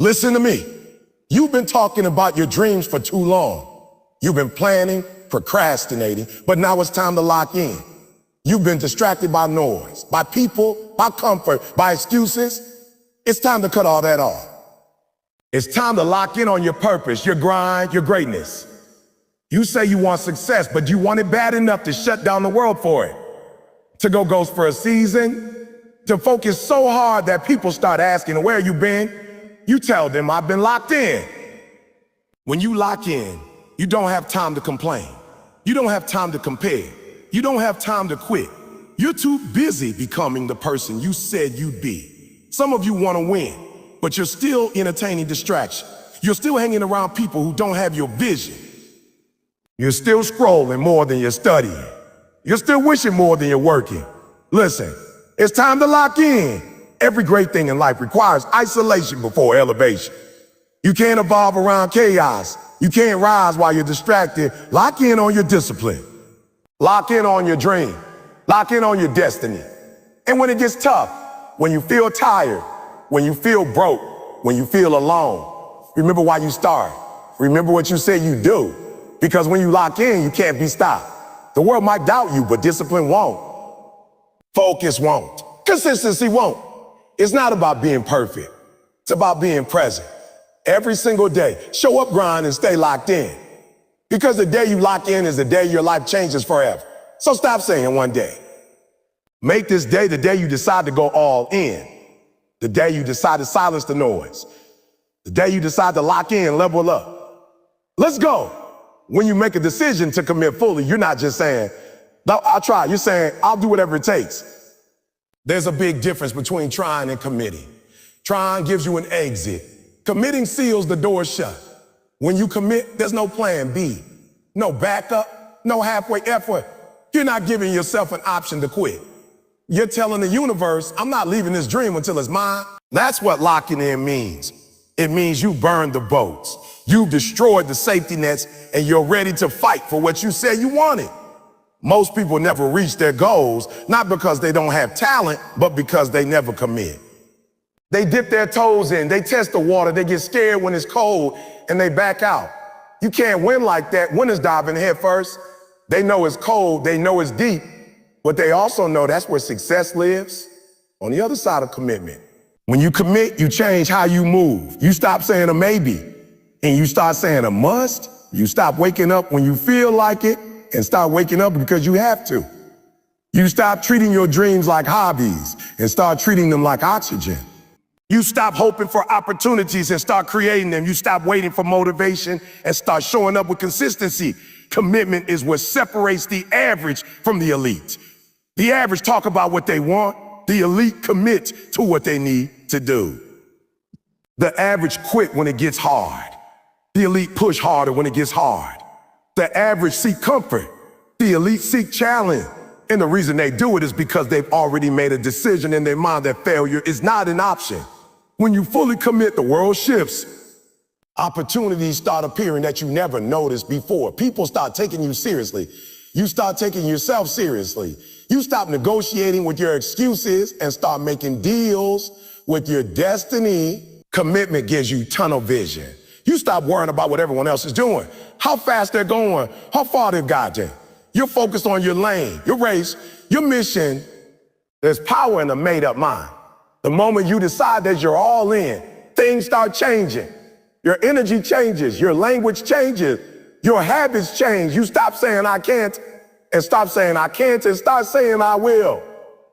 Listen to me. You've been talking about your dreams for too long. You've been planning, procrastinating, but now it's time to lock in. You've been distracted by noise, by people, by comfort, by excuses. It's time to cut all that off. It's time to lock in on your purpose, your grind, your greatness. You say you want success, but you want it bad enough to shut down the world for it. To go ghost for a season, to focus so hard that people start asking, where you been? You tell them, I've been locked in. When you lock in, you don't have time to complain. You don't have time to compare. You don't have time to quit. You're too busy becoming the person you said you'd be. Some of you want to win, but you're still entertaining distraction. You're still hanging around people who don't have your vision. You're still scrolling more than you're studying. You're still wishing more than you're working. Listen, it's time to lock in. Every great thing in life requires isolation before elevation. You can't evolve around chaos. You can't rise while you're distracted. Lock in on your discipline. Lock in on your dream. Lock in on your destiny. And when it gets tough, when you feel tired, when you feel broke, when you feel alone, remember why you started. Remember what you said you do. Because when you lock in, you can't be stopped. The world might doubt you, but discipline won't. Focus won't. Consistency won't. It's not about being perfect. It's about being present. Every single day, show up, grind, and stay locked in. Because the day you lock in is the day your life changes forever. So stop saying one day. Make this day the day you decide to go all in. The day you decide to silence the noise. The day you decide to lock in, level up. Let's go. When you make a decision to commit fully, you're not just saying, no, I'll try. You're saying, I'll do whatever it takes. There's a big difference between trying and committing. Trying gives you an exit. Committing seals the door shut. When you commit, there's no plan B, no backup, no halfway effort. You're not giving yourself an option to quit. You're telling the universe, I'm not leaving this dream until it's mine. That's what locking in means. It means you burned the boats. You've destroyed the safety nets and you're ready to fight for what you said you wanted. Most people never reach their goals, not because they don't have talent, but because they never commit. They dip their toes in, they test the water, they get scared when it's cold, and they back out. You can't win like that. Winners dive in head first. They know it's cold, they know it's deep, but they also know that's where success lives, on the other side of commitment. When you commit, you change how you move. You stop saying a maybe, and you start saying a must. You stop waking up when you feel like it, and start waking up because you have to. You stop treating your dreams like hobbies and start treating them like oxygen. You stop hoping for opportunities and start creating them. You stop waiting for motivation and start showing up with consistency. Commitment is what separates the average from the elite. The average talk about what they want. The elite commit to what they need to do. The average quit when it gets hard. The elite push harder when it gets hard. The average seek comfort. The elite seek challenge. And the reason they do it is because they've already made a decision in their mind that failure is not an option. When you fully commit, the world shifts. Opportunities start appearing that you never noticed before. People start taking you seriously. You start taking yourself seriously. You stop negotiating with your excuses and start making deals with your destiny. Commitment gives you tunnel vision. You stop worrying about what everyone else is doing, how fast they're going, how far they've gotten. You're focused on your lane, your race, your mission. There's power in a made-up mind. The moment you decide that you're all in, things start changing. Your energy changes, your language changes, your habits change. You stop saying I can't and stop saying I can't and start saying I will.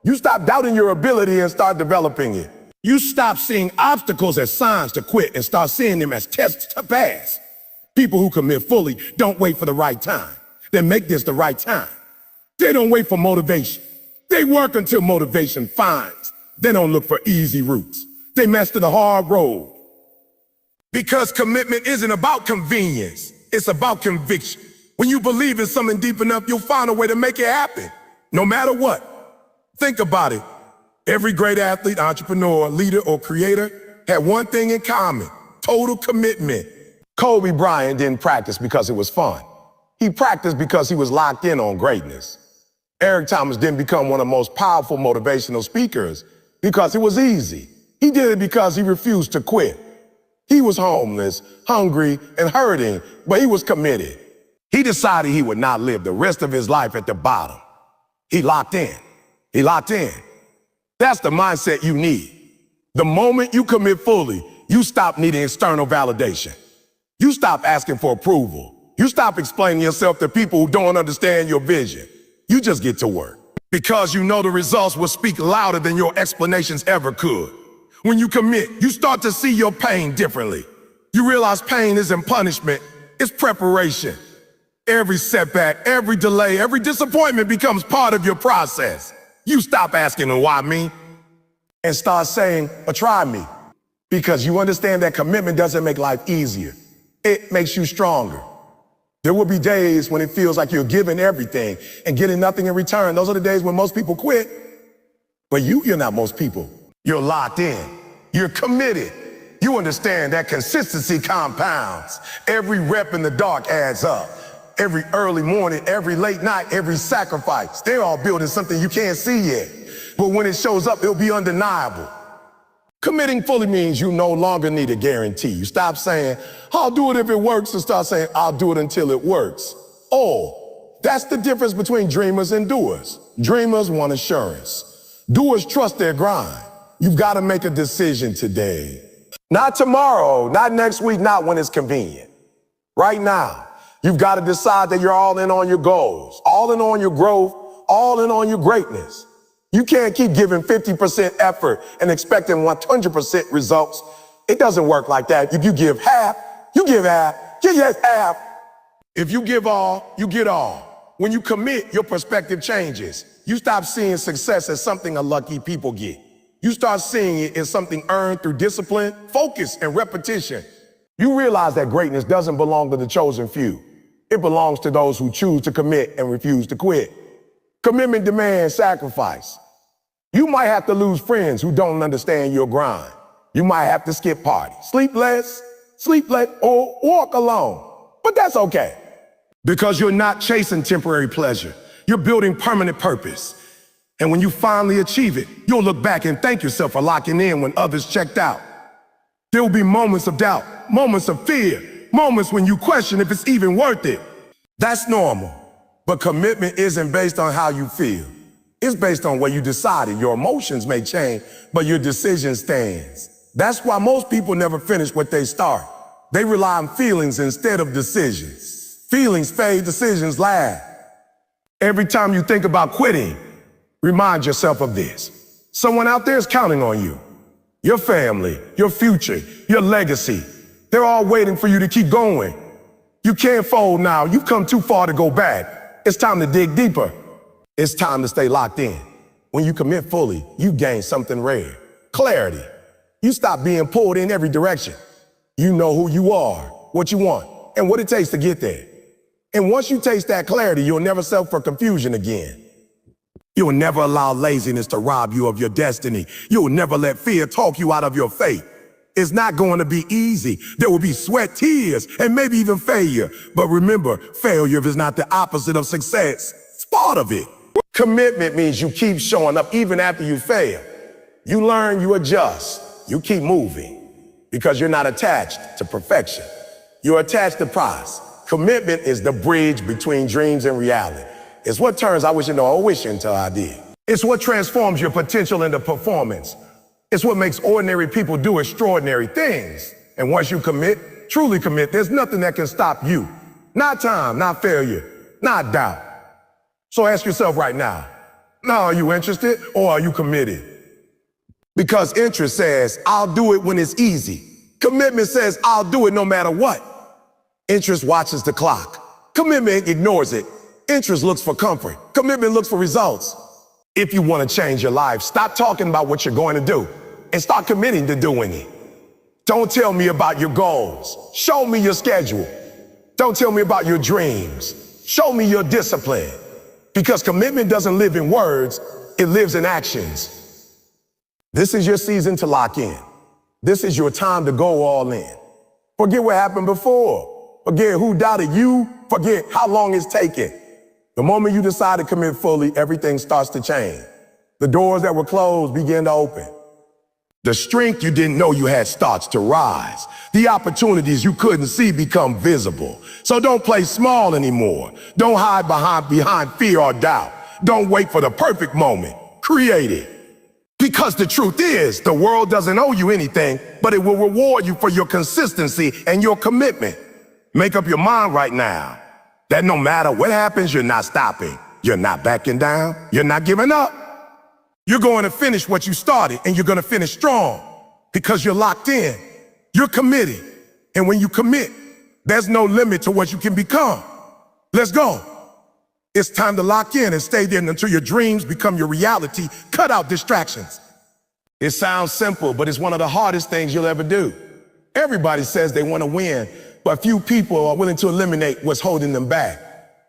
You stop doubting your ability and start developing it. You stop seeing obstacles as signs to quit and start seeing them as tests to pass. People who commit fully don't wait for the right time. They make this the right time. They don't wait for motivation. They work until motivation finds. They don't look for easy routes. They master the hard road. Because commitment isn't about convenience. It's about conviction. When you believe in something deep enough, you'll find a way to make it happen, no matter what. Think about it. Every great athlete, entrepreneur, leader, or creator had one thing in common: total commitment. Kobe Bryant didn't practice because it was fun. He practiced because he was locked in on greatness. Eric Thomas didn't become one of the most powerful motivational speakers because it was easy. He did it because he refused to quit. He was homeless, hungry, and hurting, but he was committed. He decided he would not live the rest of his life at the bottom. He locked in. He locked in. That's the mindset you need. The moment you commit fully, you stop needing external validation. You stop asking for approval. You stop explaining yourself to people who don't understand your vision. You just get to work. Because you know the results will speak louder than your explanations ever could. When you commit, you start to see your pain differently. You realize pain isn't punishment, it's preparation. Every setback, every delay, every disappointment becomes part of your process. You stop asking, why me? And start saying, try me. Because you understand that commitment doesn't make life easier. It makes you stronger. There will be days when it feels like you're giving everything and getting nothing in return. Those are the days when most people quit. But you're not most people. You're locked in. You're committed. You understand that consistency compounds. Every rep in the dark adds up. Every early morning, every late night, every sacrifice. They're all building something you can't see yet. But when it shows up, it'll be undeniable. Committing fully means you no longer need a guarantee. You stop saying, I'll do it if it works, and start saying, I'll do it until it works. Oh, that's the difference between dreamers and doers. Dreamers want assurance. Doers trust their grind. You've got to make a decision today. Not tomorrow, not next week, not when it's convenient. Right now, you've got to decide that you're all in on your goals, all in on your growth, all in on your greatness. You can't keep giving 50% effort and expecting 100% results. It doesn't work like that. If you give half, you give half, you get half. If you give all, you get all. When you commit, your perspective changes. You stop seeing success as something unlucky people get. You start seeing it as something earned through discipline, focus, and repetition. You realize that greatness doesn't belong to the chosen few. It belongs to those who choose to commit and refuse to quit. Commitment demands sacrifice. You might have to lose friends who don't understand your grind. You might have to skip parties, sleep less, or walk alone. But that's okay. Because you're not chasing temporary pleasure. You're building permanent purpose. And when you finally achieve it, you'll look back and thank yourself for locking in when others checked out. There will be moments of doubt, moments of fear, moments when you question if it's even worth it. That's normal. But commitment isn't based on how you feel. It's based on what you decided. Your emotions may change, but your decision stands. That's why most people never finish what they start. They rely on feelings instead of decisions. Feelings fade, decisions last. Every time you think about quitting, remind yourself of this. Someone out there is counting on you. Your family, your future, your legacy. They're all waiting for you to keep going. You can't fold now. You've come too far to go back. It's time to dig deeper. It's time to stay locked in. When you commit fully, you gain something rare. Clarity. You stop being pulled in every direction. You know who you are, what you want, and what it takes to get there. And once you taste that clarity, you'll never settle for confusion again. You'll never allow laziness to rob you of your destiny. You'll never let fear talk you out of your faith. It's not going to be easy. There will be sweat, tears, and maybe even failure. But remember, failure is not the opposite of success. It's part of it. Commitment means you keep showing up even after you fail. You learn, you adjust, you keep moving because you're not attached to perfection. You're attached to prize. Commitment is the bridge between dreams and reality. It's what turns I wish until I did. It's what transforms your potential into performance. It's what makes ordinary people do extraordinary things. And once you commit, truly commit, there's nothing that can stop you. Not time, not failure, not doubt. So ask yourself right now, are you interested or are you committed? Because interest says, I'll do it when it's easy. Commitment says, I'll do it no matter what. Interest watches the clock. Commitment ignores it. Interest looks for comfort. Commitment looks for results. If you want to change your life, stop talking about what you're going to do and start committing to doing it. Don't tell me about your goals. Show me your schedule. Don't tell me about your dreams. Show me your discipline. Because commitment doesn't live in words, it lives in actions. This is your season to lock in. This is your time to go all in. Forget what happened before. Forget who doubted you. Forget how long it's taken. The moment you decide to commit fully, everything starts to change. The doors that were closed begin to open. The strength you didn't know you had starts to rise. The opportunities you couldn't see become visible. So don't play small anymore. Don't hide behind fear or doubt. Don't wait for the perfect moment. Create it. Because the truth is, the world doesn't owe you anything, but it will reward you for your consistency and your commitment. Make up your mind right now that no matter what happens, you're not stopping. You're not backing down. You're not giving up. You're going to finish what you started, and you're going to finish strong because you're locked in. You're committed. And when you commit, there's no limit to what you can become. Let's go. It's time to lock in and stay there until your dreams become your reality. Cut out distractions. It sounds simple, but it's one of the hardest things you'll ever do. Everybody says they want to win, but few people are willing to eliminate what's holding them back.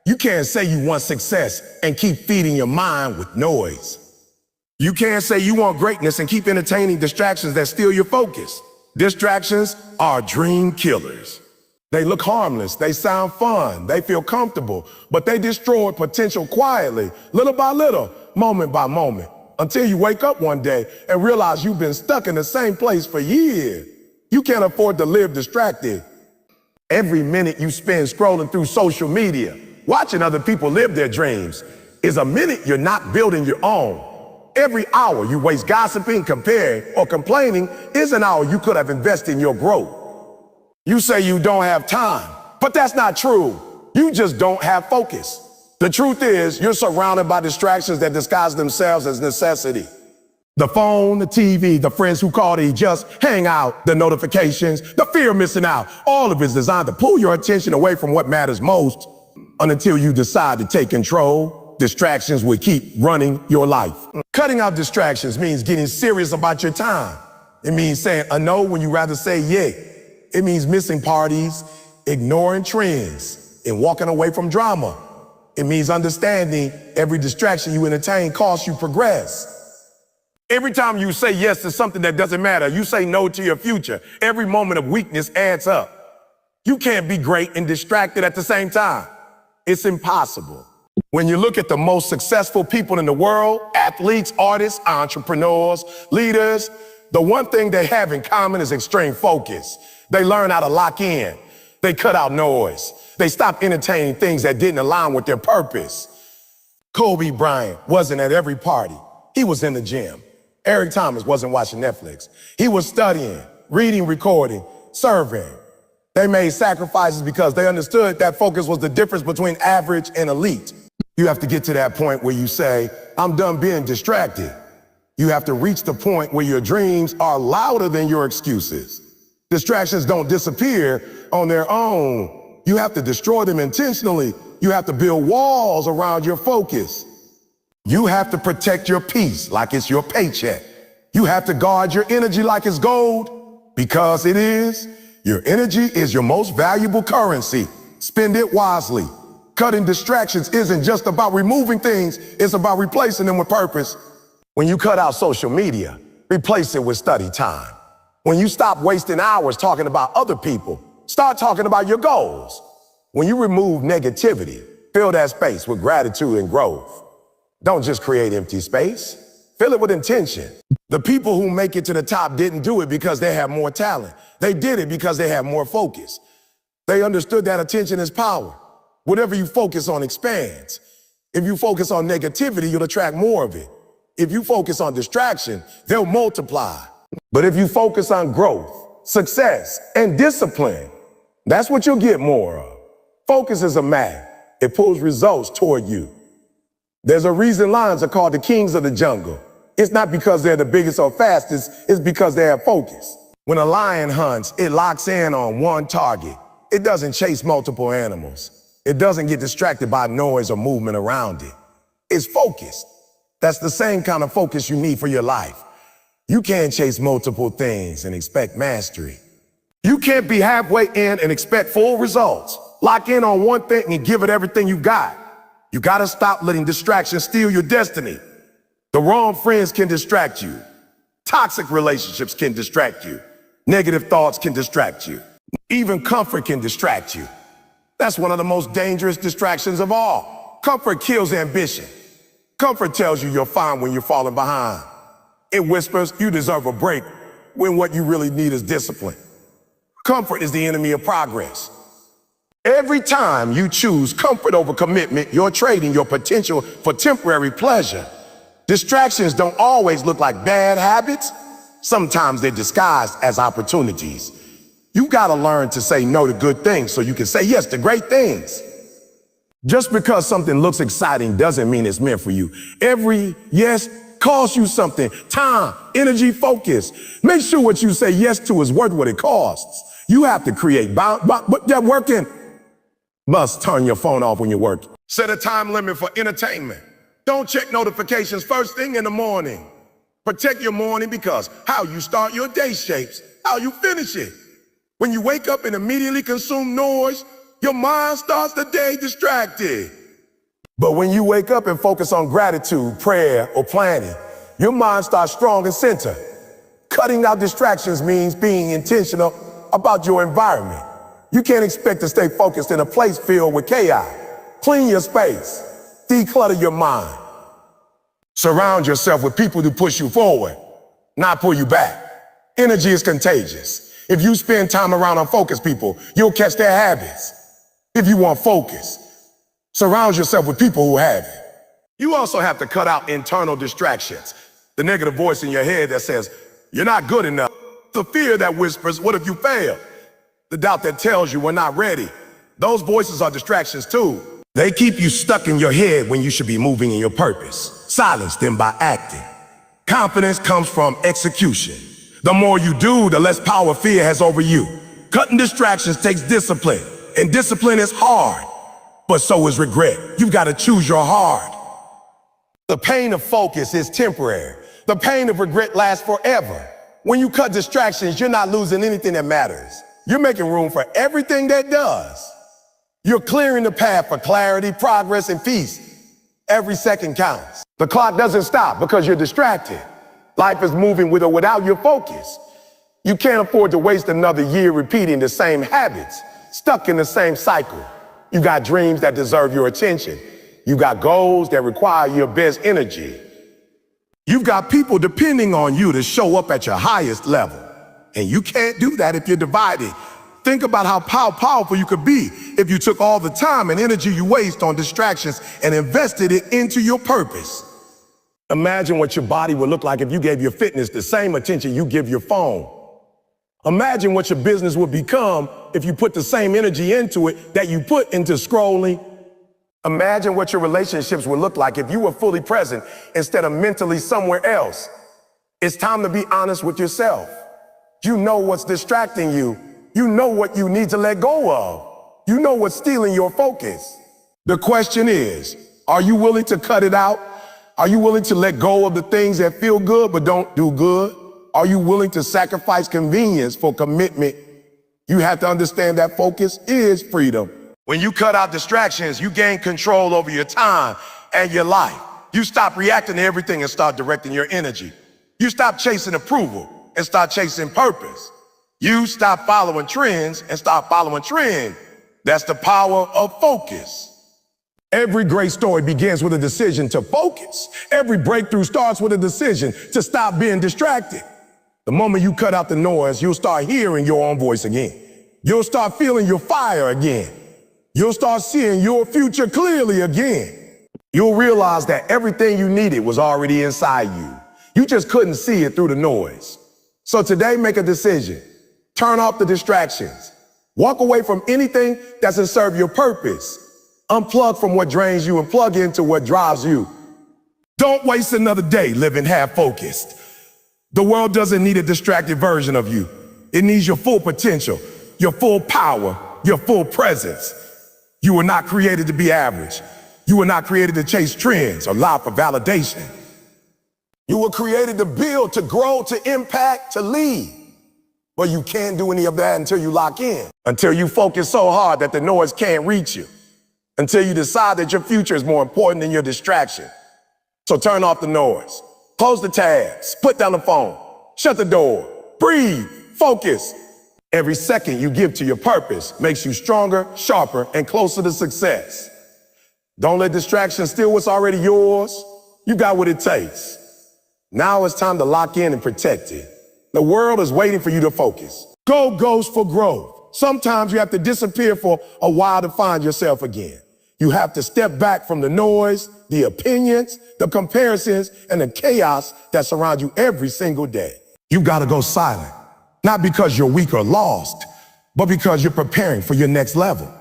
You can't say you want success and keep feeding your mind with noise. You can't say you want greatness and keep entertaining distractions that steal your focus. Distractions are dream killers. They look harmless, they sound fun, they feel comfortable, but they destroy potential quietly, little by little, moment by moment, until you wake up one day and realize you've been stuck in the same place for years. You can't afford to live distracted. Every minute you spend scrolling through social media, watching other people live their dreams, is a minute you're not building your own. Every hour you waste gossiping, comparing, or complaining is an hour you could have invested in your growth. You say you don't have time, but that's not true. You just don't have focus. The truth is, you're surrounded by distractions that disguise themselves as necessity. The phone, the TV, the friends who call to just hang out, the notifications, the fear of missing out, all of it's designed to pull your attention away from what matters most. Until you decide to take control, distractions will keep running your life. Cutting out distractions means getting serious about your time. It means saying a no when you rather say yeah. It means missing parties, ignoring trends, and walking away from drama. It means understanding every distraction you entertain costs you progress. Every time you say yes to something that doesn't matter, you say no to your future. Every moment of weakness adds up. You can't be great and distracted at the same time. It's impossible. When you look at the most successful people in the world, athletes, artists, entrepreneurs, leaders, the one thing they have in common is extreme focus. They learn how to lock in. They cut out noise. They stop entertaining things that didn't align with their purpose. Kobe Bryant wasn't at every party. He was in the gym. Eric Thomas wasn't watching Netflix. He was studying, reading, recording, serving. They made sacrifices because they understood that focus was the difference between average and elite. You have to get to that point where you say, I'm done being distracted. You have to reach the point where your dreams are louder than your excuses. Distractions don't disappear on their own. You have to destroy them intentionally. You have to build walls around your focus. You have to protect your peace like it's your paycheck. You have to guard your energy like it's gold, because it is. Your energy is your most valuable currency. Spend it wisely. Cutting distractions isn't just about removing things, it's about replacing them with purpose. When you cut out social media, replace it with study time. When you stop wasting hours talking about other people, start talking about your goals. When you remove negativity, fill that space with gratitude and growth. Don't just create empty space, fill it with intention. The people who make it to the top didn't do it because they have more talent. They did it because they have more focus. They understood that attention is power. Whatever you focus on expands. If you focus on negativity, you'll attract more of it. If you focus on distraction, they'll multiply. But if you focus on growth, success, and discipline, that's what you'll get more of. Focus is a magnet. It pulls results toward you. There's a reason lions are called the kings of the jungle. It's not because they're the biggest or fastest, it's because they have focus. When a lion hunts, it locks in on one target. It doesn't chase multiple animals. It doesn't get distracted by noise or movement around it. It's focused. That's the same kind of focus you need for your life. You can't chase multiple things and expect mastery. You can't be halfway in and expect full results. Lock in on one thing and give it everything you got. You gotta stop letting distractions steal your destiny. The wrong friends can distract you. Toxic relationships can distract you. Negative thoughts can distract you. Even comfort can distract you. That's one of the most dangerous distractions of all. Comfort kills ambition. Comfort tells you you're fine when you're falling behind. It whispers you deserve a break when what you really need is discipline. Comfort is the enemy of progress. Every time you choose comfort over commitment, you're trading your potential for temporary pleasure. Distractions don't always look like bad habits. Sometimes they're disguised as opportunities. You gotta learn to say no to good things so you can say yes to great things. Just because something looks exciting doesn't mean it's meant for you. Every yes costs you something: time, energy, focus. Make sure what you say yes to is worth what it costs. You have to create but that working. Must turn your phone off when you're working. Set a time limit for entertainment. Don't check notifications first thing in the morning. Protect your morning, because how you start your day shapes how you finish it. When you wake up and immediately consume noise, your mind starts the day distracted. But when you wake up and focus on gratitude, prayer, or planning, your mind starts strong and centered. Cutting out distractions means being intentional about your environment. You can't expect to stay focused in a place filled with chaos. Clean your space. Declutter your mind. Surround yourself with people who push you forward, not pull you back. Energy is contagious. If you spend time around unfocused people, you'll catch their habits. If you want focus, surround yourself with people who have it. You also have to cut out internal distractions. The negative voice in your head that says, you're not good enough. The fear that whispers, what if you fail? The doubt that tells you we're not ready. Those voices are distractions too. They keep you stuck in your head when you should be moving in your purpose. Silence them by acting. Confidence comes from execution. The more you do, the less power fear has over you. Cutting distractions takes discipline, and discipline is hard, but so is regret. You've got to choose your hard. The pain of focus is temporary. The pain of regret lasts forever. When you cut distractions, you're not losing anything that matters. You're making room for everything that does. You're clearing the path for clarity, progress, and peace. Every second counts. The clock doesn't stop because you're distracted. Life is moving with or without your focus. You can't afford to waste another year repeating the same habits, stuck in the same cycle. You got dreams that deserve your attention. You got goals that require your best energy. You've got people depending on you to show up at your highest level. And you can't do that if you're divided. Think about how powerful you could be if you took all the time and energy you waste on distractions and invested it into your purpose. Imagine what your body would look like if you gave your fitness the same attention you give your phone. Imagine what your business would become if you put the same energy into it that you put into scrolling. Imagine what your relationships would look like if you were fully present instead of mentally somewhere else. It's time to be honest with yourself. You know what's distracting you. You know what you need to let go of. You know what's stealing your focus. The question is, are you willing to cut it out? Are you willing to let go of the things that feel good but don't do good? Are you willing to sacrifice convenience for commitment? You have to understand that focus is freedom. When you cut out distractions, you gain control over your time and your life. You stop reacting to everything and start directing your energy. You stop chasing approval and start chasing purpose. You stop following trends and start following trend. That's the power of focus. Every great story begins with a decision to focus. Every breakthrough starts with a decision to stop being distracted. The moment you cut out the noise, you'll start hearing your own voice again. You'll start feeling your fire again. You'll start seeing your future clearly again. You'll realize that everything you needed was already inside you. You just couldn't see it through the noise. So today, make a decision. Turn off the distractions. Walk away from anything that doesn't serve your purpose. Unplug from what drains you and plug into what drives you. Don't waste another day living half-focused. The world doesn't need a distracted version of you. It needs your full potential, your full power, your full presence. You were not created to be average. You were not created to chase trends or lie for validation. You were created to build, to grow, to impact, to lead. But you can't do any of that until you lock in, until you focus so hard that the noise can't reach you, until you decide that your future is more important than your distraction. So turn off the noise, close the tabs, put down the phone, shut the door, breathe, focus. Every second you give to your purpose makes you stronger, sharper, and closer to success. Don't let distractions steal what's already yours. You got what it takes. Now it's time to lock in and protect it. The world is waiting for you to focus. Go ghost for growth. Sometimes you have to disappear for a while to find yourself again. You have to step back from the noise, the opinions, the comparisons, and the chaos that surrounds you every single day. You gotta go silent, not because you're weak or lost, but because you're preparing for your next level.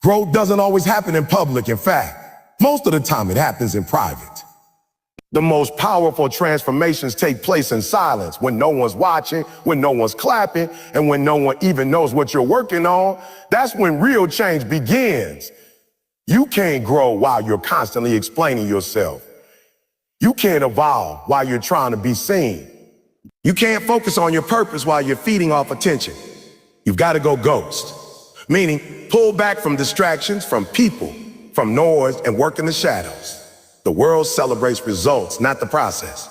Growth doesn't always happen in public. In fact, most of the time it happens in private. The most powerful transformations take place in silence, when no one's watching, when no one's clapping, and when no one even knows what you're working on. That's when real change begins. You can't grow while you're constantly explaining yourself. You can't evolve while you're trying to be seen. You can't focus on your purpose while you're feeding off attention. You've got to go ghost, meaning pull back from distractions, from people, from noise, and work in the shadows. The world celebrates results, not the process.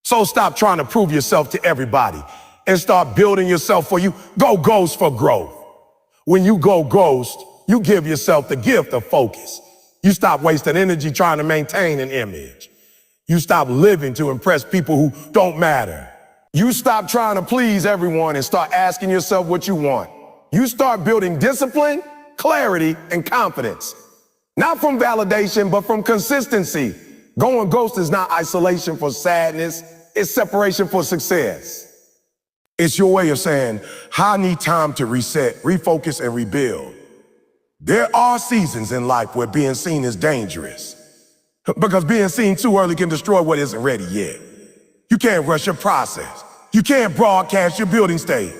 So stop trying to prove yourself to everybody and start building yourself for you. Go ghost for growth. When you go ghost, you give yourself the gift of focus. You stop wasting energy trying to maintain an image. You stop living to impress people who don't matter. You stop trying to please everyone and start asking yourself what you want. You start building discipline, clarity, and confidence. Not from validation, but from consistency. Going ghost is not isolation for sadness, it's separation for success. It's your way of saying, I need time to reset, refocus, and rebuild. There are seasons in life where being seen is dangerous, because being seen too early can destroy what isn't ready yet. You can't rush your process. You can't broadcast your building state.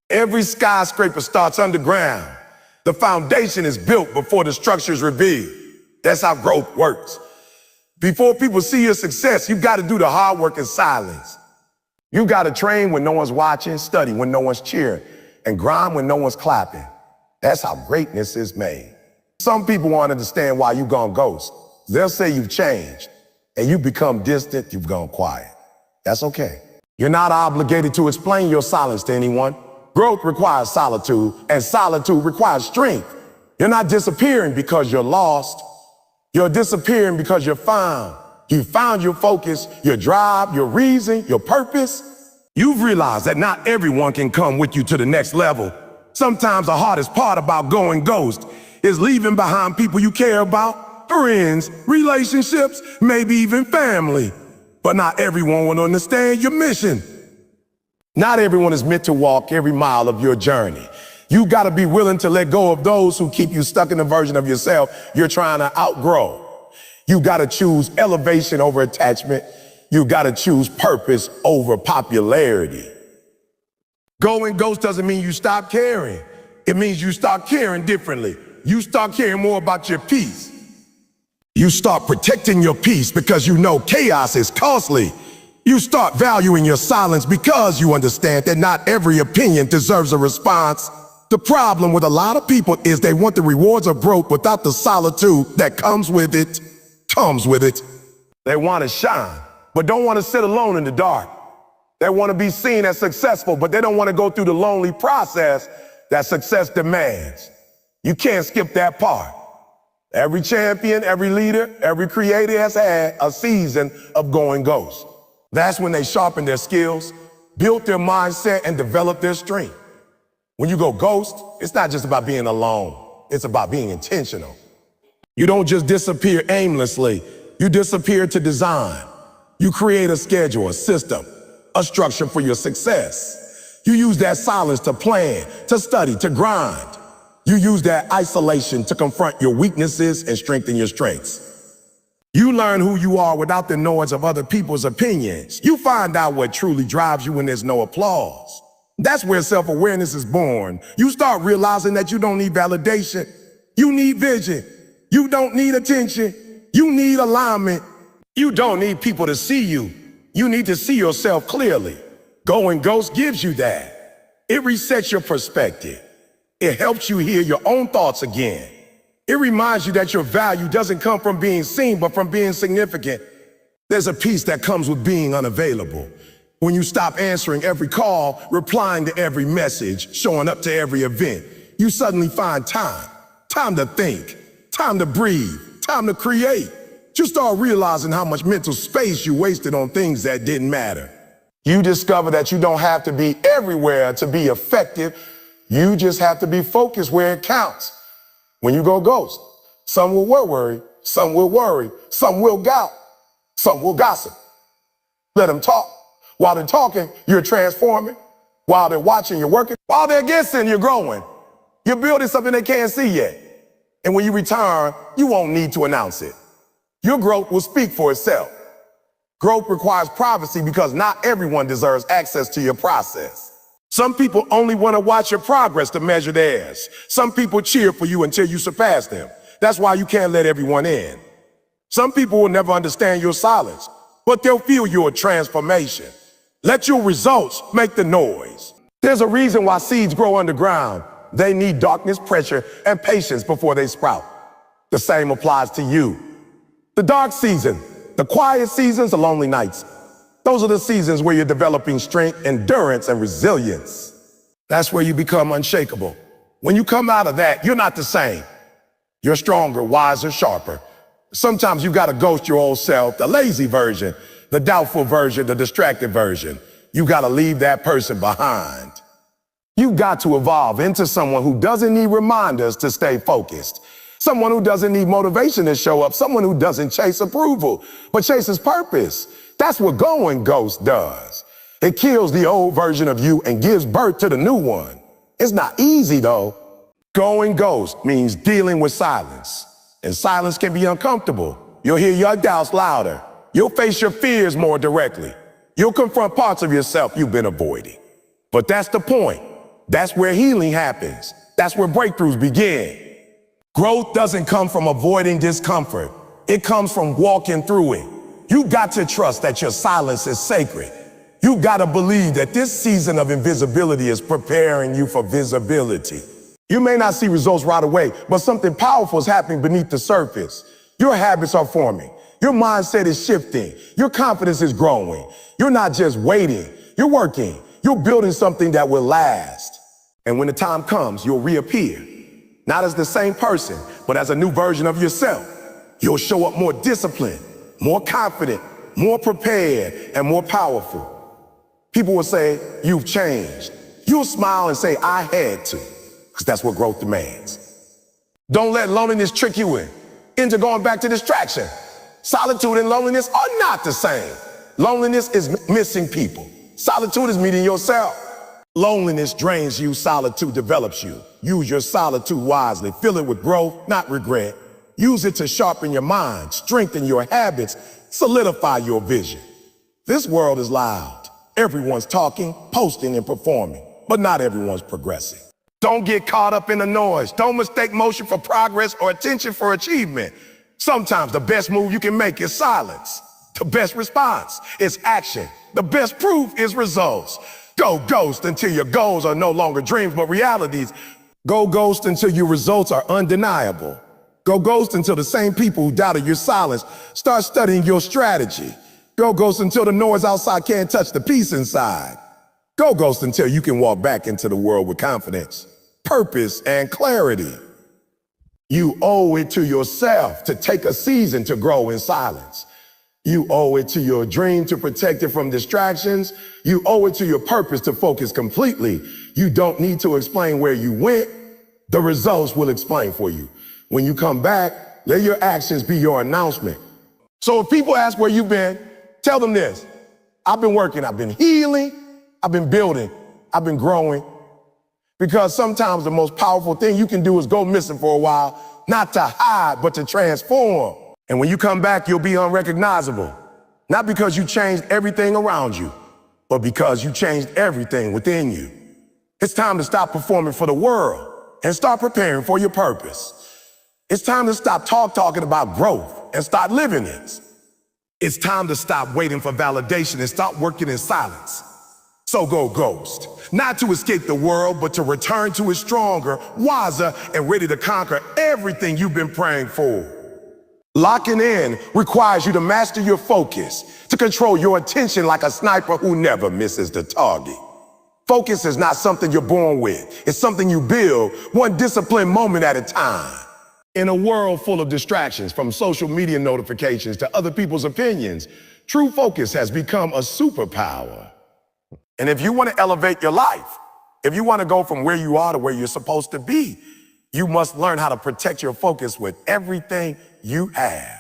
Every skyscraper starts underground. The foundation is built before the structure is revealed. That's how growth works. Before people see your success, you've got to do the hard work in silence. You got to train when no one's watching, study when no one's cheering, and grind when no one's clapping. That's how greatness is made. Some people won't understand why you've gone ghost. They'll say you've changed, and you've become distant, you've gone quiet. That's okay. You're not obligated to explain your silence to anyone. Growth requires solitude, and solitude requires strength. You're not disappearing because you're lost. You're disappearing because you're found. You found your focus, your drive, your reason, your purpose. You've realized that not everyone can come with you to the next level. Sometimes the hardest part about going ghost is leaving behind people you care about, friends, relationships, maybe even family. But not everyone will understand your mission. Not everyone is meant to walk every mile of your journey. You got to be willing to let go of those who keep you stuck in the version of yourself you're trying to outgrow. You got to choose elevation over attachment. You got to choose purpose over popularity. Going ghost doesn't mean you stop caring. It means you start caring differently. You start caring more about your peace. You start protecting your peace because you know chaos is costly. You start valuing your silence because you understand that not every opinion deserves a response. The problem with a lot of people is they want the rewards of growth without the solitude that comes with it. They want to shine, but don't want to sit alone in the dark. They want to be seen as successful, but they don't want to go through the lonely process that success demands. You can't skip that part. Every champion, every leader, every creator has had a season of going ghost. That's when they sharpen their skills, build their mindset, and develop their strength. When you go ghost, it's not just about being alone. It's about being intentional. You don't just disappear aimlessly. You disappear to design. You create a schedule, a system, a structure for your success. You use that silence to plan, to study, to grind. You use that isolation to confront your weaknesses and strengthen your strengths. You learn who you are without the noise of other people's opinions. You find out what truly drives you when there's no applause. That's where self-awareness is born. You start realizing that you don't need validation. You need vision. You don't need attention. You need alignment. You don't need people to see you. You need to see yourself clearly. Going ghost gives you that. It resets your perspective. It helps you hear your own thoughts again. It reminds you that your value doesn't come from being seen, but from being significant. There's a peace that comes with being unavailable. When you stop answering every call, replying to every message, showing up to every event, you suddenly find time to think, time to breathe, time to create. You start realizing how much mental space you wasted on things that didn't matter. You discover that you don't have to be everywhere to be effective. You just have to be focused where it counts. When you go ghost, some will worry, some will worry, some will gout, some will gossip. Let them talk. While they're talking, you're transforming. While they're watching, you're working. While they're guessing, you're growing. You're building something they can't see yet. And when you return, you won't need to announce it. Your growth will speak for itself. Growth requires privacy because not everyone deserves access to your process. Some people only want to watch your progress to measure theirs. Some people cheer for you until you surpass them. That's why you can't let everyone in. Some people will never understand your silence, but they'll feel your transformation. Let your results make the noise. There's a reason why seeds grow underground. They need darkness, pressure, and patience before they sprout. The same applies to you. The dark season, the quiet seasons, the lonely nights. Those are the seasons where you're developing strength, endurance, and resilience. That's where you become unshakable. When you come out of that, you're not the same. You're stronger, wiser, sharper. Sometimes you gotta ghost your old self, the lazy version, the doubtful version, the distracted version. You gotta leave that person behind. You've got to evolve into someone who doesn't need reminders to stay focused. Someone who doesn't need motivation to show up. Someone who doesn't chase approval, but chases purpose. That's what going ghost does. It kills the old version of you and gives birth to the new one. It's not easy though. Going ghost means dealing with silence. And silence can be uncomfortable. You'll hear your doubts louder. You'll face your fears more directly. You'll confront parts of yourself you've been avoiding. But that's the point. That's where healing happens. That's where breakthroughs begin. Growth doesn't come from avoiding discomfort. It comes from walking through it. You got to trust that your silence is sacred. You got to believe that this season of invisibility is preparing you for visibility. You may not see results right away, but something powerful is happening beneath the surface. Your habits are forming. Your mindset is shifting. Your confidence is growing. You're not just waiting. You're working. You're building something that will last. And when the time comes, you'll reappear. Not as the same person, but as a new version of yourself. You'll show up more disciplined, more confident, more prepared, and more powerful. People will say, you've changed. You'll smile and say, I had to, because that's what growth demands. Don't let loneliness trick you into going back to distraction. Solitude and loneliness are not the same. Loneliness is missing people. Solitude is meeting yourself. Loneliness drains you, solitude develops you. Use your solitude wisely. Fill it with growth, not regret. Use it to sharpen your mind, strengthen your habits, solidify your vision. This world is loud. Everyone's talking, posting, and performing, but not everyone's progressing. Don't get caught up in the noise. Don't mistake motion for progress or attention for achievement. Sometimes the best move you can make is silence. The best response is action. The best proof is results. Go ghost until your goals are no longer dreams but realities. Go ghost until your results are undeniable. Go ghost until the same people who doubted your silence start studying your strategy. Go ghost until the noise outside can't touch the peace inside. Go ghost until you can walk back into the world with confidence, purpose, and clarity. You owe it to yourself to take a season to grow in silence. You owe it to your dream to protect it from distractions. You owe it to your purpose to focus completely. You don't need to explain where you went. The results will explain for you. When you come back, let your actions be your announcement. So if people ask where you've been, tell them this. I've been working, I've been healing, I've been building, I've been growing. Because sometimes the most powerful thing you can do is go missing for a while, not to hide, but to transform. And when you come back, you'll be unrecognizable. Not because you changed everything around you, but because you changed everything within you. It's time to stop performing for the world and start preparing for your purpose. It's time to stop talking about growth and start living it. It's time to stop waiting for validation and start working in silence. So go ghost, not to escape the world, but to return to it stronger, wiser, and ready to conquer everything you've been praying for. Locking in requires you to master your focus, to control your attention like a sniper who never misses the target. Focus is not something you're born with. It's something you build, one disciplined moment at a time. In a world full of distractions, from social media notifications to other people's opinions, true focus has become a superpower. And if you want to elevate your life, if you want to go from where you are to where you're supposed to be, you must learn how to protect your focus with everything you have.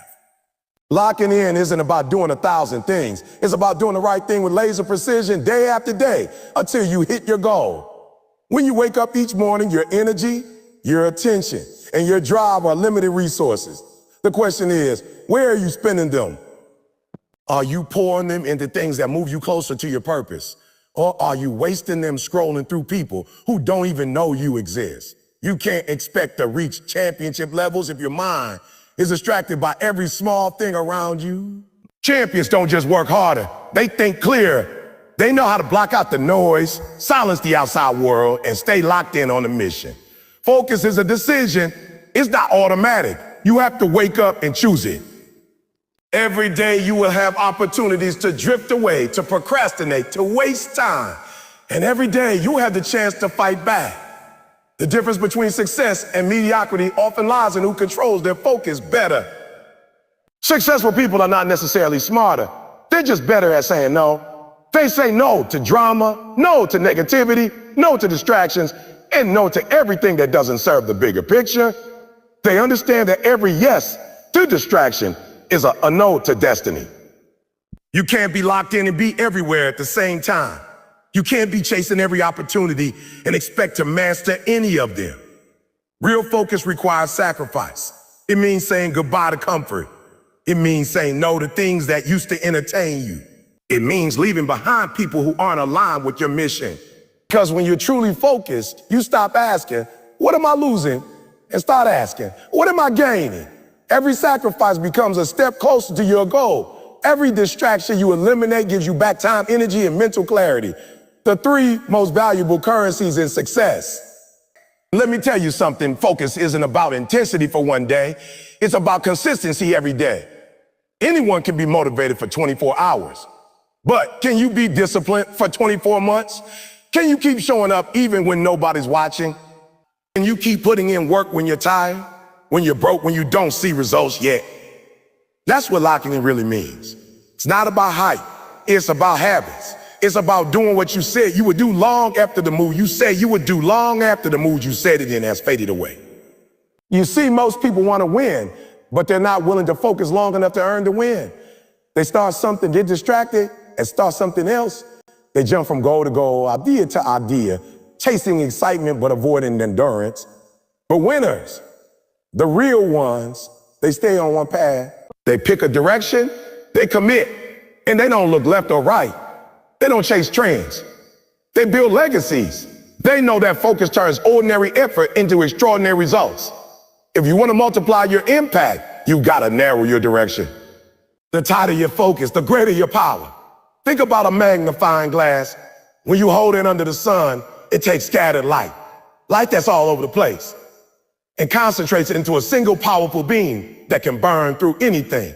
Locking in isn't about doing 1,000 things. It's about doing the right thing with laser precision day after day until you hit your goal. When you wake up each morning, your energy, your attention, and your drive are limited resources. The question is, where are you spending them? Are you pouring them into things that move you closer to your purpose? Or are you wasting them scrolling through people who don't even know you exist? You can't expect to reach championship levels if your mind is distracted by every small thing around you. Champions don't just work harder. They think clearer. They know how to block out the noise, silence the outside world, and stay locked in on the mission. Focus is a decision. It's not automatic. You have to wake up and choose it. Every day you will have opportunities to drift away, to procrastinate, to waste time. And every day you have the chance to fight back. The difference between success and mediocrity often lies in who controls their focus better. Successful people are not necessarily smarter. They're just better at saying no. They say no to drama, no to negativity, no to distractions, and no to everything that doesn't serve the bigger picture. They understand that every yes to distraction is a no to destiny. You can't be locked in and be everywhere at the same time. You can't be chasing every opportunity and expect to master any of them. Real focus requires sacrifice. It means saying goodbye to comfort. It means saying no to things that used to entertain you. It means leaving behind people who aren't aligned with your mission. Because when you're truly focused, you stop asking, what am I losing? And start asking, what am I gaining? Every sacrifice becomes a step closer to your goal. Every distraction you eliminate gives you back time, energy, and mental clarity. The three most valuable currencies in success. Let me tell you something. Focus isn't about intensity for one day. It's about consistency every day. Anyone can be motivated for 24 hours. But can you be disciplined for 24 months? Can you keep showing up even when nobody's watching? Can you keep putting in work when you're tired? When you're broke, when you don't see results yet? That's what locking in really means. It's not about hype. It's about habits. It's about doing what you said you would do long after the mood you said you would do long after the mood you said it in has faded away. You see, most people want to win, but they're not willing to focus long enough to earn the win. They start something, get distracted, and start something else. They jump from goal to goal, idea to idea, chasing excitement but avoiding endurance. But winners, the real ones, they stay on one path. They pick a direction, they commit, and they don't look left or right. They don't chase trends. They build legacies. They know that focus turns ordinary effort into extraordinary results. If you want to multiply your impact, you've got to narrow your direction. The tighter your focus, the greater your power. Think about a magnifying glass. When you hold it under the sun, it takes scattered light that's all over the place, and concentrates it into a single powerful beam that can burn through anything.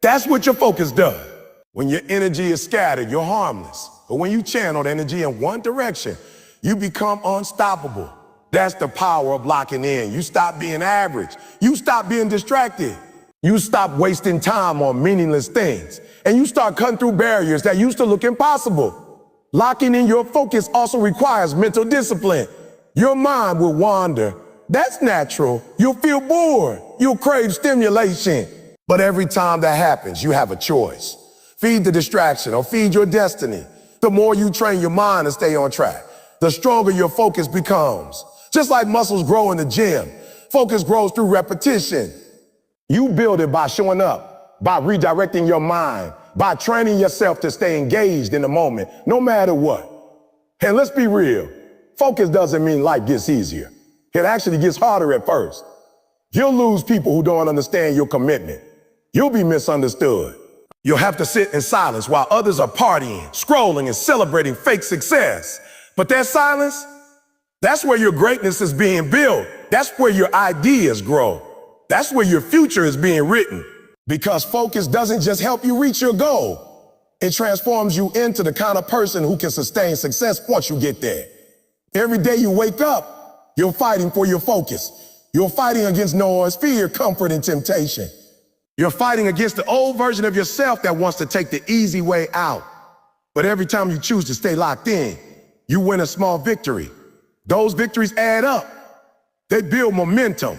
That's what your focus does. When your energy is scattered, you're harmless. But when you channel energy in one direction, you become unstoppable. That's the power of locking in. You stop being average. You stop being distracted. You stop wasting time on meaningless things. And you start cutting through barriers that used to look impossible. Locking in your focus also requires mental discipline. Your mind will wander. That's natural. You'll feel bored. You'll crave stimulation. But every time that happens, you have a choice. Feed the distraction or feed your destiny. The more you train your mind to stay on track, the stronger your focus becomes. Just like muscles grow in the gym, focus grows through repetition. You build it by showing up, by redirecting your mind, by training yourself to stay engaged in the moment, no matter what. And let's be real, focus doesn't mean life gets easier. It actually gets harder at first. You'll lose people who don't understand your commitment. You'll be misunderstood. You'll have to sit in silence while others are partying, scrolling, and celebrating fake success. But that silence, that's where your greatness is being built. That's where your ideas grow. That's where your future is being written. Because focus doesn't just help you reach your goal. It transforms you into the kind of person who can sustain success once you get there. Every day you wake up, you're fighting for your focus. You're fighting against noise, fear, comfort, and temptation. You're fighting against the old version of yourself that wants to take the easy way out. But every time you choose to stay locked in, you win a small victory. Those victories add up. They build momentum.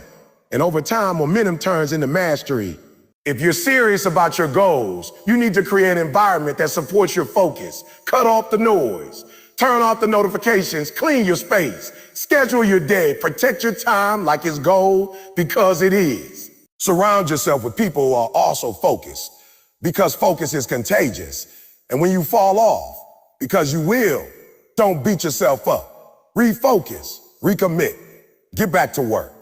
And over time, momentum turns into mastery. If you're serious about your goals, you need to create an environment that supports your focus. Cut off the noise. Turn off the notifications. Clean your space. Schedule your day. Protect your time like it's gold, because it is. Surround yourself with people who are also focused, because focus is contagious. And when you fall off, because you will, don't beat yourself up. Refocus, recommit, get back to work.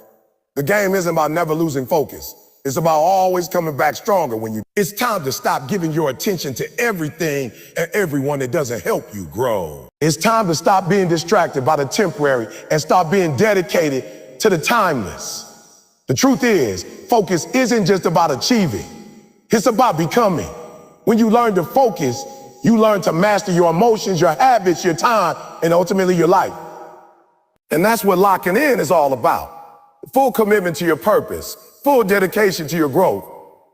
The game isn't about never losing focus. It's about always coming back stronger when you... It's time to stop giving your attention to everything and everyone that doesn't help you grow. It's time to stop being distracted by the temporary and start being dedicated to the timeless. The truth is, focus isn't just about achieving. It's about becoming. When you learn to focus, you learn to master your emotions, your habits, your time, and ultimately your life. And that's what locking in is all about. Full commitment to your purpose, full dedication to your growth,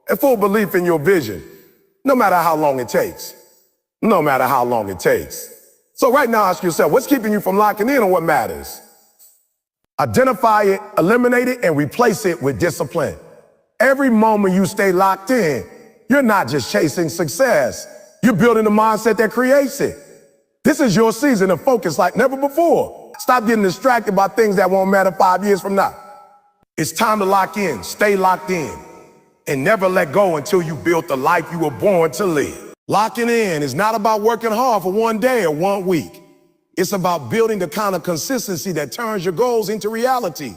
and full belief in your vision, no matter how long it takes. No matter how long it takes. So right now, ask yourself, what's keeping you from locking in on what matters? Identify it, eliminate it, and replace it with discipline. Every moment you stay locked in, you're not just chasing success. You're building a mindset that creates it. This is your season of focus like never before. Stop getting distracted by things that won't matter 5 years from now. It's time to lock in, stay locked in, and never let go until you build the life you were born to live. Locking in is not about working hard for one day or 1 week. It's about building the kind of consistency that turns your goals into reality.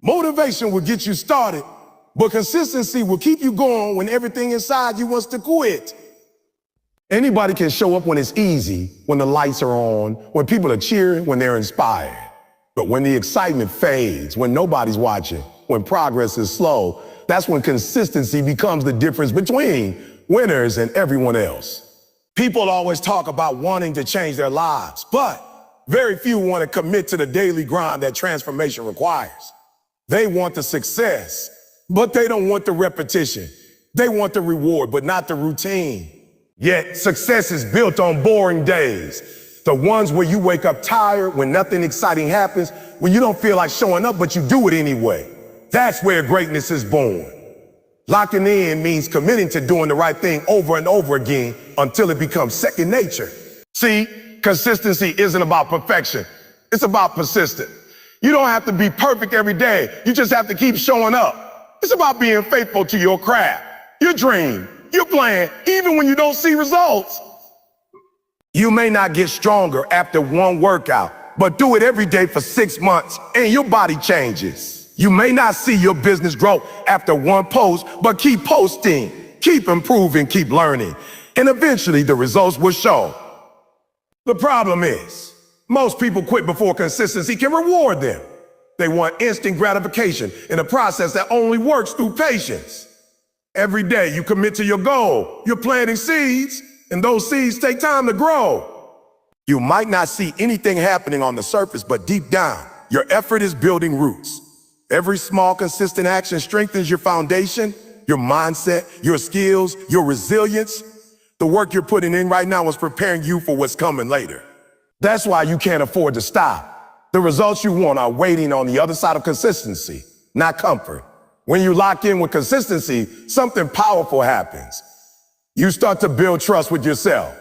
Motivation will get you started, but consistency will keep you going when everything inside you wants to quit. Anybody can show up when it's easy, when the lights are on, when people are cheering, when they're inspired. But when the excitement fades, when nobody's watching, when progress is slow, that's when consistency becomes the difference between winners and everyone else. People always talk about wanting to change their lives, but very few want to commit to the daily grind that transformation requires. They want the success, but they don't want the repetition. They want the reward, but not the routine. Yet success is built on boring days. The ones where you wake up tired, when nothing exciting happens, when you don't feel like showing up, but you do it anyway. That's where greatness is born. Locking in means committing to doing the right thing over and over again until it becomes second nature. See, consistency isn't about perfection. It's about persistence. You don't have to be perfect every day. You just have to keep showing up. It's about being faithful to your craft, your dream, your plan, even when you don't see results. You may not get stronger after one workout, but do it every day for 6 months and your body changes. You may not see your business grow after one post, but keep posting, keep improving, keep learning, and eventually the results will show. The problem is, most people quit before consistency can reward them. They want instant gratification in a process that only works through patience. Every day you commit to your goal, you're planting seeds, and those seeds take time to grow. You might not see anything happening on the surface, but deep down, your effort is building roots. Every small, consistent action strengthens your foundation, your mindset, your skills, your resilience. The work you're putting in right now is preparing you for what's coming later. That's why you can't afford to stop. The results you want are waiting on the other side of consistency, not comfort. When you lock in with consistency, something powerful happens. You start to build trust with yourself.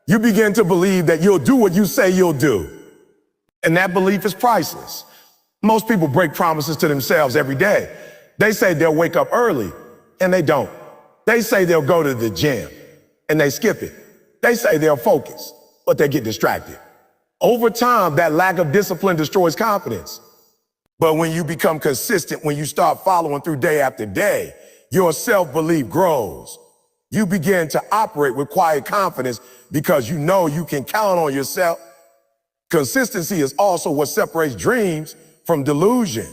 You begin to believe that you'll do what you say you'll do. And that belief is priceless. Most people break promises to themselves every day. They say they'll wake up early, and they don't. They say they'll go to the gym, and they skip it. They say they'll focus, but they get distracted. Over time, that lack of discipline destroys confidence. But when you become consistent, when you start following through day after day, your self-belief grows. You begin to operate with quiet confidence because you know you can count on yourself. Consistency is also what separates dreams from delusion.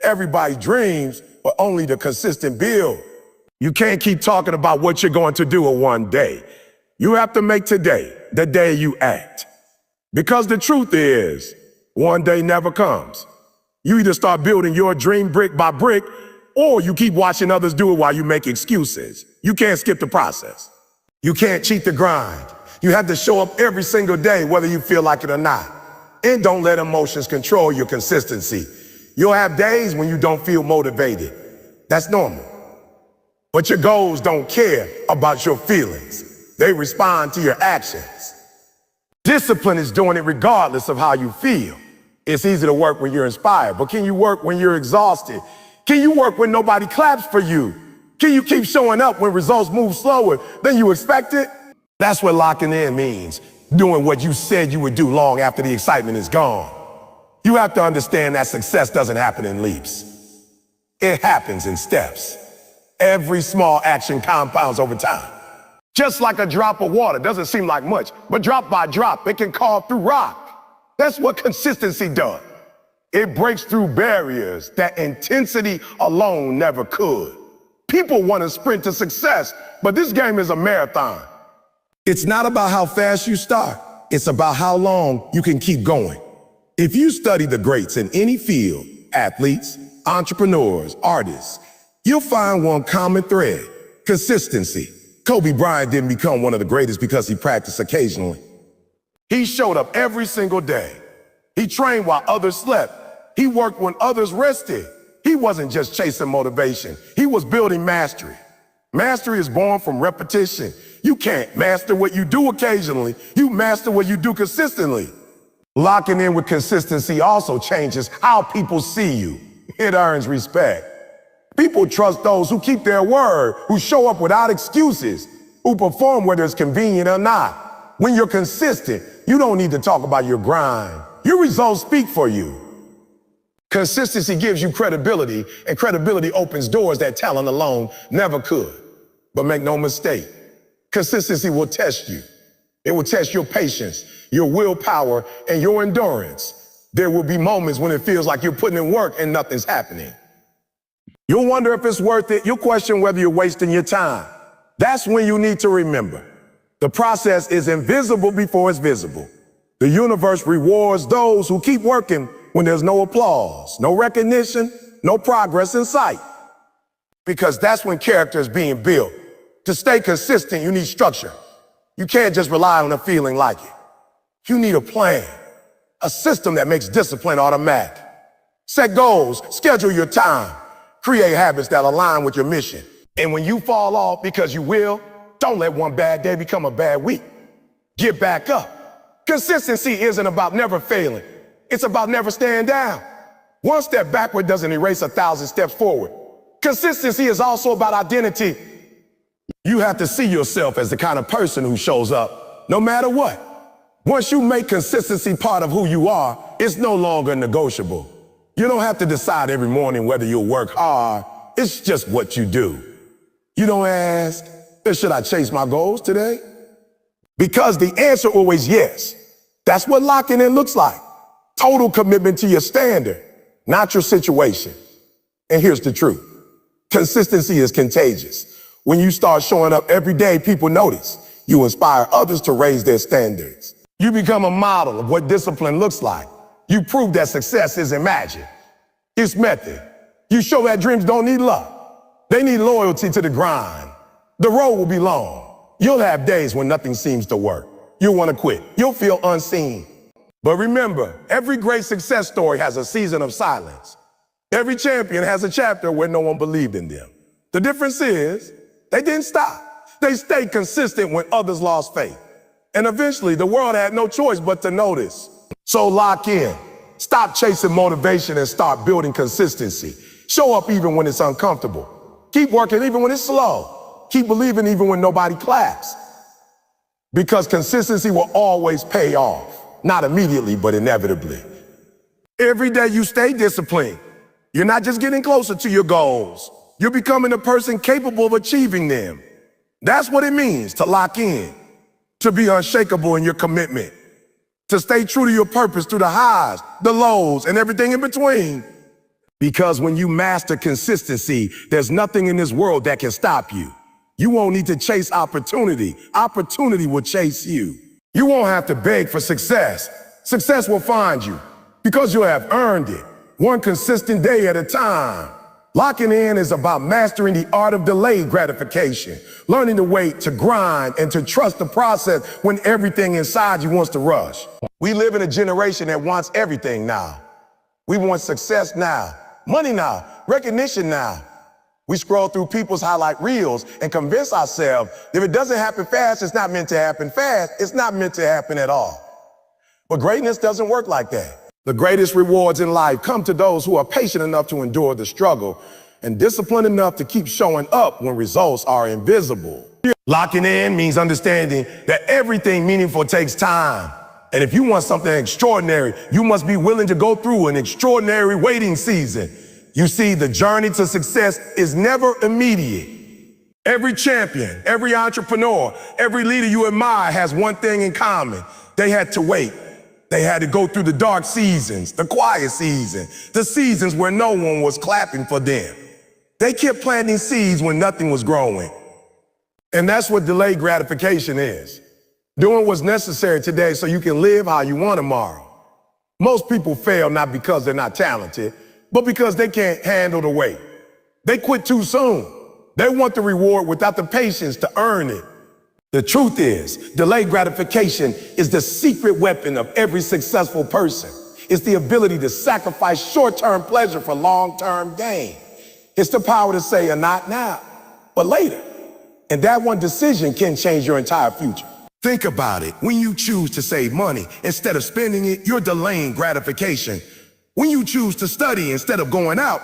Everybody dreams, but only the consistent build. You can't keep talking about what you're going to do in one day. You have to make today the day you act. Because the truth is, one day never comes. You either start building your dream brick by brick, or you keep watching others do it while you make excuses. You can't skip the process. You can't cheat the grind. You have to show up every single day, whether you feel like it or not. And don't let emotions control your consistency. You'll have days when you don't feel motivated. That's normal. But your goals don't care about your feelings. They respond to your actions. Discipline is doing it regardless of how you feel. It's easy to work when you're inspired, but can you work when you're exhausted? Can you work when nobody claps for you? Can you keep showing up when results move slower than you expected? That's what locking in means, doing what you said you would do long after the excitement is gone. You have to understand that success doesn't happen in leaps. It happens in steps. Every small action compounds over time. Just like a drop of water doesn't seem like much, but drop by drop, it can carve through rock. That's what consistency does. It breaks through barriers that intensity alone never could. People want to sprint to success, but this game is a marathon. It's not about how fast you start. It's about how long you can keep going. If you study the greats in any field, athletes, entrepreneurs, artists, you'll find one common thread: consistency. Kobe Bryant didn't become one of the greatest because he practiced occasionally. He showed up every single day. He trained while others slept. He worked when others rested. He wasn't just chasing motivation. He was building mastery. Mastery is born from repetition. You can't master what you do occasionally. You master what you do consistently. Locking in with consistency also changes how people see you. It earns respect. People trust those who keep their word, who show up without excuses, who perform whether it's convenient or not. When you're consistent, you don't need to talk about your grind. Your results speak for you. Consistency gives you credibility, and credibility opens doors that talent alone never could. But make no mistake, consistency will test you. It will test your patience, your willpower, and your endurance. There will be moments when it feels like you're putting in work and nothing's happening. You'll wonder if it's worth it. You'll question whether you're wasting your time. That's when you need to remember, the process is invisible before it's visible. The universe rewards those who keep working when there's no applause, no recognition, no progress in sight. Because that's when character is being built. To stay consistent, you need structure. You can't just rely on a feeling like it. You need a plan, a system that makes discipline automatic. Set goals, schedule your time, create habits that align with your mission. And when you fall off, because you will, don't let one bad day become a bad week. Get back up. Consistency isn't about never failing. It's about never staying down. One step backward doesn't erase 1,000 steps forward. Consistency is also about identity. You have to see yourself as the kind of person who shows up no matter what. Once you make consistency part of who you are, it's no longer negotiable. You don't have to decide every morning whether you'll work hard. It's just what you do. You don't ask, should I chase my goals today? Because the answer always yes. That's what locking in looks like. Total commitment to your standard, not your situation. And here's the truth. Consistency is contagious. When you start showing up every day, people notice. You inspire others to raise their standards. You become a model of what discipline looks like. You prove that success isn't magic. It's method. You show that dreams don't need luck. They need loyalty to the grind. The road will be long. You'll have days when nothing seems to work. You'll want to quit. You'll feel unseen. But remember, every great success story has a season of silence. Every champion has a chapter where no one believed in them. The difference is, they didn't stop. They stayed consistent when others lost faith. And eventually, the world had no choice but to notice. So lock in. Stop chasing motivation and start building consistency. Show up even when it's uncomfortable. Keep working even when it's slow. Keep believing even when nobody claps. Because consistency will always pay off. Not immediately, but inevitably. Every day you stay disciplined. You're not just getting closer to your goals. You're becoming a person capable of achieving them. That's what it means to lock in, to be unshakable in your commitment, to stay true to your purpose through the highs, the lows, and everything in between. Because when you master consistency, there's nothing in this world that can stop you. You won't need to chase opportunity. Opportunity will chase you. You won't have to beg for success. Success will find you because you'll have earned it, one consistent day at a time. Locking in is about mastering the art of delayed gratification, learning to wait, to grind, and to trust the process when everything inside you wants to rush. We live in a generation that wants everything now. We want success now, money now, recognition now. We scroll through people's highlight reels and convince ourselves that if it doesn't happen fast, it's not meant to happen fast. It's not meant to happen at all. But greatness doesn't work like that. The greatest rewards in life come to those who are patient enough to endure the struggle and disciplined enough to keep showing up when results are invisible. Locking in means understanding that everything meaningful takes time. And if you want something extraordinary, you must be willing to go through an extraordinary waiting season. You see, the journey to success is never immediate. Every champion, every entrepreneur, every leader you admire has one thing in common. They had to wait. They had to go through the dark seasons, the quiet season, the seasons where no one was clapping for them. They kept planting seeds when nothing was growing. And that's what delayed gratification is. Doing what's necessary today so you can live how you want tomorrow. Most people fail not because they're not talented, but because they can't handle the wait. They quit too soon. They want the reward without the patience to earn it. The truth is, delayed gratification is the secret weapon of every successful person. It's the ability to sacrifice short-term pleasure for long-term gain. It's the power to say, not now, but later. And that one decision can change your entire future. Think about it. When you choose to save money instead of spending it, you're delaying gratification. When you choose to study instead of going out,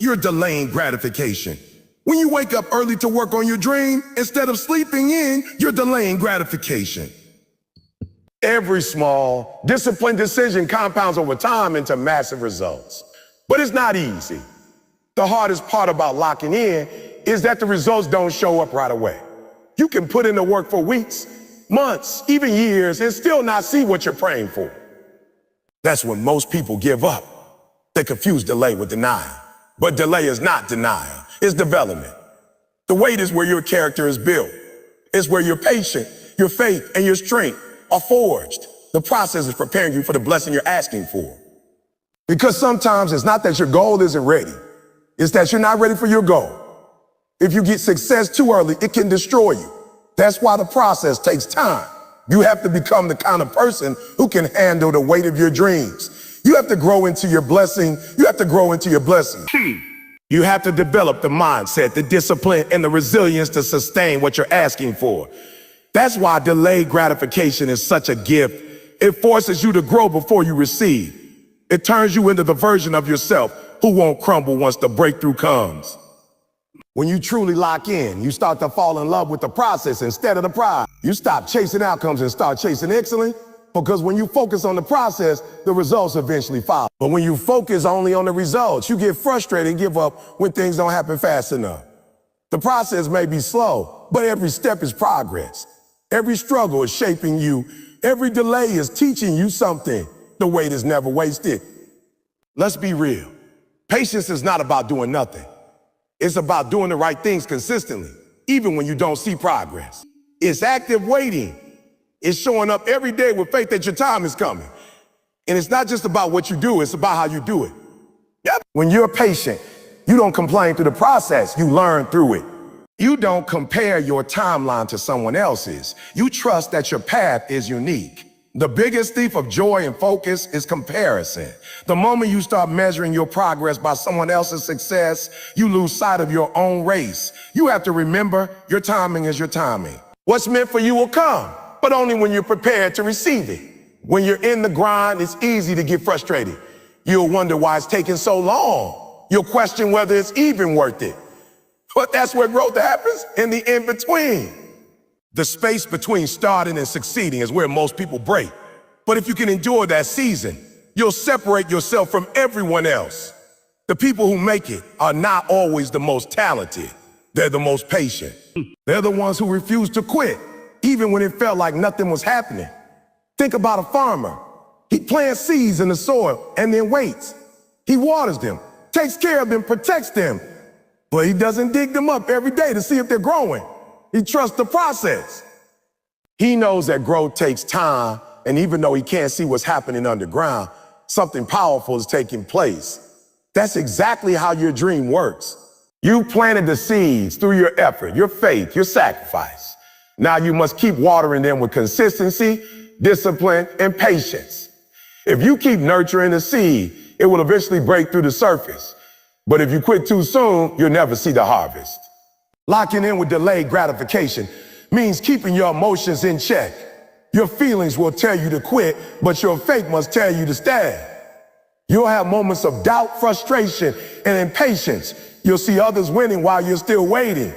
you're delaying gratification. When you wake up early to work on your dream, instead of sleeping in, you're delaying gratification. Every small, disciplined decision compounds over time into massive results. But it's not easy. The hardest part about locking in is that the results don't show up right away. You can put in the work for weeks, months, even years, and still not see what you're praying for. That's when most people give up. They confuse delay with denial. But delay is not denial. It's development. The wait is where your character is built. It's where your patience, your faith, and your strength are forged. The process is preparing you for the blessing you're asking for. Because sometimes it's not that your goal isn't ready. It's that you're not ready for your goal. If you get success too early, it can destroy you. That's why the process takes time. You have to become the kind of person who can handle the weight of your dreams. You have to grow into your blessing. You have to grow into your blessing. You have to develop the mindset, the discipline, and the resilience to sustain what you're asking for. That's why delayed gratification is such a gift. It forces you to grow before you receive. It turns you into the version of yourself who won't crumble once the breakthrough comes. When you truly lock in, you start to fall in love with the process instead of the prize. You stop chasing outcomes and start chasing excellence, because when you focus on the process, the results eventually follow. But when you focus only on the results, you get frustrated and give up when things don't happen fast enough. The process may be slow, but every step is progress. Every struggle is shaping you. Every delay is teaching you something. The wait is never wasted. Let's be real. Patience is not about doing nothing. It's about doing the right things consistently, even when you don't see progress. It's active waiting. It's showing up every day with faith that your time is coming. And it's not just about what you do, it's about how you do it. Yep. When you're patient, you don't complain through the process, you learn through it. You don't compare your timeline to someone else's. You trust that your path is unique. The biggest thief of joy and focus is comparison. The moment you start measuring your progress by someone else's success, you lose sight of your own race. You have to remember your timing is your timing. What's meant for you will come, but only when you're prepared to receive it. When you're in the grind, it's easy to get frustrated. You'll wonder why it's taking so long. You'll question whether it's even worth it. But that's where growth happens, in the in-between. The space between starting and succeeding is where most people break. But if you can endure that season, you'll separate yourself from everyone else. The people who make it are not always the most talented. They're the most patient. They're the ones who refuse to quit, even when it felt like nothing was happening. Think about a farmer. He plants seeds in the soil and then waits. He waters them, takes care of them, protects them. But he doesn't dig them up every day to see if they're growing. He trusts the process. He knows that growth takes time, and even though he can't see what's happening underground, something powerful is taking place. That's exactly how your dream works. You planted the seeds through your effort, your faith, your sacrifice. Now you must keep watering them with consistency, discipline, and patience. If you keep nurturing the seed, it will eventually break through the surface. But if you quit too soon, you'll never see the harvest. Locking in with delayed gratification means keeping your emotions in check. Your feelings will tell you to quit, but your faith must tell you to stay. You'll have moments of doubt, frustration, and impatience. You'll see others winning while you're still waiting.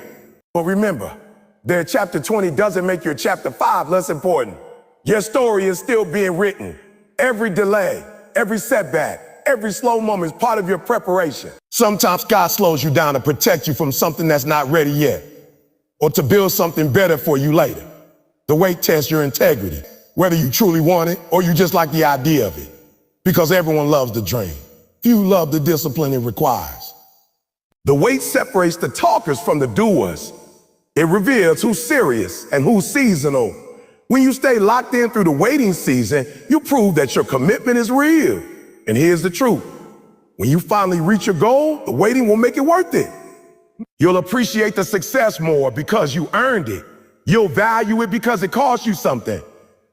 But remember, their chapter 20 doesn't make your chapter 5 less important. Your story is still being written. Every delay, every setback, every slow moment is part of your preparation. Sometimes God slows you down to protect you from something that's not ready yet, or to build something better for you later. The wait tests your integrity, whether you truly want it or you just like the idea of it. Because everyone loves the dream. Few love the discipline it requires. The wait separates the talkers from the doers. It reveals who's serious and who's seasonal. When you stay locked in through the waiting season, you prove that your commitment is real. And here's the truth. When you finally reach your goal, the waiting will make it worth it. You'll appreciate the success more because you earned it. You'll value it because it cost you something.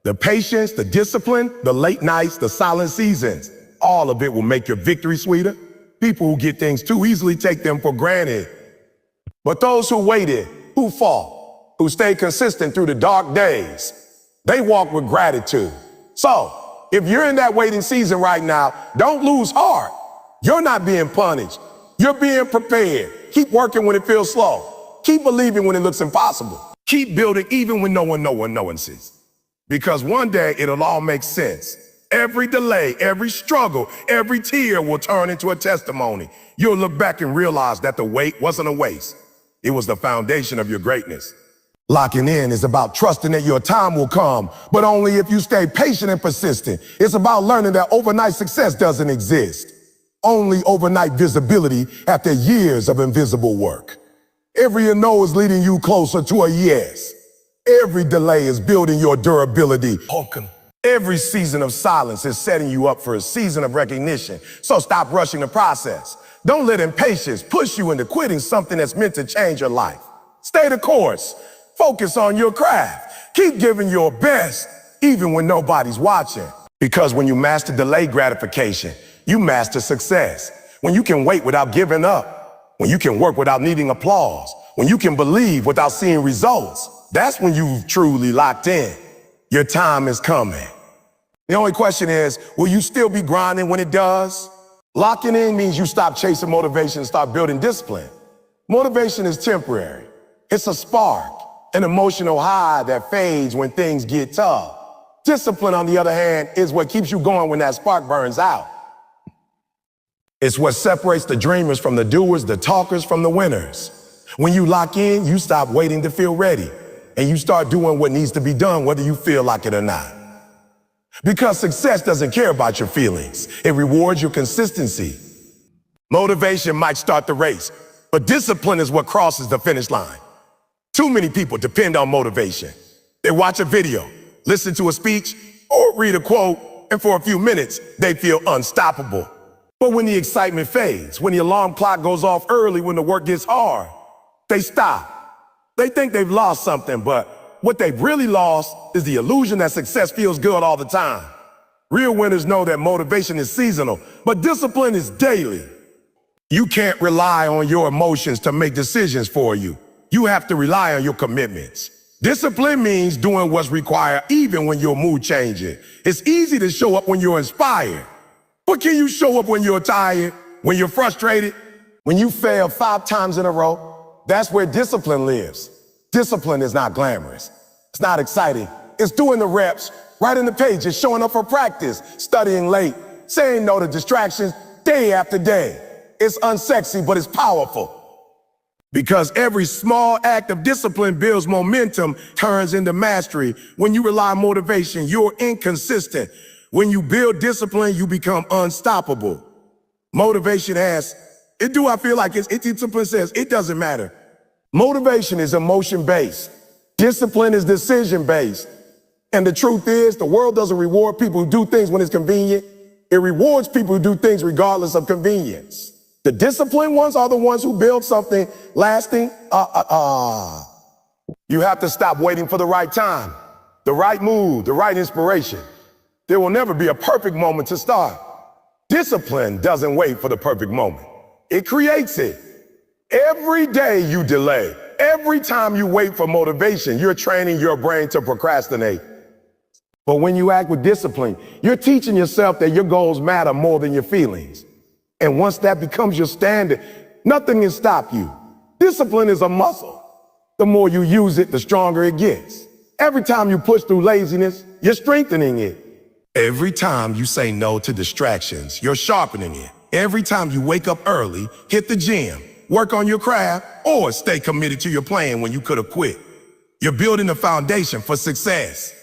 The patience, the discipline, the late nights, the silent seasons, all of it will make your victory sweeter. People who get things too easily take them for granted. But those who waited, who fought, who stayed consistent through the dark days, they walk with gratitude. So, if you're in that waiting season right now, don't lose heart. You're not being punished. You're being prepared. Keep working when it feels slow. Keep believing when it looks impossible. Keep building even when no one sees. Because one day it'll all make sense. Every delay, every struggle, every tear will turn into a testimony. You'll look back and realize that the wait wasn't a waste. It was the foundation of your greatness. Locking in is about trusting that your time will come, but only if you stay patient and persistent. It's about learning that overnight success doesn't exist. Only overnight visibility after years of invisible work. Every no is leading you closer to a yes. Every delay is building your durability. Every season of silence is setting you up for a season of recognition. So stop rushing the process. Don't let impatience push you into quitting something that's meant to change your life. Stay the course. Focus on your craft. Keep giving your best, even when nobody's watching. Because when you master delayed gratification, you master success. When you can wait without giving up, when you can work without needing applause, when you can believe without seeing results, that's when you've truly locked in. Your time is coming. The only question is, will you still be grinding when it does? Locking in means you stop chasing motivation and start building discipline. Motivation is temporary. It's a spark, an emotional high that fades when things get tough. Discipline, on the other hand, is what keeps you going when that spark burns out. It's what separates the dreamers from the doers, the talkers from the winners. When you lock in, you stop waiting to feel ready. And you start doing what needs to be done, whether you feel like it or not. Because success doesn't care about your feelings. It rewards your consistency. Motivation might start the race, but discipline is what crosses the finish line. Too many people depend on motivation. They watch a video, listen to a speech, or read a quote, and for a few minutes, they feel unstoppable. But when the excitement fades, when the alarm clock goes off early, when the work gets hard, they stop. They think they've lost something, but what they've really lost is the illusion that success feels good all the time. Real winners know that motivation is seasonal, but discipline is daily. You can't rely on your emotions to make decisions for you. You have to rely on your commitments. Discipline means doing what's required even when your mood changes. It's easy to show up when you're inspired. But can you show up when you're tired, when you're frustrated, when you fail 5 times in a row? That's where discipline lives. Discipline is not glamorous. It's not exciting. It's doing the reps, writing the pages, showing up for practice, studying late, saying no to distractions day after day. It's unsexy, but it's powerful. Because every small act of discipline builds momentum, turns into mastery. When you rely on motivation, you're inconsistent. When you build discipline, you become unstoppable. Motivation asks, do I feel like it's discipline says, it doesn't matter. Motivation is emotion-based. Discipline is decision-based. And the truth is, the world doesn't reward people who do things when it's convenient. It rewards people who do things regardless of convenience. The disciplined ones are the ones who build something lasting. You have to stop waiting for the right time, the right mood, the right inspiration. There will never be a perfect moment to start. Discipline doesn't wait for the perfect moment. It creates it. Every day you delay, every time you wait for motivation, you're training your brain to procrastinate. But when you act with discipline, you're teaching yourself that your goals matter more than your feelings. And once that becomes your standard, nothing can stop you. Discipline is a muscle. The more you use it, the stronger it gets. Every time you push through laziness, you're strengthening it. Every time you say no to distractions, you're sharpening it. Every time you wake up early, hit the gym, work on your craft, or stay committed to your plan when you could have quit, you're building a foundation for success.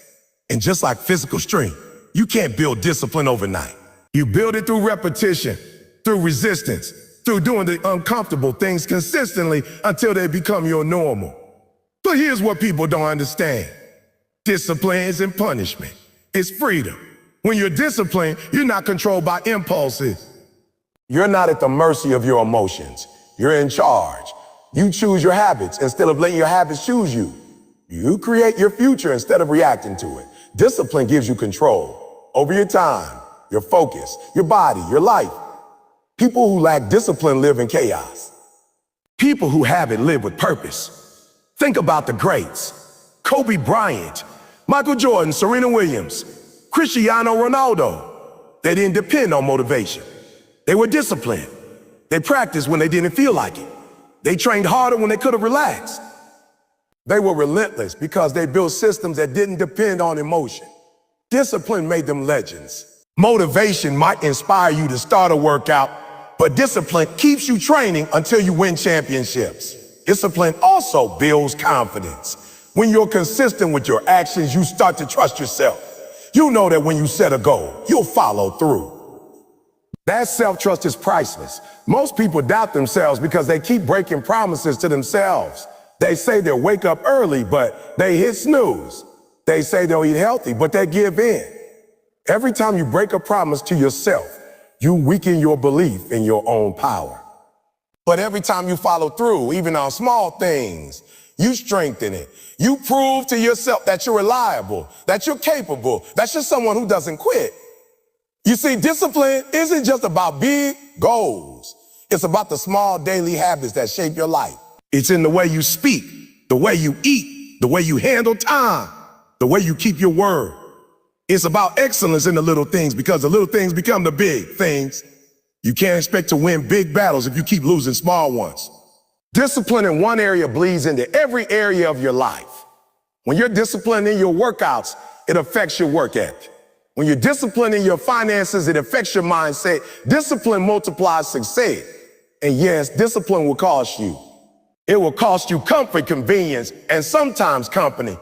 And just like physical strength, you can't build discipline overnight. You build it through repetition, through resistance, through doing the uncomfortable things consistently until they become your normal. But here's what people don't understand. Discipline isn't punishment. It's freedom. When you're disciplined, you're not controlled by impulses. You're not at the mercy of your emotions. You're in charge. You choose your habits instead of letting your habits choose you. You create your future instead of reacting to it. Discipline gives you control over your time, your focus, your body, your life. People who lack discipline live in chaos. People who have it live with purpose. Think about the greats: Kobe Bryant, Michael Jordan, Serena Williams, Cristiano Ronaldo. They didn't depend on motivation. They were disciplined. They practiced when they didn't feel like it. They trained harder when they could have relaxed. They were relentless because they built systems that didn't depend on emotion. Discipline made them legends. Motivation might inspire you to start a workout, but discipline keeps you training until you win championships. Discipline also builds confidence. When you're consistent with your actions, you start to trust yourself. You know that when you set a goal, you'll follow through. That self-trust is priceless. Most people doubt themselves because they keep breaking promises to themselves. They say they'll wake up early, but they hit snooze. They say they'll eat healthy, but they give in. Every time you break a promise to yourself, you weaken your belief in your own power. But every time you follow through, even on small things, you strengthen it. You prove to yourself that you're reliable, that you're capable, that you're someone who doesn't quit. You see, discipline isn't just about big goals. It's about the small daily habits that shape your life. It's in the way you speak, the way you eat, the way you handle time, the way you keep your word. It's about excellence in the little things because the little things become the big things. You can't expect to win big battles if you keep losing small ones. Discipline in one area bleeds into every area of your life. When you're disciplined in your workouts, it affects your work ethic. When you're disciplined in your finances, it affects your mindset. Discipline multiplies success. And yes, discipline will cost you. It will cost you comfort, convenience, and sometimes company.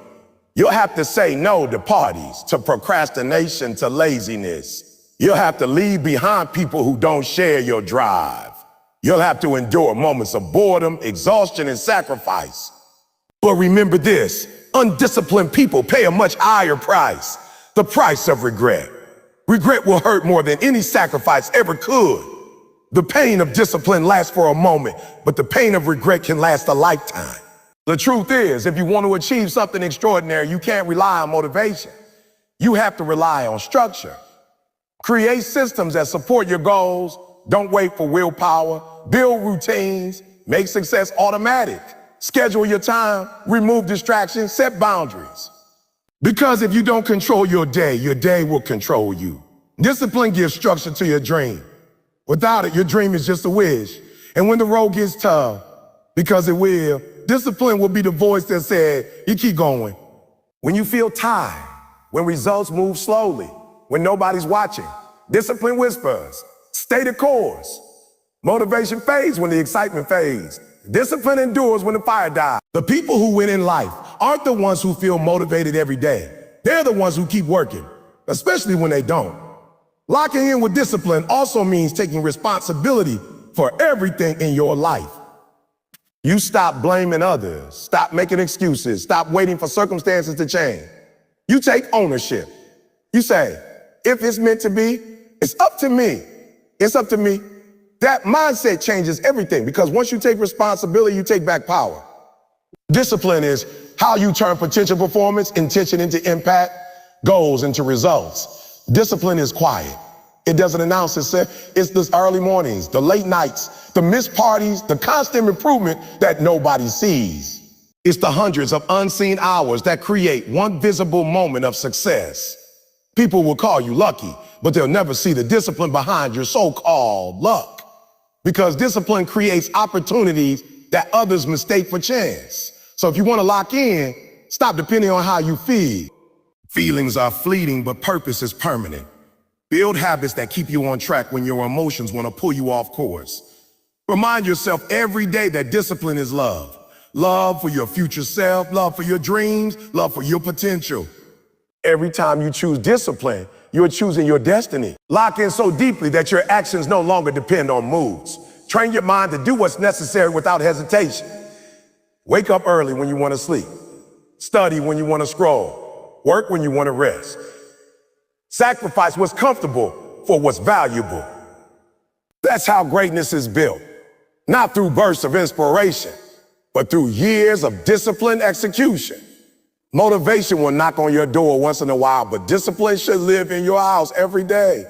You'll have to say no to parties, to procrastination, to laziness. You'll have to leave behind people who don't share your drive. You'll have to endure moments of boredom, exhaustion, and sacrifice. But remember this, undisciplined people pay a much higher price, the price of regret. Regret will hurt more than any sacrifice ever could. The pain of discipline lasts for a moment, but the pain of regret can last a lifetime. The truth is, if you want to achieve something extraordinary, you can't rely on motivation. You have to rely on structure. Create systems that support your goals. Don't wait for willpower. Build routines. Make success automatic. Schedule your time. Remove distractions. Set boundaries. Because if you don't control your day will control you. Discipline gives structure to your dream. Without it, your dream is just a wish. And when the road gets tough, because it will, discipline will be the voice that said, you keep going. When you feel tired, when results move slowly, when nobody's watching, discipline whispers, stay the course. Motivation fades when the excitement fades. Discipline endures when the fire dies. The people who win in life aren't the ones who feel motivated every day. They're the ones who keep working, especially when they don't. Locking in with discipline also means taking responsibility for everything in your life. You stop blaming others, stop making excuses, stop waiting for circumstances to change. You take ownership. You say, if it's meant to be, It's up to me. It's up to me. That mindset changes everything because once you take responsibility, you take back power. Discipline is how you turn potential performance, intention into impact, goals into results. Discipline is quiet. It doesn't announce itself. It's the early mornings, the late nights, the missed parties, the constant improvement that nobody sees. It's the hundreds of unseen hours that create one visible moment of success. People will call you lucky, but they'll never see the discipline behind your so-called luck. Because discipline creates opportunities that others mistake for chance. So if you want to lock in, stop depending on how you feel. Feelings are fleeting, but purpose is permanent. Build habits that keep you on track when your emotions want to pull you off course. Remind yourself every day that discipline is love. Love for your future self, love for your dreams, love for your potential. Every time you choose discipline, you're choosing your destiny. Lock in so deeply that your actions no longer depend on moods. Train your mind to do what's necessary without hesitation. Wake up early when you want to sleep. Study when you want to scroll. Work when you want to rest. Sacrifice what's comfortable for what's valuable. That's how greatness is built. Not through bursts of inspiration, but through years of disciplined execution. Motivation will knock on your door once in a while, but discipline should live in your house every day.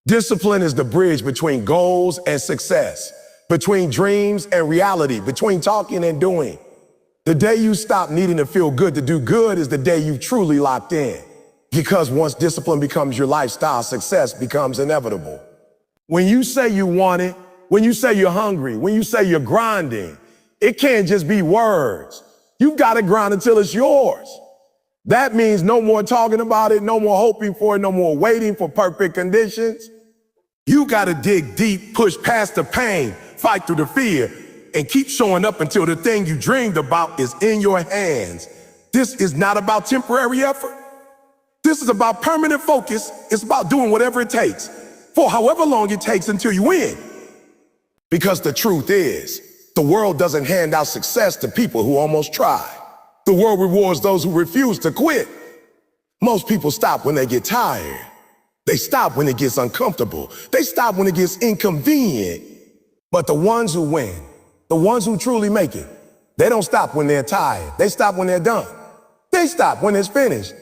Discipline is the bridge between goals and success, between dreams and reality, between talking and doing. The day you stop needing to feel good to do good is the day you've truly locked in. Because once discipline becomes your lifestyle, success becomes inevitable. When you say you want it, when you say you're hungry, when you say you're grinding, it can't just be words. You've got to grind until it's yours. That means no more talking about it, no more hoping for it, no more waiting for perfect conditions. You got to dig deep, push past the pain, fight through the fear, and keep showing up until the thing you dreamed about is in your hands. This is not about temporary effort. This is about permanent focus. It's about doing whatever it takes for however long it takes until you win. Because the truth is, the world doesn't hand out success to people who almost try. The world rewards those who refuse to quit. Most people stop when they get tired. They stop when it gets uncomfortable. They stop when it gets inconvenient. But the ones who win, the ones who truly make it, they don't stop when they're tired. They stop when they're done. They stop when it's finished.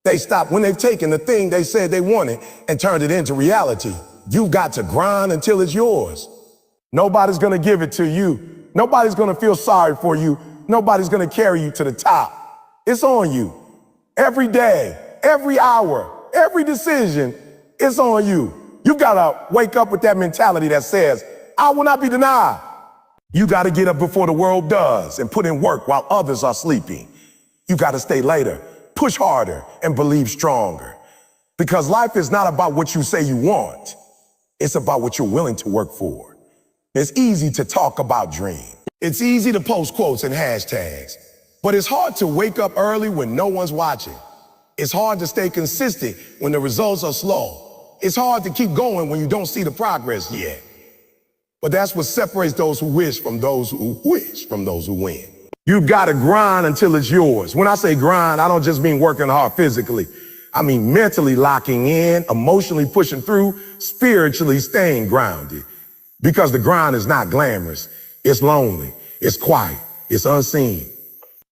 They stop when they've taken the thing they said they wanted and turned it into reality. You've got to grind until it's yours. Nobody's gonna give it to you. Nobody's gonna feel sorry for you. Nobody's gonna carry you to the top. It's on you. Every day, every hour, every decision, it's on you. You gotta wake up with that mentality that says, I will not be denied. You gotta get up before the world does and put in work while others are sleeping. You gotta stay later, push harder, and believe stronger. Because life is not about what you say you want. It's about what you're willing to work for. It's easy to talk about dreams. It's easy to post quotes and hashtags, but it's hard to wake up early when no one's watching. It's hard to stay consistent when the results are slow. It's hard to keep going when you don't see the progress yet. But that's what separates those who wish from those who win. You've got to grind until it's yours. When I say grind, I don't just mean working hard physically. I mean mentally locking in, emotionally pushing through, spiritually staying grounded. Because the grind is not glamorous. It's lonely, it's quiet, it's unseen.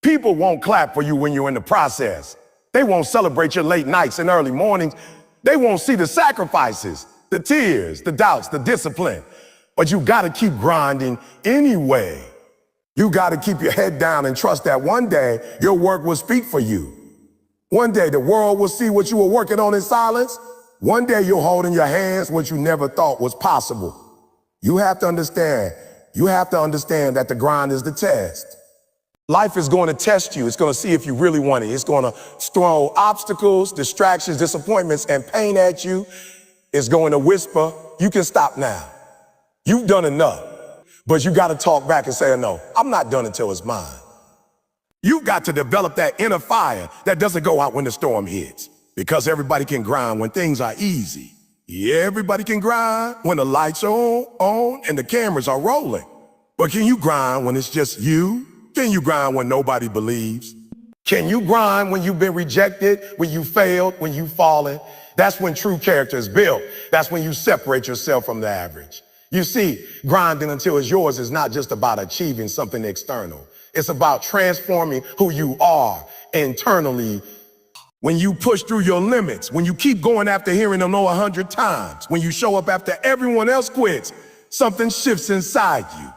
People won't clap for you when you're in the process. They won't celebrate your late nights and early mornings. They won't see the sacrifices, the tears, the doubts, the discipline. But you gotta keep grinding anyway. You gotta keep your head down and trust that one day your work will speak for you. One day the world will see what you were working on in silence. One day you'll hold in your hands what you never thought was possible. You have to understand that the grind is the test. Life is going to test you. It's going to see if you really want it. It's going to throw obstacles, distractions, disappointments, and pain at you. It's going to whisper, you can stop now. You've done enough. But you got to talk back and say, no, I'm not done until it's mine. You've got to develop that inner fire that doesn't go out when the storm hits. Because everybody can grind when things are easy. Yeah, everybody can grind when the lights are on and the cameras are rolling. But can you grind when it's just you? Can you grind when nobody believes? Can you grind when you've been rejected, when you failed, when you've fallen? That's when true character is built. That's when you separate yourself from the average. You see, grinding until it's yours is not just about achieving something external. It's about transforming who you are internally. When you push through your limits, when you keep going after hearing them no 100 times, when you show up after everyone else quits, something shifts inside you.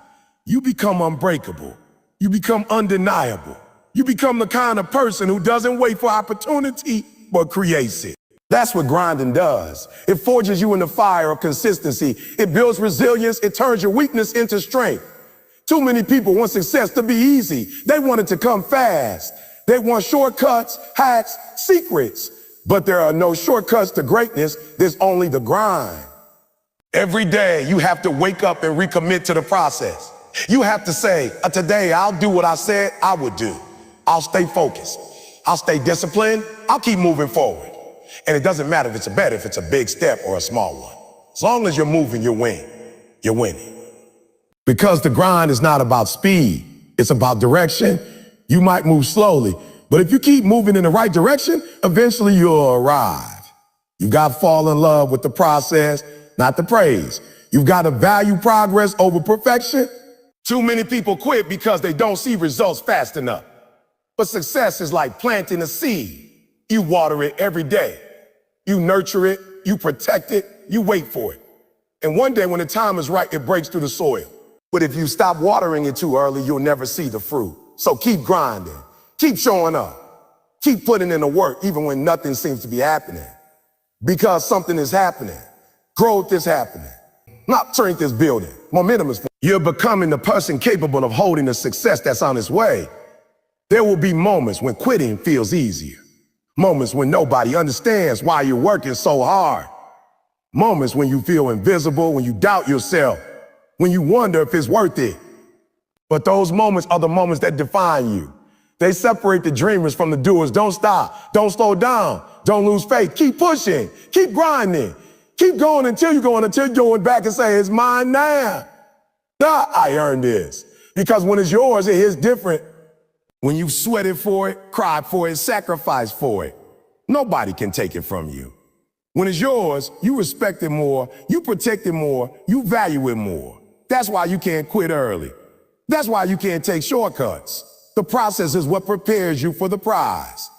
You become unbreakable. You become undeniable. You become the kind of person who doesn't wait for opportunity, but creates it. That's what grinding does. It forges you in the fire of consistency. It builds resilience. It turns your weakness into strength. Too many people want success to be easy. They want it to come fast. They want shortcuts, hacks, secrets. But there are no shortcuts to greatness. There's only the grind. Every day you have to wake up and recommit to the process. You have to say, today I'll do what I said I would do. I'll stay focused. I'll stay disciplined. I'll keep moving forward. And it doesn't matter if it's a bet, if it's a big step or a small one. As long as you're moving, you win. You're winning. Because the grind is not about speed. It's about direction. You might move slowly, but if you keep moving in the right direction, eventually you'll arrive. You've got to fall in love with the process, not the praise. You've got to value progress over perfection. Too many people quit because they don't see results fast enough. But success is like planting a seed. You water it every day. You nurture it, you protect it, you wait for it. And one day when the time is right, it breaks through the soil. But if you stop watering it too early, you'll never see the fruit. So keep grinding, keep showing up, keep putting in the work even when nothing seems to be happening. Because something is happening, growth is happening, not strength is building, momentum is. You're becoming the person capable of holding the success that's on its way. There will be moments when quitting feels easier. Moments when nobody understands why you're working so hard. Moments when you feel invisible, when you doubt yourself, when you wonder if it's worth it. But those moments are the moments that define you. They separate the dreamers from the doers. Don't stop. Don't slow down. Don't lose faith. Keep pushing. Keep grinding. Keep going until you're going back and say, it's mine now. I earned this. Because when it's yours, it hits different. When you've sweated for it, cried for it, sacrificed for it, nobody can take it from you. When it's yours, you respect it more, you protect it more, you value it more. That's why you can't quit early. That's why you can't take shortcuts. The process is what prepares you for the prize.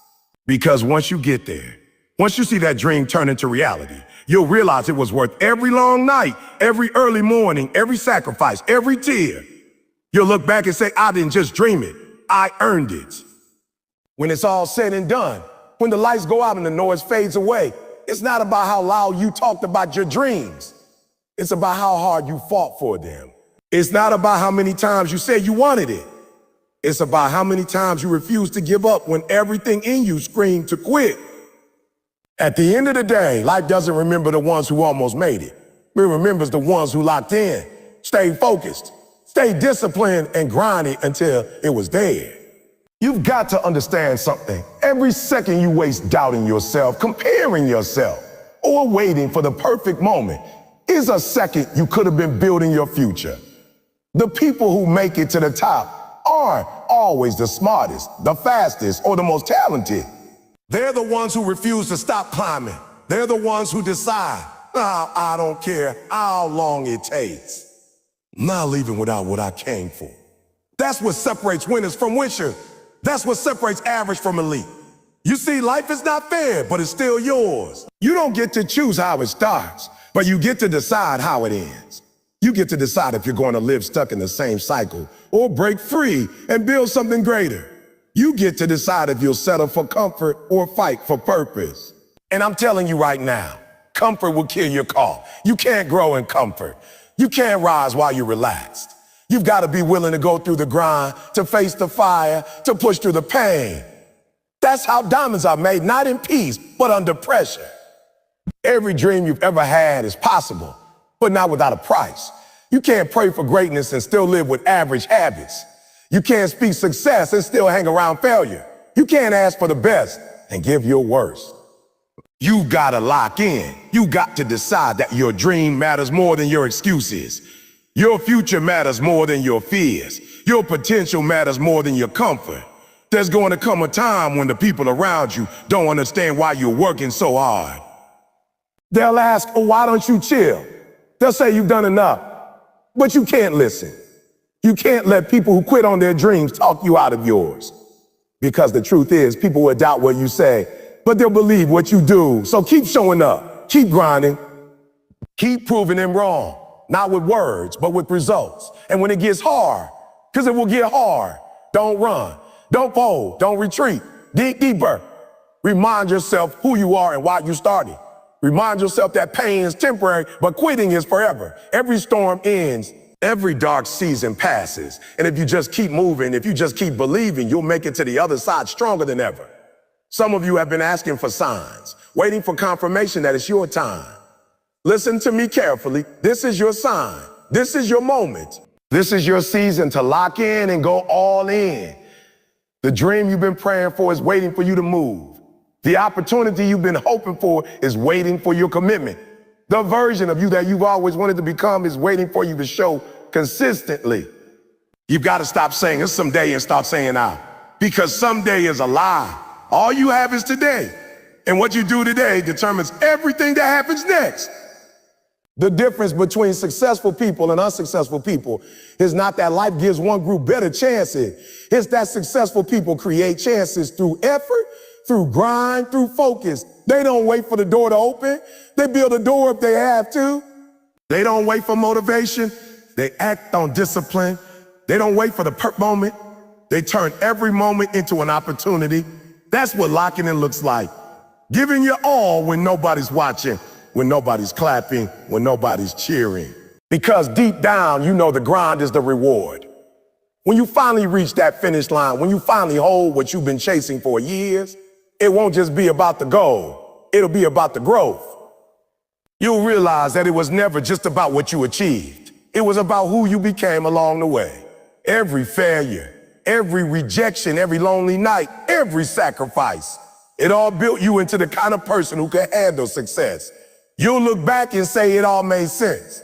Because once you get there, once you see that dream turn into reality, you'll realize it was worth every long night, every early morning, every sacrifice, every tear. You'll look back and say, I didn't just dream it. I earned it. When it's all said and done, when the lights go out and the noise fades away, it's not about how loud you talked about your dreams. It's about how hard you fought for them. It's not about how many times you said you wanted it. It's about how many times you refused to give up when everything in you screamed to quit. At the end of the day, life doesn't remember the ones who almost made it. It remembers the ones who locked in, stayed focused, stayed disciplined, and grinded until it was dead. You've got to understand something. Every second you waste doubting yourself, comparing yourself, or waiting for the perfect moment is a second you could have been building your future. The people who make it to the top aren't always the smartest, the fastest, or the most talented. They're the ones who refuse to stop climbing. They're the ones who decide, I don't care how long it takes. I'm not leaving without what I came for. That's what separates winners from wishers. That's what separates average from elite. You see, life is not fair, but it's still yours. You don't get to choose how it starts, but you get to decide how it ends. You get to decide if you're going to live stuck in the same cycle or break free and build something greater. You get to decide if you'll settle for comfort or fight for purpose. And I'm telling you right now, comfort will kill your call. You can't grow in comfort. You can't rise while you're relaxed. You've got to be willing to go through the grind, to face the fire, to push through the pain. That's how diamonds are made, not in peace, but under pressure. Every dream you've ever had is possible, but not without a price. You can't pray for greatness and still live with average habits. You can't speak success and still hang around failure. You can't ask for the best and give your worst. You gotta lock in. You got to decide that your dream matters more than your excuses. Your future matters more than your fears. Your potential matters more than your comfort. There's going to come a time when the people around you don't understand why you're working so hard. They'll ask, oh, why don't you chill? They'll say you've done enough, but you can't listen. You can't let people who quit on their dreams talk you out of yours. Because the truth is, people will doubt what you say, but they'll believe what you do. So keep showing up, keep grinding, keep proving them wrong. Not with words, but with results. And when it gets hard, because it will get hard, don't run, don't fold, don't retreat. Dig deeper. Remind yourself who you are and why you started. Remind yourself that pain is temporary, but quitting is forever. Every storm ends. Every dark season passes. And if you just keep moving, if you just keep believing, you'll make it to the other side stronger than ever. Some of you have been asking for signs, waiting for confirmation that it's your time. Listen to me carefully. This is your sign. This is your moment. This is your season to lock in and go all in. The dream you've been praying for is waiting for you to move. The opportunity you've been hoping for is waiting for your commitment. The version of you that you've always wanted to become is waiting for you to show consistently. You've got to stop saying it's someday and start saying now. Because someday is a lie. All you have is today. And what you do today determines everything that happens next. The difference between successful people and unsuccessful people is not that life gives one group better chances. It's that successful people create chances through effort, through grind, through focus. They don't wait for the door to open. They build a door if they have to. They don't wait for motivation. They act on discipline. They don't wait for the perfect moment. They turn every moment into an opportunity. That's what locking in looks like. Giving your all when nobody's watching, when nobody's clapping, when nobody's cheering. Because deep down, you know the grind is the reward. When you finally reach that finish line, when you finally hold what you've been chasing for years, it won't just be about the goal. It'll be about the growth. You'll realize that it was never just about what you achieved. It was about who you became along the way. Every failure, every rejection, every lonely night, every sacrifice, it all built you into the kind of person who could handle success. You'll look back and say it all made sense.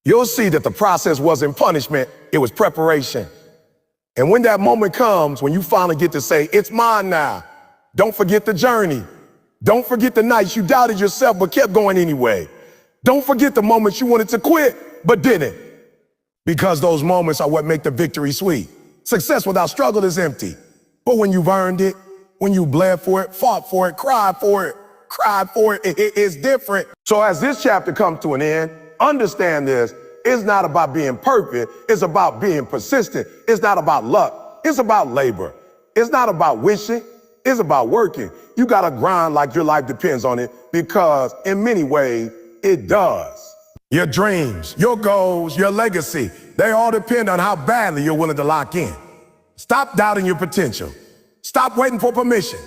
You'll see that the process wasn't punishment, it was preparation. And when that moment comes, when you finally get to say, it's mine now, don't forget the journey. Don't forget the nights you doubted yourself but kept going anyway. Don't forget the moments you wanted to quit but didn't. Because those moments are what make the victory sweet. Success without struggle is empty. But when you've earned it, when you bled for it, fought for it, cried for it, it's different. So as this chapter comes to an end, understand this. It's not about being perfect. It's about being persistent. It's not about luck. It's about labor. It's not about wishing. It's about working. You got to grind like your life depends on it, because in many ways, it does. Your dreams, your goals, your legacy, they all depend on how badly you're willing to lock in. Stop doubting your potential. Stop waiting for permission.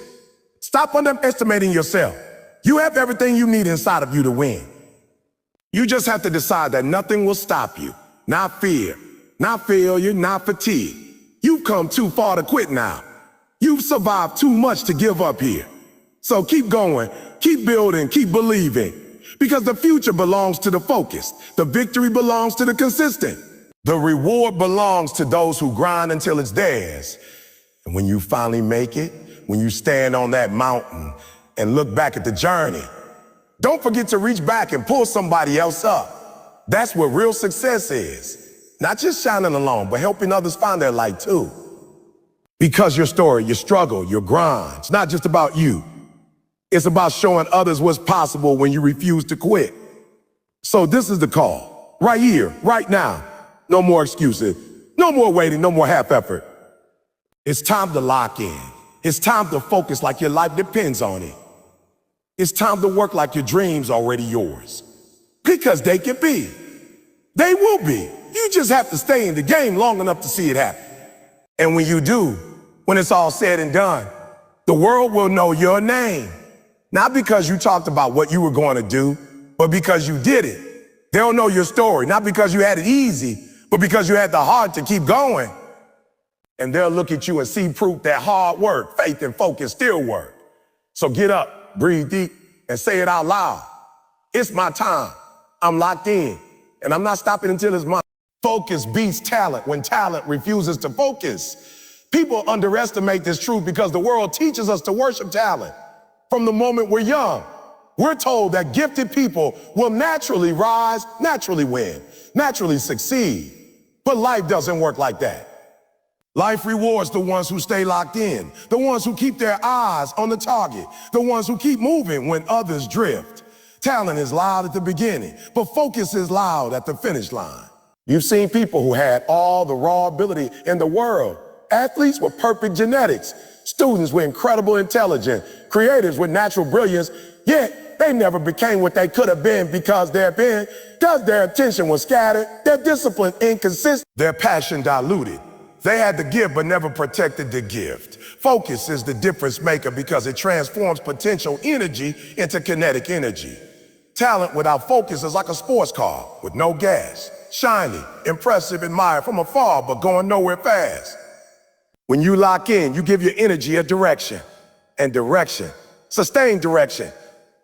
Stop underestimating yourself. You have everything you need inside of you to win. You just have to decide that nothing will stop you. Not fear, not failure, not fatigue. You've come too far to quit now. You've survived too much to give up here. So keep going, keep building, keep believing. Because the future belongs to the focused. The victory belongs to the consistent. The reward belongs to those who grind until it's theirs. And when you finally make it, when you stand on that mountain and look back at the journey, don't forget to reach back and pull somebody else up. That's what real success is. Not just shining alone, but helping others find their light too. Because your story, your struggle, your grind, it's not just about you. It's about showing others what's possible when you refuse to quit. So this is the call, right here, right now. No more excuses, no more waiting, no more half effort. It's time to lock in. It's time to focus like your life depends on it. It's time to work like your dreams are already yours. Because they can be. They will be. You just have to stay in the game long enough to see it happen. And when you do, when it's all said and done, the world will know your name. Not because you talked about what you were going to do, but because you did it. They'll know your story, not because you had it easy, but because you had the heart to keep going. And they'll look at you and see proof that hard work, faith, and focus still work. So get up, breathe deep, and say it out loud. It's my time. I'm locked in, and I'm not stopping until it's mine. Focus beats talent when talent refuses to focus. People underestimate this truth because the world teaches us to worship talent from the moment we're young. We're told that gifted people will naturally rise, naturally win, naturally succeed. But life doesn't work like that. Life rewards the ones who stay locked in, the ones who keep their eyes on the target, the ones who keep moving when others drift. Talent is loud at the beginning, but focus is loud at the finish line. You've seen people who had all the raw ability in the world, athletes with perfect genetics, students with incredible intelligence, creators with natural brilliance, yet they never became what they could have been because their attention was scattered, their discipline inconsistent, their passion diluted. They had the gift but never protected the gift. Focus is the difference maker because it transforms potential energy into kinetic energy. Talent without focus is like a sports car with no gas. Shiny, impressive, admired from afar, but going nowhere fast. When you lock in, you give your energy a direction. And direction, sustained direction,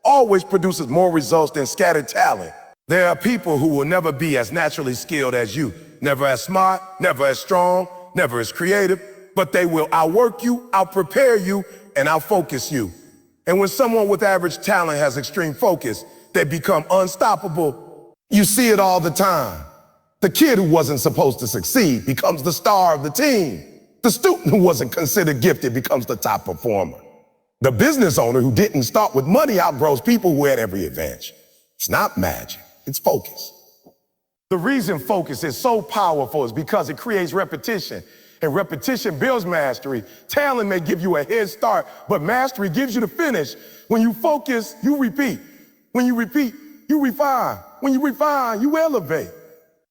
always produces more results than scattered talent. There are people who will never be as naturally skilled as you, never as smart, never as strong, never as creative, but they will outwork you, outprepare you, and outfocus you. And when someone with average talent has extreme focus, they become unstoppable. You see it all the time. The kid who wasn't supposed to succeed becomes the star of the team. The student who wasn't considered gifted becomes the top performer. The business owner who didn't start with money outgrows people who had every advantage. It's not magic, it's focus. The reason focus is so powerful is because it creates repetition, and repetition builds mastery. Talent may give you a head start, but mastery gives you the finish. When you focus, you repeat. When you repeat, you refine. When you refine, you elevate.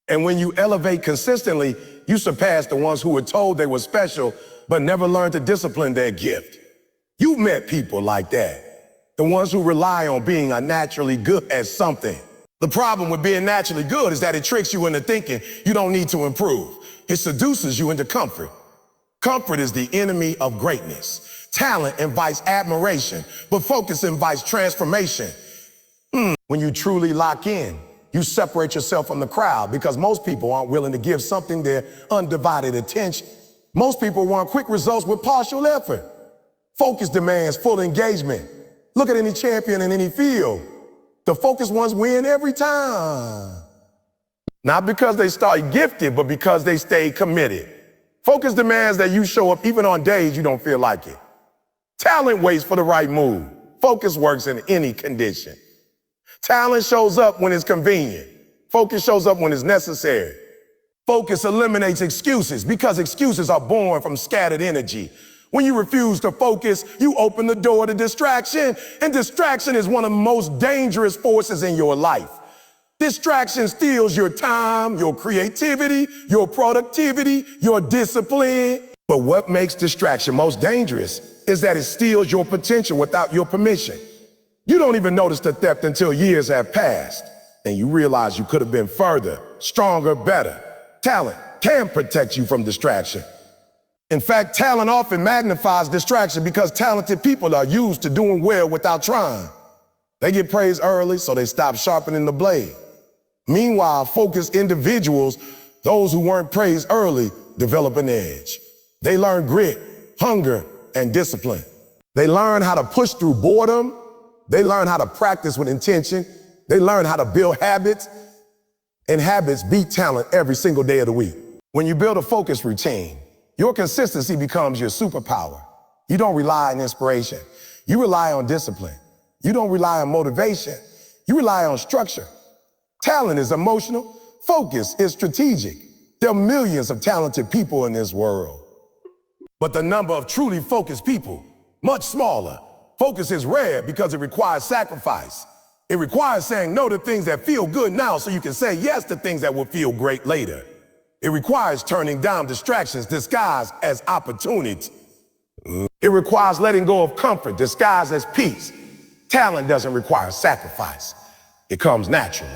And when you elevate consistently, you surpass the ones who were told they were special, but never learned to discipline their gift. You've met people like that. The ones who rely on being naturally good at something. The problem with being naturally good is that it tricks you into thinking you don't need to improve. It seduces you into comfort. Comfort is the enemy of greatness. Talent invites admiration, but focus invites transformation. When you truly lock in, you separate yourself from the crowd because most people aren't willing to give something their undivided attention. Most people want quick results with partial effort. Focus demands full engagement. Look at any champion in any field. The focused ones win every time. Not because they started gifted, but because they stayed committed. Focus demands that you show up even on days you don't feel like it. Talent waits for the right move. Focus works in any condition. Talent shows up when it's convenient. Focus shows up when it's necessary. Focus eliminates excuses because excuses are born from scattered energy. When you refuse to focus, you open the door to distraction, and distraction is one of the most dangerous forces in your life. Distraction steals your time, your creativity, your productivity, your discipline. But what makes distraction most dangerous is that it steals your potential without your permission. You don't even notice the theft until years have passed, and you realize you could have been further, stronger, better. Talent can protect you from distraction. In fact, talent often magnifies distraction because talented people are used to doing well without trying. They get praised early, so they stop sharpening the blade. Meanwhile, focused individuals, those who weren't praised early, develop an edge. They learn grit, hunger, and discipline. They learn how to push through boredom. They learn how to practice with intention. They learn how to build habits, and habits beat talent every single day of the week. When you build a focus routine, your consistency becomes your superpower. You don't rely on inspiration. You rely on discipline. You don't rely on motivation. You rely on structure. Talent is emotional. Focus is strategic. There are millions of talented people in this world, but the number of truly focused people, much smaller. Focus is rare because it requires sacrifice. It requires saying no to things that feel good now so you can say yes to things that will feel great later. It requires turning down distractions disguised as opportunity. It requires letting go of comfort disguised as peace. Talent doesn't require sacrifice. It comes naturally.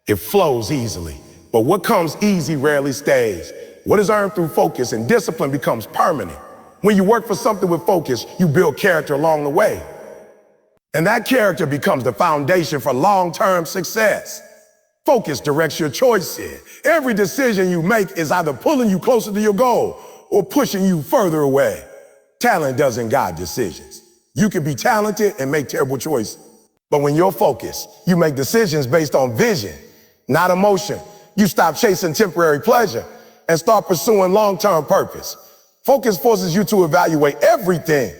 It flows easily. But what comes easy rarely stays. What is earned through focus and discipline becomes permanent. When you work for something with focus, you build character along the way. And that character becomes the foundation for long-term success. Focus directs your choices. Every decision you make is either pulling you closer to your goal or pushing you further away. Talent doesn't guide decisions. You can be talented and make terrible choices. But when you're focused, you make decisions based on vision, not emotion. You stop chasing temporary pleasure and start pursuing long-term purpose. Focus forces you to evaluate everything: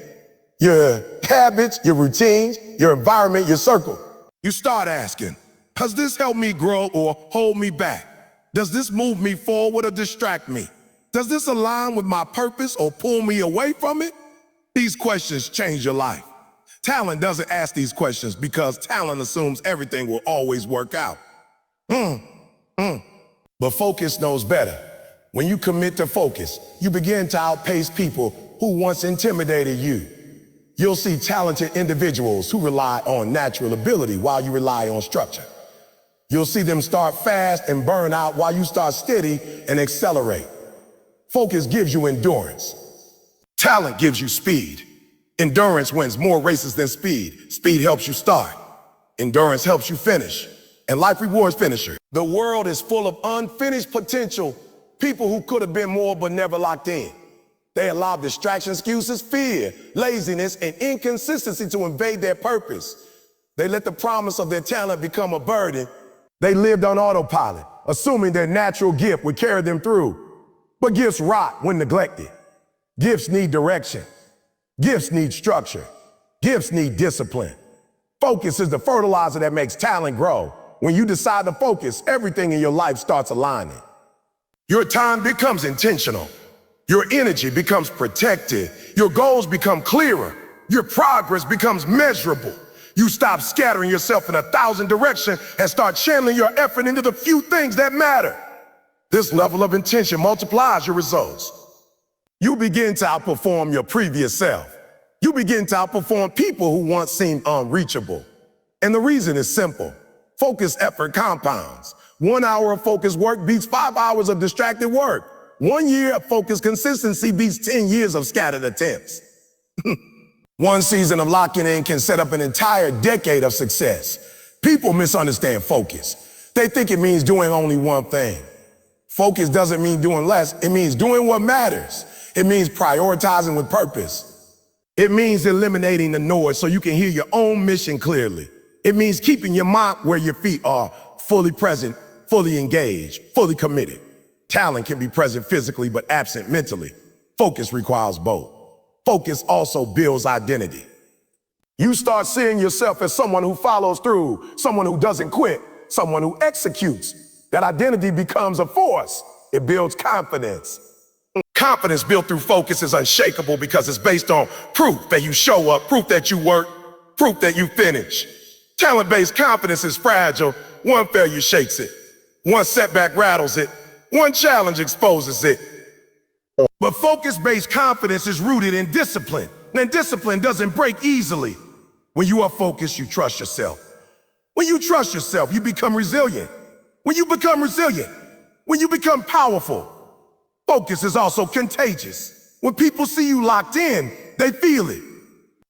your habits, your routines, your environment, your circle. You start asking, does this help me grow or hold me back? Does this move me forward or distract me? Does this align with my purpose or pull me away from it? These questions change your life. Talent doesn't ask these questions because talent assumes everything will always work out. But focus knows better. When you commit to focus, you begin to outpace people who once intimidated you. You'll see talented individuals who rely on natural ability while you rely on structure. You'll see them start fast and burn out while you start steady and accelerate. Focus gives you endurance. Talent gives you speed. Endurance wins more races than speed. Speed helps you start. Endurance helps you finish. And life rewards finishers. The world is full of unfinished potential, people who could have been more but never locked in. They allow distraction, excuses, fear, laziness, and inconsistency to invade their purpose. They let the promise of their talent become a burden. They lived on autopilot, assuming their natural gift would carry them through. But gifts rot when neglected. Gifts need direction. Gifts need structure. Gifts need discipline. Focus is the fertilizer that makes talent grow. When you decide to focus, everything in your life starts aligning. Your time becomes intentional. Your energy becomes protected. Your goals become clearer. Your progress becomes measurable. You stop scattering yourself in 1,000 directions and start channeling your effort into the few things that matter. This level of intention multiplies your results. You begin to outperform your previous self. You begin to outperform people who once seemed unreachable. And the reason is simple. Focused effort compounds. 1 hour of focused work beats 5 hours of distracted work. 1 year of focused consistency beats 10 years of scattered attempts. One season of locking in can set up an entire decade of success. People misunderstand focus. They think it means doing only one thing. Focus doesn't mean doing less. It means doing what matters. It means prioritizing with purpose. It means eliminating the noise so you can hear your own mission clearly. It means keeping your mind where your feet are, fully present, fully engaged, fully committed. Talent can be present physically but absent mentally. Focus requires both. Focus also builds identity. You start seeing yourself as someone who follows through, someone who doesn't quit, someone who executes. That identity becomes a force. It builds confidence. Confidence built through focus is unshakable because it's based on proof that you show up, proof that you work, proof that you finish. Talent-based confidence is fragile. One failure shakes it. One setback rattles it. One challenge exposes it. But focus-based confidence is rooted in discipline. And discipline doesn't break easily. When you are focused, you trust yourself. When you trust yourself, you become resilient. When you become resilient, when you become powerful. Focus is also contagious. When people see you locked in, they feel it.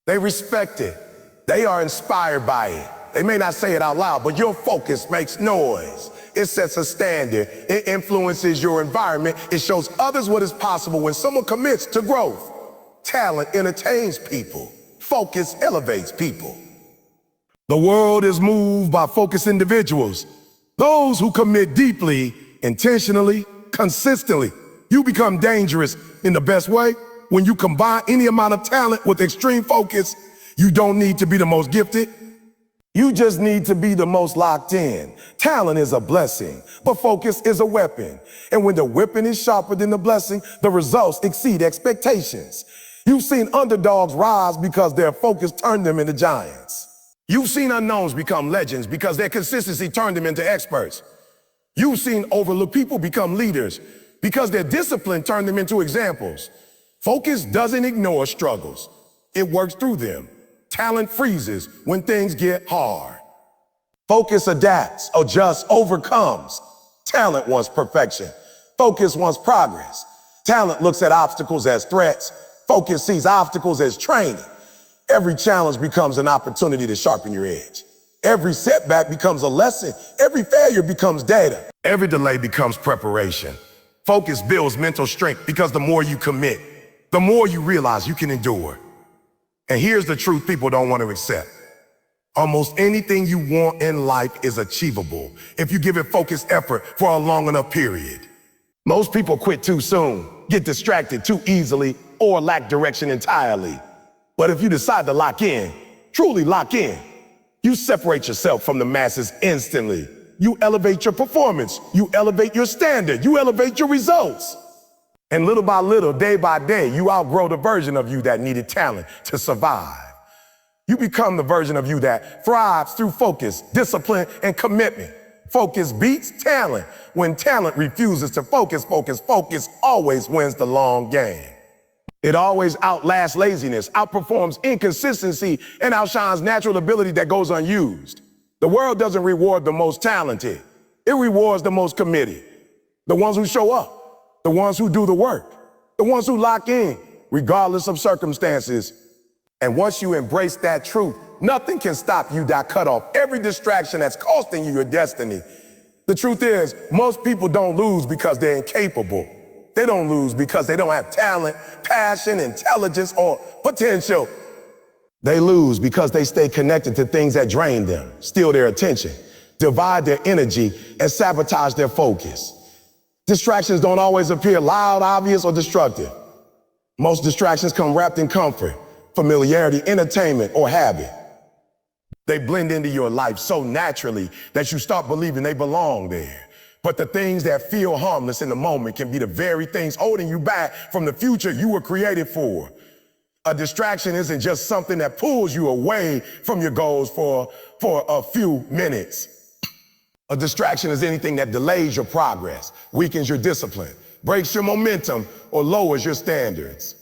They respect it. They are inspired by it. They may not say it out loud, but your focus makes noise. It sets a standard. It influences your environment. It shows others what is possible when someone commits to growth. Talent entertains people. Focus elevates people. The world is moved by focused individuals. Those who commit deeply, intentionally, consistently. You become dangerous in the best way. When you combine any amount of talent with extreme focus, you don't need to be the most gifted. You just need to be the most locked in. Talent is a blessing, but focus is a weapon. And when the weapon is sharper than the blessing, the results exceed expectations. You've seen underdogs rise because their focus turned them into giants. You've seen unknowns become legends because their consistency turned them into experts. You've seen overlooked people become leaders because their discipline turned them into examples. Focus doesn't ignore struggles. It works through them. Talent freezes when things get hard. Focus adapts, adjusts, overcomes. Talent wants perfection. Focus wants progress. Talent looks at obstacles as threats. Focus sees obstacles as training. Every challenge becomes an opportunity to sharpen your edge. Every setback becomes a lesson. Every failure becomes data. Every delay becomes preparation. Focus builds mental strength because the more you commit, the more you realize you can endure. And here's the truth people don't want to accept. Almost anything you want in life is achievable if you give it focused effort for a long enough period. Most people quit too soon, get distracted too easily, or lack direction entirely. But if you decide to lock in, truly lock in, you separate yourself from the masses instantly. You elevate your performance, you elevate your standard, you elevate your results. And little by little, day by day, you outgrow the version of you that needed talent to survive. You become the version of you that thrives through focus, discipline, and commitment. Focus beats talent. When talent refuses to focus always wins the long game. It always outlasts laziness, outperforms inconsistency, and outshines natural ability that goes unused. The world doesn't reward the most talented. It rewards the most committed. The ones who show up, the ones who do the work, the ones who lock in, regardless of circumstances. And once you embrace that truth, nothing can stop you that cut off every distraction that's costing you your destiny. The truth is, most people don't lose because they're incapable. They don't lose because they don't have talent, passion, intelligence, or potential. They lose because they stay connected to things that drain them, steal their attention, divide their energy, and sabotage their focus. Distractions don't always appear loud, obvious, or destructive. Most distractions come wrapped in comfort, familiarity, entertainment, or habit. They blend into your life so naturally that you start believing they belong there. But the things that feel harmless in the moment can be the very things holding you back from the future you were created for. A distraction isn't just something that pulls you away from your goals for a few minutes. A distraction is anything that delays your progress, weakens your discipline, breaks your momentum, or lowers your standards.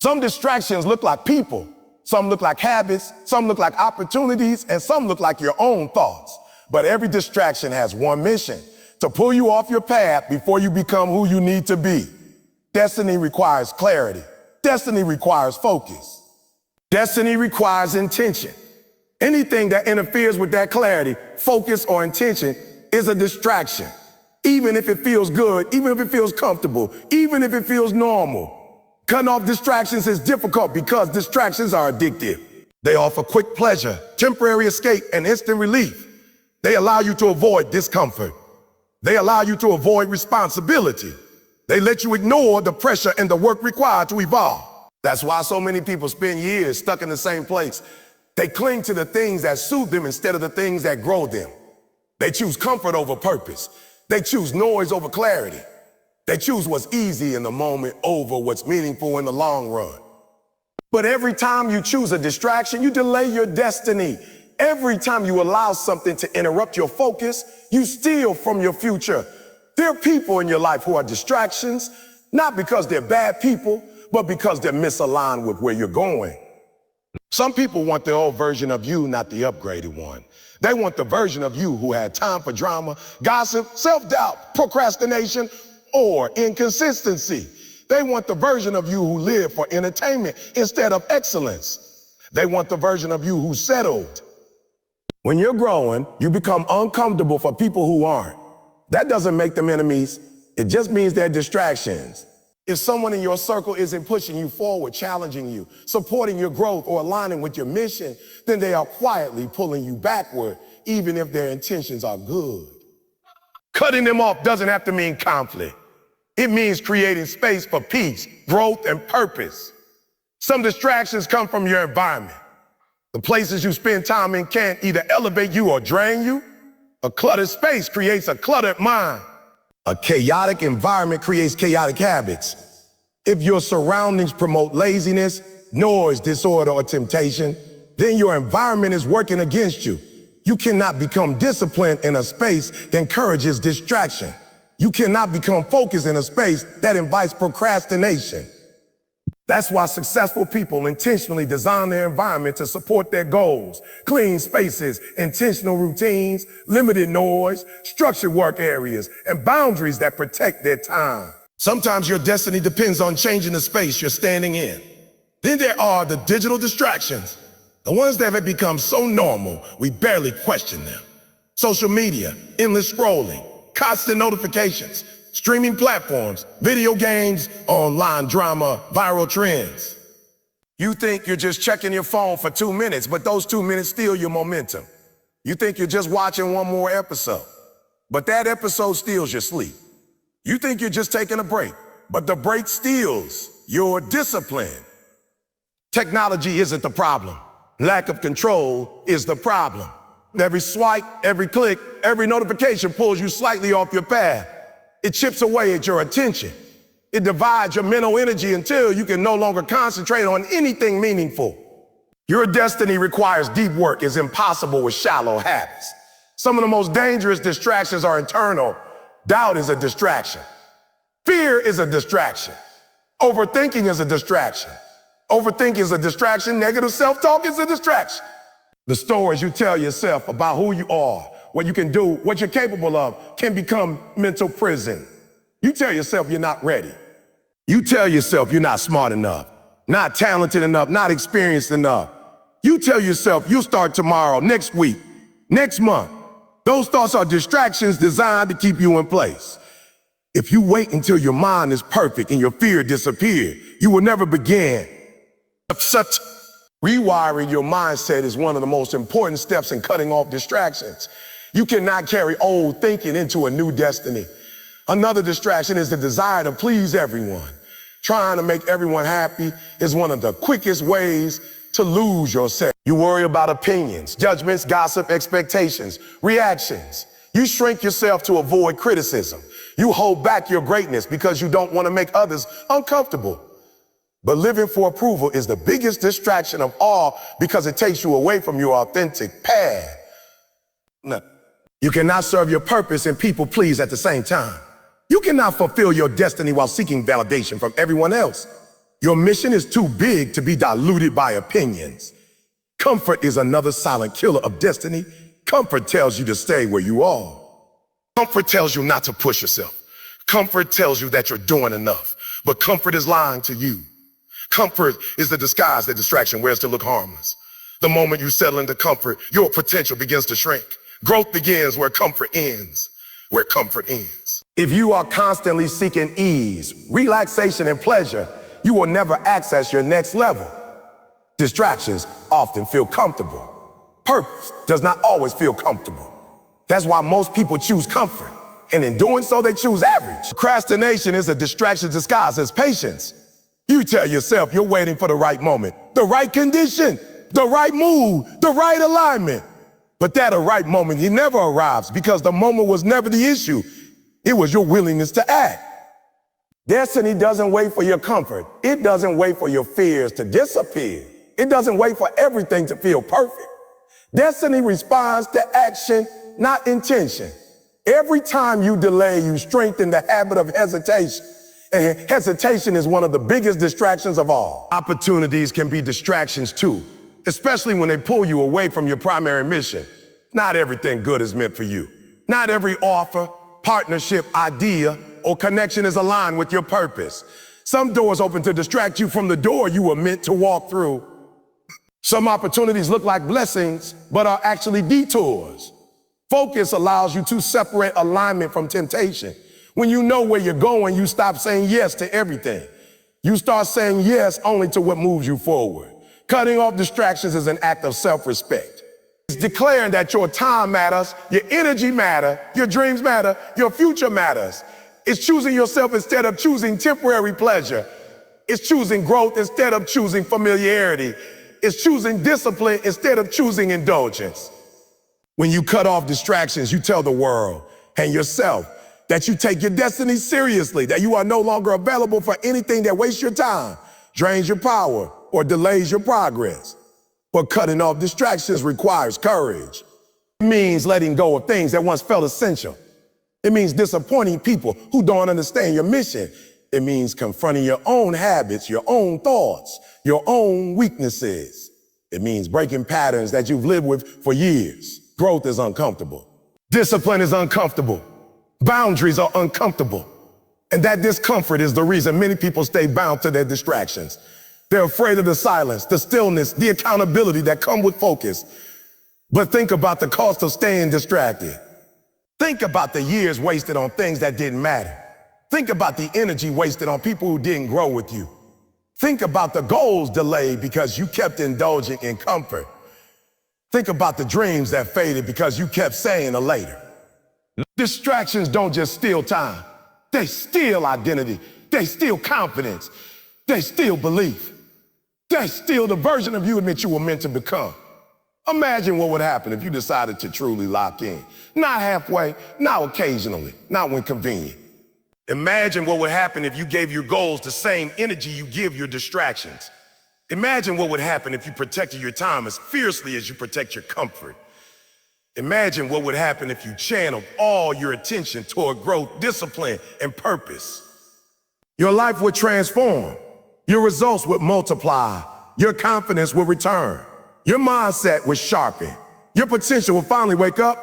Some distractions look like people, some look like habits, some look like opportunities, and some look like your own thoughts. But every distraction has one mission: to pull you off your path before you become who you need to be. Destiny requires clarity. Destiny requires focus. Destiny requires intention. Anything that interferes with that clarity, focus, or intention is a distraction. Even if it feels good, even if it feels comfortable, even if it feels normal. Cutting off distractions is difficult because distractions are addictive. They offer quick pleasure, temporary escape, and instant relief. They allow you to avoid discomfort. They allow you to avoid responsibility. They let you ignore the pressure and the work required to evolve. That's why so many people spend years stuck in the same place. They cling to the things that soothe them instead of the things that grow them. They choose comfort over purpose. They choose noise over clarity. They choose what's easy in the moment over what's meaningful in the long run. But every time you choose a distraction, you delay your destiny. Every time you allow something to interrupt your focus, you steal from your future. There are people in your life who are distractions, not because they're bad people, but because they're misaligned with where you're going. Some people want the old version of you, not the upgraded one. They want the version of you who had time for drama, gossip, self-doubt, procrastination, or inconsistency. They want the version of you who lived for entertainment instead of excellence. They want the version of you who settled. When you're growing, you become uncomfortable for people who aren't. That doesn't make them enemies. It just means they're distractions. If someone in your circle isn't pushing you forward, challenging you, supporting your growth, or aligning with your mission, then they are quietly pulling you backward, even if their intentions are good. Cutting them off doesn't have to mean conflict. It means creating space for peace, growth, and purpose. Some distractions come from your environment. The places you spend time in can either elevate you or drain you. A cluttered space creates a cluttered mind. A chaotic environment creates chaotic habits. If your surroundings promote laziness, noise, disorder, or temptation, then your environment is working against you. You cannot become disciplined in a space that encourages distraction. You cannot become focused in a space that invites procrastination. That's why successful people intentionally design their environment to support their goals. Clean spaces, intentional routines, limited noise, structured work areas, and boundaries that protect their time. Sometimes your destiny depends on changing the space you're standing in. Then there are the digital distractions, the ones that have become so normal we barely question them. Social media, endless scrolling, constant notifications, streaming platforms, video games, online drama, viral trends. You think you're just checking your phone for 2 minutes, but those 2 minutes steal your momentum. You think you're just watching one more episode, but that episode steals your sleep. You think you're just taking a break, but the break steals your discipline. Technology isn't the problem. Lack of control is the problem. Every swipe, every click, every notification pulls you slightly off your path. It chips away at your attention. It divides your mental energy until you can no longer concentrate on anything meaningful. Your destiny requires deep work. It's impossible with shallow habits. Some of the most dangerous distractions are internal. Doubt is a distraction. Fear is a distraction. Overthinking is a distraction. Overthinking is a distraction. Negative self-talk is a distraction. The stories you tell yourself about who you are, what you can do, what you're capable of, can become mental prison. You tell yourself you're not ready. You tell yourself you're not smart enough, not talented enough, not experienced enough. You tell yourself you'll start tomorrow, next week, next month. Those thoughts are distractions designed to keep you in place. If you wait until your mind is perfect and your fear disappears, you will never begin. Rewiring your mindset is one of the most important steps in cutting off distractions. You cannot carry old thinking into a new destiny. Another distraction is the desire to please everyone. Trying to make everyone happy is one of the quickest ways to lose yourself. You worry about opinions, judgments, gossip, expectations, reactions. You shrink yourself to avoid criticism. You hold back your greatness because you don't want to make others uncomfortable. But living for approval is the biggest distraction of all because it takes you away from your authentic path. No. You cannot serve your purpose and people please at the same time. You cannot fulfill your destiny while seeking validation from everyone else. Your mission is too big to be diluted by opinions. Comfort is another silent killer of destiny. Comfort tells you to stay where you are. Comfort tells you not to push yourself. Comfort tells you that you're doing enough. But comfort is lying to you. Comfort is the disguise that distraction wears to look harmless. The moment you settle into comfort, your potential begins to shrink. Growth begins where comfort ends. Where comfort ends. If you are constantly seeking ease, relaxation, and pleasure, you will never access your next level. Distractions often feel comfortable. Purpose does not always feel comfortable. That's why most people choose comfort, and in doing so, they choose average. Procrastination is a distraction disguised as patience. You tell yourself you're waiting for the right moment, the right condition, the right mood, the right alignment. But that right moment, he never arrives because the moment was never the issue. It was your willingness to act. Destiny doesn't wait for your comfort. It doesn't wait for your fears to disappear. It doesn't wait for everything to feel perfect. Destiny responds to action, not intention. Every time you delay, you strengthen the habit of hesitation. And hesitation is one of the biggest distractions of all. Opportunities can be distractions too, especially when they pull you away from your primary mission. Not everything good is meant for you. Not every offer, partnership, idea, or connection is aligned with your purpose. Some doors open to distract you from the door you were meant to walk through. Some opportunities look like blessings, but are actually detours. Focus allows you to separate alignment from temptation. When you know where you're going, you stop saying yes to everything. You start saying yes only to what moves you forward. Cutting off distractions is an act of self-respect. It's declaring that your time matters, your energy matters, your dreams matter, your future matters. It's choosing yourself instead of choosing temporary pleasure. It's choosing growth instead of choosing familiarity. It's choosing discipline instead of choosing indulgence. When you cut off distractions, you tell the world and yourself that you take your destiny seriously, that you are no longer available for anything that wastes your time, drains your power, or delays your progress. But cutting off distractions requires courage. It means letting go of things that once felt essential. It means disappointing people who don't understand your mission. It means confronting your own habits, your own thoughts, your own weaknesses. It means breaking patterns that you've lived with for years. Growth is uncomfortable. Discipline is uncomfortable. Boundaries are uncomfortable. And that discomfort is the reason many people stay bound to their distractions. They're afraid of the silence, the stillness, the accountability that come with focus. But think about the cost of staying distracted. Think about the years wasted on things that didn't matter. Think about the energy wasted on people who didn't grow with you. Think about the goals delayed because you kept indulging in comfort. Think about the dreams that faded because you kept saying a later. Distractions don't just steal time. They steal identity. They steal confidence. They steal belief. They steal the version of you that you were meant to become. Imagine what would happen if you decided to truly lock in. Not halfway, not occasionally, not when convenient. Imagine what would happen if you gave your goals the same energy you give your distractions. Imagine what would happen if you protected your time as fiercely as you protect your comfort. Imagine what would happen if you channeled all your attention toward growth, discipline, and purpose. Your life would transform. Your results would multiply. Your confidence would return. Your mindset would sharpen. Your potential would finally wake up.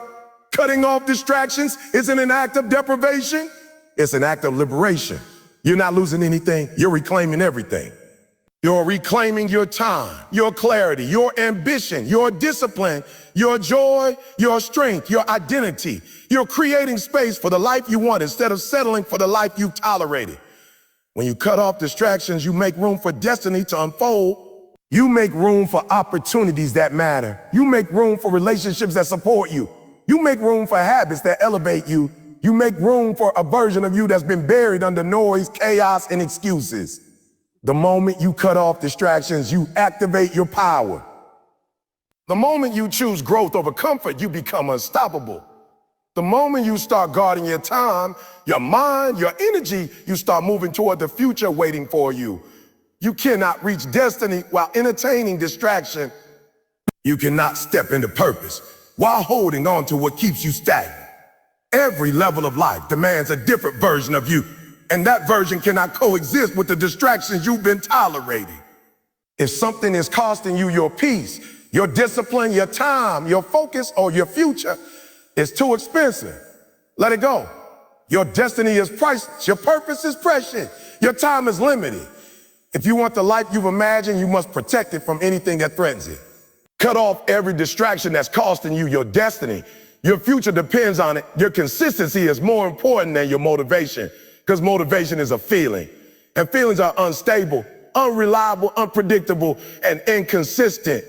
Cutting off distractions isn't an act of deprivation. It's an act of liberation. You're not losing anything. You're reclaiming everything. You're reclaiming your time, your clarity, your ambition, your discipline, your joy, your strength, your identity. You're creating space for the life you want instead of settling for the life you've tolerated. When you cut off distractions, you make room for destiny to unfold. You make room for opportunities that matter. You make room for relationships that support you. You make room for habits that elevate you. You make room for a version of you that's been buried under noise, chaos, and excuses. The moment you cut off distractions, you activate your power. The moment you choose growth over comfort, you become unstoppable. The moment you start guarding your time, your mind, your energy, you start moving toward the future waiting for you. You cannot reach destiny while entertaining distraction. You cannot step into purpose while holding on to what keeps you stagnant. Every level of life demands a different version of you, and that version cannot coexist with the distractions you've been tolerating. If something is costing you your peace, your discipline, your time, your focus, or your future, it's too expensive. Let it go. Your destiny is priceless. Your purpose is precious. Your time is limited. If you want the life you've imagined, you must protect it from anything that threatens it. Cut off every distraction that's costing you your destiny. Your future depends on it. Your consistency is more important than your motivation, because motivation is a feeling, and feelings are unstable, unreliable, unpredictable, and inconsistent.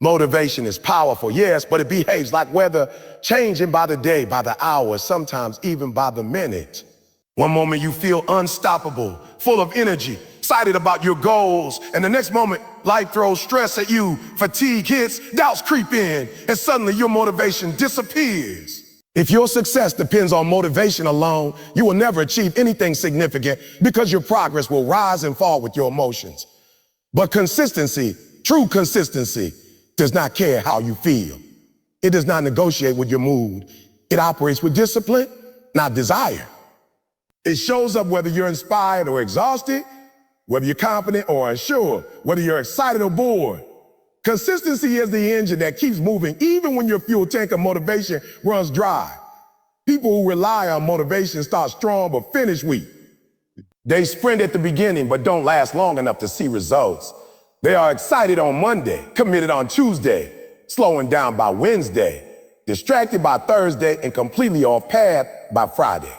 Motivation is powerful, yes, but it behaves like weather, changing by the day, by the hour, sometimes even by the minute. One moment you feel unstoppable, full of energy, excited about your goals, and the next moment life throws stress at you, fatigue hits, doubts creep in, and suddenly your motivation disappears. If your success depends on motivation alone, you will never achieve anything significant because your progress will rise and fall with your emotions. But consistency, true consistency, does not care how you feel. It does not negotiate with your mood. It operates with discipline, not desire. It shows up whether you're inspired or exhausted, whether you're confident or unsure, whether you're excited or bored. Consistency is the engine that keeps moving even when your fuel tank of motivation runs dry. People who rely on motivation start strong but finish weak. They sprint at the beginning but don't last long enough to see results. They are excited on Monday, committed on Tuesday, slowing down by Wednesday, distracted by Thursday, and completely off path by Friday.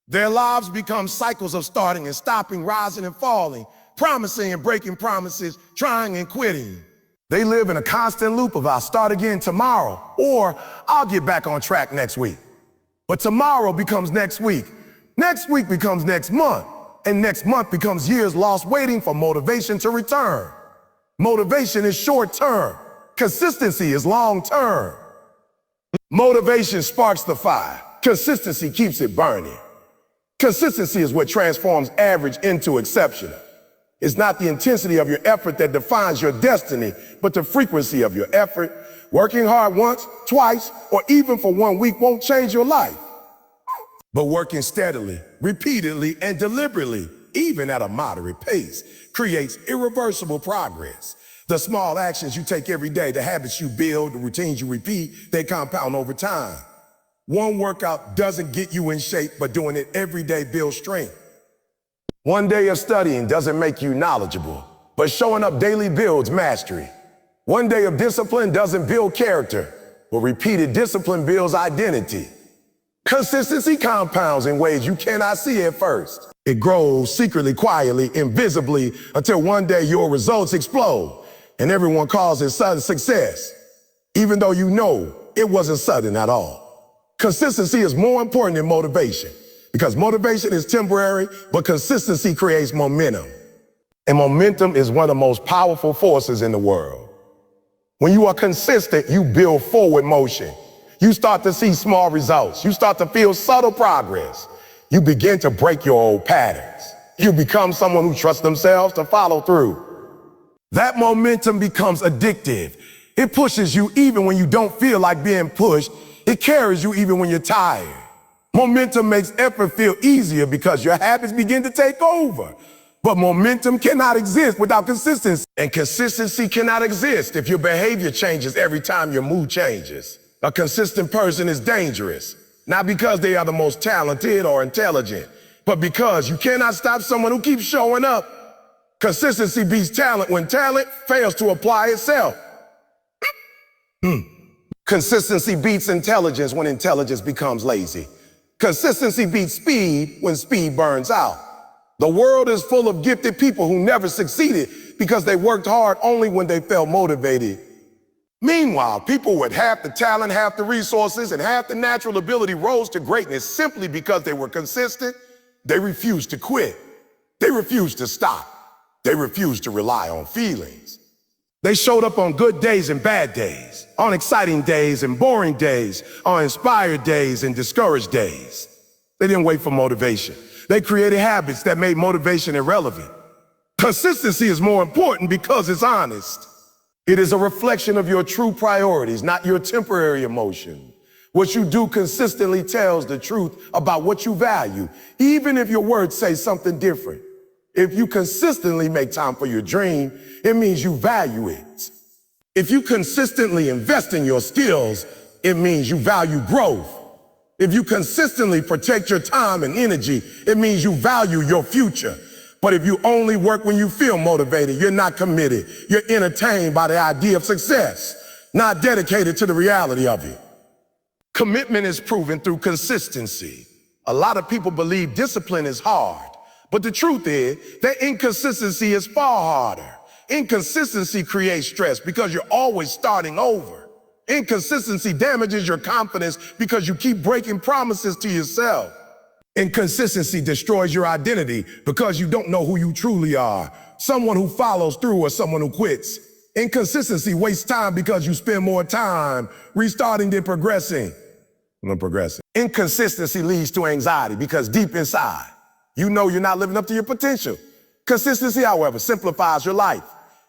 Their lives become cycles of starting and stopping, rising and falling, promising and breaking promises, trying and quitting. They live in a constant loop of I'll start again tomorrow, or I'll get back on track next week. But tomorrow becomes next week becomes next month, and next month becomes years lost waiting for motivation to return. Motivation is short term. Consistency is long term. Motivation sparks the fire. Consistency keeps it burning. Consistency is what transforms average into exceptional. It's not the intensity of your effort that defines your destiny, but the frequency of your effort. Working hard once, twice, or even for 1 week won't change your life. But working steadily, repeatedly, and deliberately, even at a moderate pace, creates irreversible progress. The small actions you take every day, the habits you build, the routines you repeat, they compound over time. One workout doesn't get you in shape, but doing it every day builds strength. One day of studying doesn't make you knowledgeable, but showing up daily builds mastery. One day of discipline doesn't build character, but repeated discipline builds identity. Consistency compounds in ways you cannot see at first. It grows secretly, quietly, invisibly, until one day your results explode and everyone calls it sudden success, even though you know it wasn't sudden at all. Consistency is more important than motivation because motivation is temporary, but consistency creates momentum. And momentum is one of the most powerful forces in the world. When you are consistent, you build forward motion. You start to see small results. You start to feel subtle progress. You begin to break your old patterns. You become someone who trusts themselves to follow through. That momentum becomes addictive. It pushes you even when you don't feel like being pushed. It carries you even when you're tired. Momentum makes effort feel easier because your habits begin to take over. But momentum cannot exist without consistency. And consistency cannot exist if your behavior changes every time your mood changes. A consistent person is dangerous, not because they are the most talented or intelligent, but because you cannot stop someone who keeps showing up. Consistency beats talent when talent fails to apply itself. Consistency beats intelligence when intelligence becomes lazy. Consistency beats speed when speed burns out. The world is full of gifted people who never succeeded because they worked hard only when they felt motivated. Meanwhile, people with half the talent, half the resources, and half the natural ability rose to greatness simply because they were consistent. They refused to quit. They refused to stop. They refused to rely on feelings. They showed up on good days and bad days, on exciting days and boring days, on inspired days and discouraged days. They didn't wait for motivation. They created habits that made motivation irrelevant. Consistency is more important because it's honest. It is a reflection of your true priorities, not your temporary emotion. What you do consistently tells the truth about what you value, even if your words say something different. If you consistently make time for your dream, it means you value it. If you consistently invest in your skills, it means you value growth. If you consistently protect your time and energy, it means you value your future. But if you only work when you feel motivated, you're not committed. You're entertained by the idea of success, not dedicated to the reality of it. Commitment is proven through consistency. A lot of people believe discipline is hard, but the truth is that inconsistency is far harder. Inconsistency creates stress because you're always starting over. Inconsistency damages your confidence because you keep breaking promises to yourself. Inconsistency destroys your identity because you don't know who you truly are, someone who follows through or someone who quits. Inconsistency wastes time because you spend more time restarting than progressing. Inconsistency leads to anxiety because deep inside, you know you're not living up to your potential. Consistency, however, simplifies your life.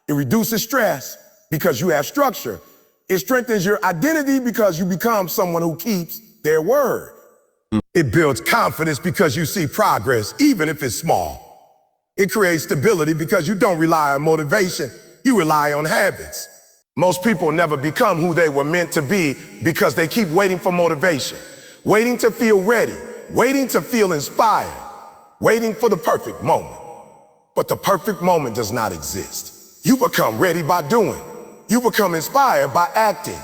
It reduces stress because you have structure. It strengthens your identity because you become someone who keeps their word. It builds confidence because you see progress, even if it's small. It creates stability because you don't rely on motivation, you rely on habits. Most people never become who they were meant to be because they keep waiting for motivation, waiting to feel ready, waiting to feel inspired, waiting for the perfect moment. But the perfect moment does not exist. You become ready by doing. You become inspired by acting.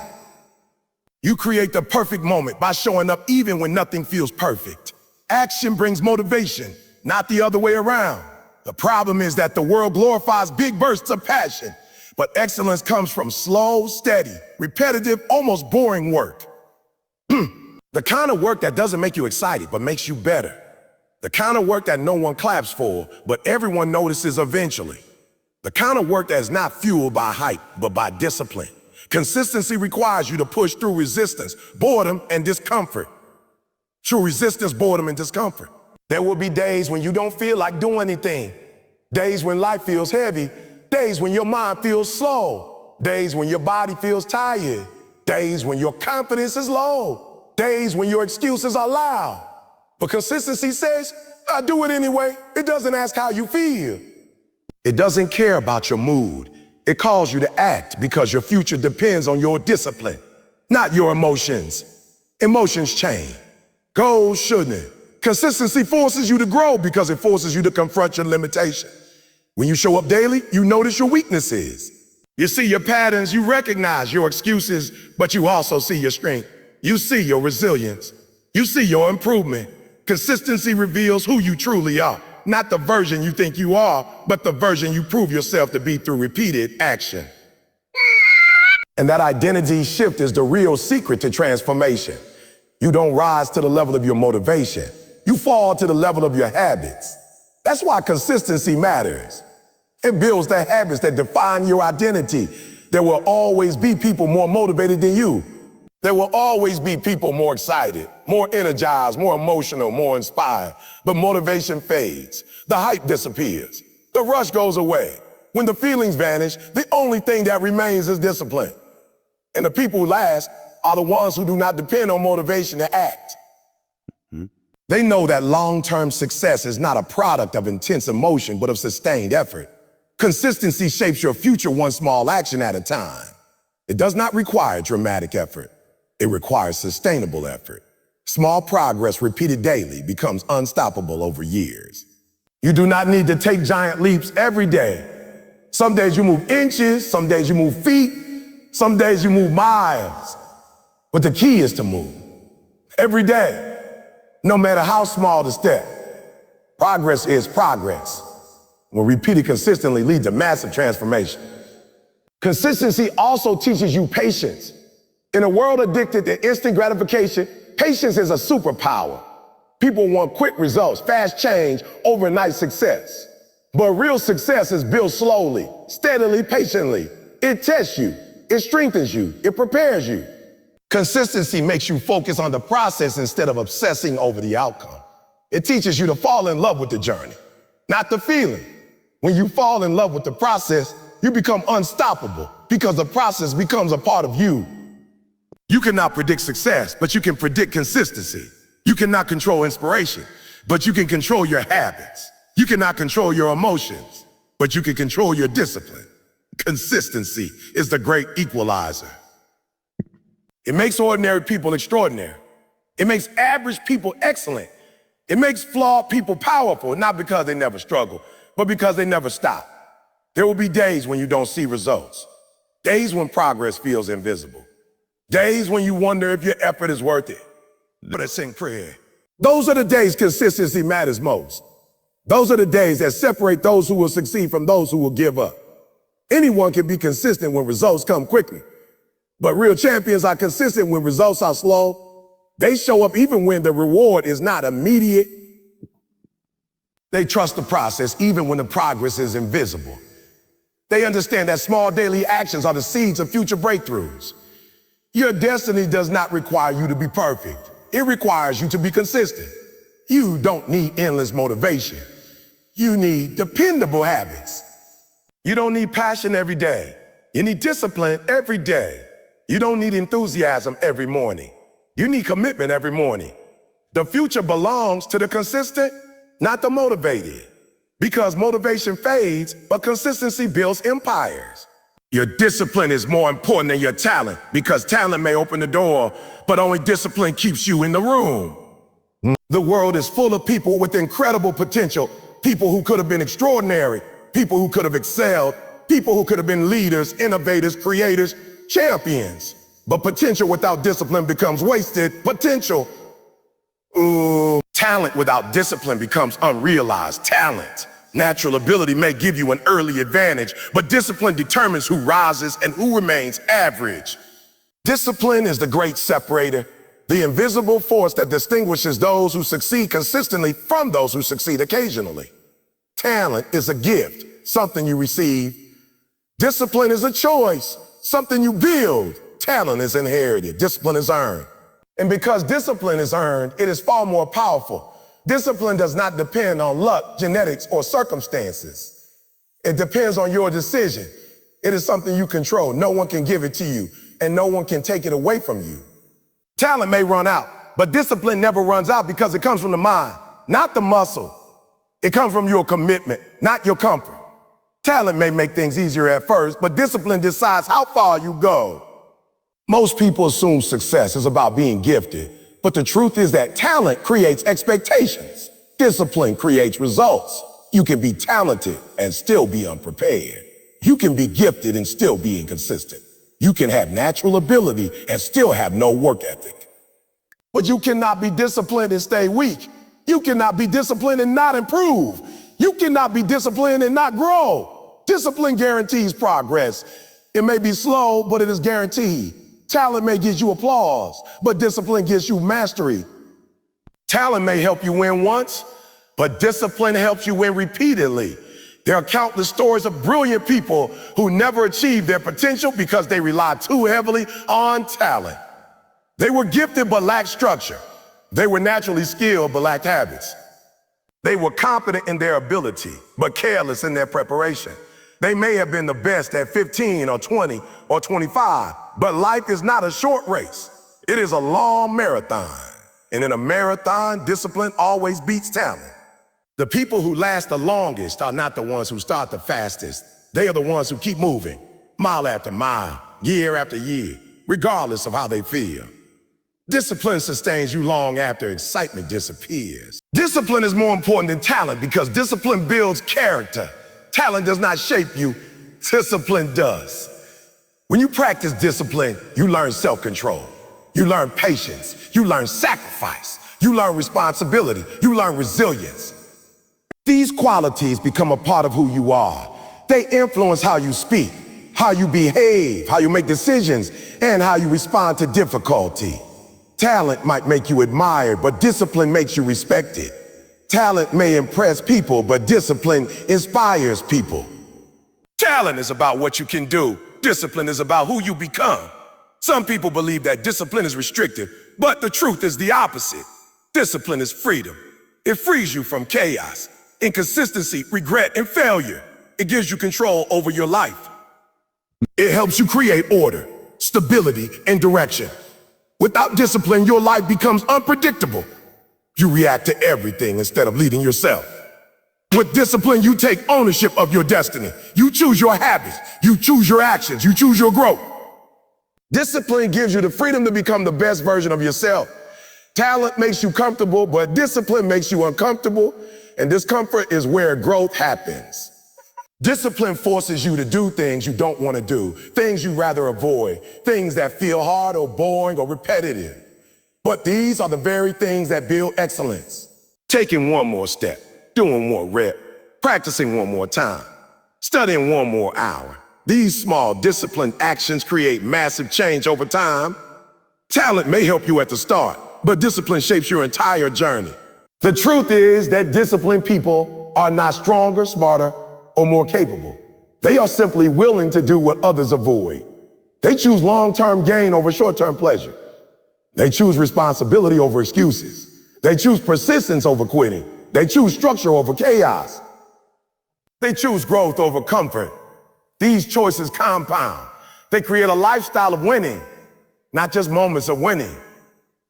You create the perfect moment by showing up even when nothing feels perfect. Action brings motivation, not the other way around. The problem is that the world glorifies big bursts of passion, but excellence comes from slow, steady, repetitive, almost boring work. The kind of work that doesn't make you excited, but makes you better. The kind of work that no one claps for, but everyone notices eventually. The kind of work that is not fueled by hype, but by discipline. Consistency requires you to push through resistance, boredom, and discomfort. True resistance, boredom, and discomfort. There will be days when you don't feel like doing anything. Days when life feels heavy. Days when your mind feels slow. Days when your body feels tired. Days when your confidence is low. Days when your excuses are loud. But consistency says, I do it anyway. It doesn't ask how you feel. It doesn't care about your mood. It calls you to act because your future depends on your discipline, not your emotions. Emotions change. Goals shouldn't. Consistency forces you to grow because it forces you to confront your limitation. When you show up daily, you notice your weaknesses. You see your patterns, you recognize your excuses, but you also see your strength. You see your resilience. You see your improvement. Consistency reveals who you truly are. Not the version you think you are, but the version you prove yourself to be through repeated action. And that identity shift is the real secret to transformation. You don't rise to the level of your motivation. You fall to the level of your habits. That's why consistency matters. It builds the habits that define your identity. There will always be people more motivated than you. There will always be people more excited, more energized, more emotional, more inspired. But motivation fades. The hype disappears. The rush goes away. When the feelings vanish, the only thing that remains is discipline. And the people who last are the ones who do not depend on motivation to act. They know that long-term success is not a product of intense emotion, but of sustained effort. Consistency shapes your future one small action at a time. It does not require dramatic effort. It requires sustainable effort. Small progress repeated daily becomes unstoppable over years. You do not need to take giant leaps every day. Some days you move inches, some days you move feet, some days you move miles. But the key is to move every day, no matter how small the step. Progress is progress. When repeated consistently leads to massive transformation. Consistency also teaches you patience. In a world addicted to instant gratification, patience is a superpower. People want quick results, fast change, overnight success. But real success is built slowly, steadily, patiently. It tests you, it strengthens you, it prepares you. Consistency makes you focus on the process instead of obsessing over the outcome. It teaches you to fall in love with the journey, not the feeling. When you fall in love with the process, you become unstoppable because the process becomes a part of you. You cannot predict success, but you can predict consistency. You cannot control inspiration, but you can control your habits. You cannot control your emotions, but you can control your discipline. Consistency is the great equalizer. It makes ordinary people extraordinary. It makes average people excellent. It makes flawed people powerful, not because they never struggle, but because they never stop. There will be days when you don't see results. Days when progress feels invisible. Days when you wonder if your effort is worth it. But I sing prayer. Those are the days consistency matters most. Those are the days that separate those who will succeed from those who will give up. Anyone can be consistent when results come quickly. But real champions are consistent when results are slow. They show up even when the reward is not immediate. They trust the process even when the progress is invisible. They understand that small daily actions are the seeds of future breakthroughs. Your destiny does not require you to be perfect. It requires you to be consistent. You don't need endless motivation. You need dependable habits. You don't need passion every day. You need discipline every day. You don't need enthusiasm every morning. You need commitment every morning. The future belongs to the consistent, not the motivated. Because motivation fades, but consistency builds empires. Your discipline is more important than your talent because talent may open the door, but only discipline keeps you in the room. The world is full of people with incredible potential, people who could have been extraordinary, people who could have excelled, people who could have been leaders, innovators, creators, champions. But potential without discipline becomes wasted potential. Talent without discipline becomes unrealized talent. Natural ability may give you an early advantage, but discipline determines who rises and who remains average. Discipline is the great separator, the invisible force that distinguishes those who succeed consistently from those who succeed occasionally. Talent is a gift, something you receive. Discipline is a choice, something you build. Talent is inherited, discipline is earned. And because discipline is earned, it is far more powerful. Discipline does not depend on luck, genetics, or circumstances. It depends on your decision. It is something you control. No one can give it to you, and no one can take it away from you. Talent may run out, but discipline never runs out because it comes from the mind, not the muscle. It comes from your commitment, not your comfort. Talent may make things easier at first, but discipline decides how far you go. Most people assume success is about being gifted, but the truth is that talent creates expectations. Discipline creates results. You can be talented and still be unprepared. You can be gifted and still be inconsistent. You can have natural ability and still have no work ethic. But you cannot be disciplined and stay weak. You cannot be disciplined and not improve. You cannot be disciplined and not grow. Discipline guarantees progress. It may be slow, but it is guaranteed. Talent may get you applause, but discipline gets you mastery. Talent may help you win once, but discipline helps you win repeatedly. There are countless stories of brilliant people who never achieved their potential because they relied too heavily on talent. They were gifted but lacked structure. They were naturally skilled but lacked habits. They were confident in their ability but careless in their preparation. They may have been the best at 15 or 20 or 25, but life is not a short race. It is a long marathon. And in a marathon, discipline always beats talent. The people who last the longest are not the ones who start the fastest. They are the ones who keep moving, mile after mile, year after year, regardless of how they feel. Discipline sustains you long after excitement disappears. Discipline is more important than talent because discipline builds character. Talent does not shape you, discipline does. When you practice discipline, you learn self-control. You learn patience. You learn sacrifice. You learn responsibility. You learn resilience. These qualities become a part of who you are. They influence how you speak, how you behave, how you make decisions, and how you respond to difficulty. Talent might make you admired, but discipline makes you respected. Talent may impress people, but discipline inspires people. Talent is about what you can do. Discipline is about who you become. Some people believe that discipline is restrictive, but the truth is the opposite. Discipline is freedom. It frees you from chaos, inconsistency, regret, and failure. It gives you control over your life. It helps you create order, stability, and direction. Without discipline, your life becomes unpredictable. You react to everything instead of leading yourself. With discipline, you take ownership of your destiny. You choose your habits. You choose your actions. You choose your growth. Discipline gives you the freedom to become the best version of yourself. Talent makes you comfortable, but discipline makes you uncomfortable, and discomfort is where growth happens. Discipline forces you to do things you don't want to do, things you'd rather avoid, things that feel hard or boring or repetitive. But these are the very things that build excellence. Taking one more step, doing one rep, practicing one more time, studying one more hour. These small disciplined actions create massive change over time. Talent may help you at the start, but discipline shapes your entire journey. The truth is that disciplined people are not stronger, smarter, or more capable. They are simply willing to do what others avoid. They choose long-term gain over short-term pleasure. They choose responsibility over excuses. They choose persistence over quitting. They choose structure over chaos. They choose growth over comfort. These choices compound. They create a lifestyle of winning, not just moments of winning.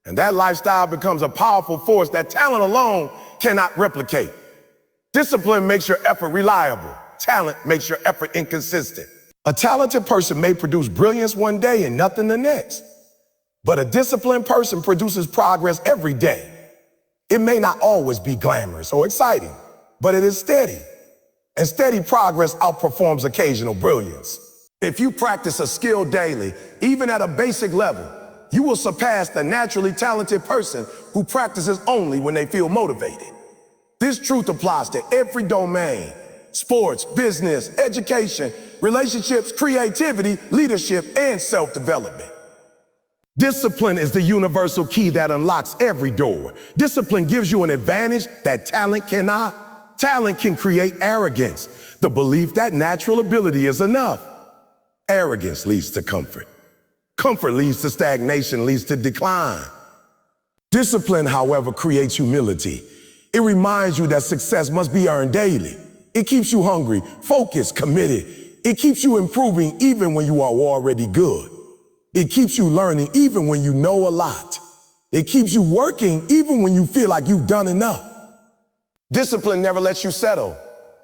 And that lifestyle becomes a powerful force that talent alone cannot replicate. Discipline makes your effort reliable. Talent makes your effort inconsistent. A talented person may produce brilliance one day and nothing the next. But a disciplined person produces progress every day. It may not always be glamorous or exciting, but it is steady. And steady progress outperforms occasional brilliance. If you practice a skill daily, even at a basic level, you will surpass the naturally talented person who practices only when they feel motivated. This truth applies to every domain: sports, business, education, relationships, creativity, leadership, and self-development. Discipline is the universal key that unlocks every door. Discipline gives you an advantage that talent cannot. Talent can create arrogance, the belief that natural ability is enough. Arrogance leads to comfort. Comfort leads to stagnation, leads to decline. Discipline, however, creates humility. It reminds you that success must be earned daily. It keeps you hungry, focused, committed. It keeps you improving even when you are already good. It keeps you learning even when you know a lot. It keeps you working even when you feel like you've done enough. Discipline never lets you settle.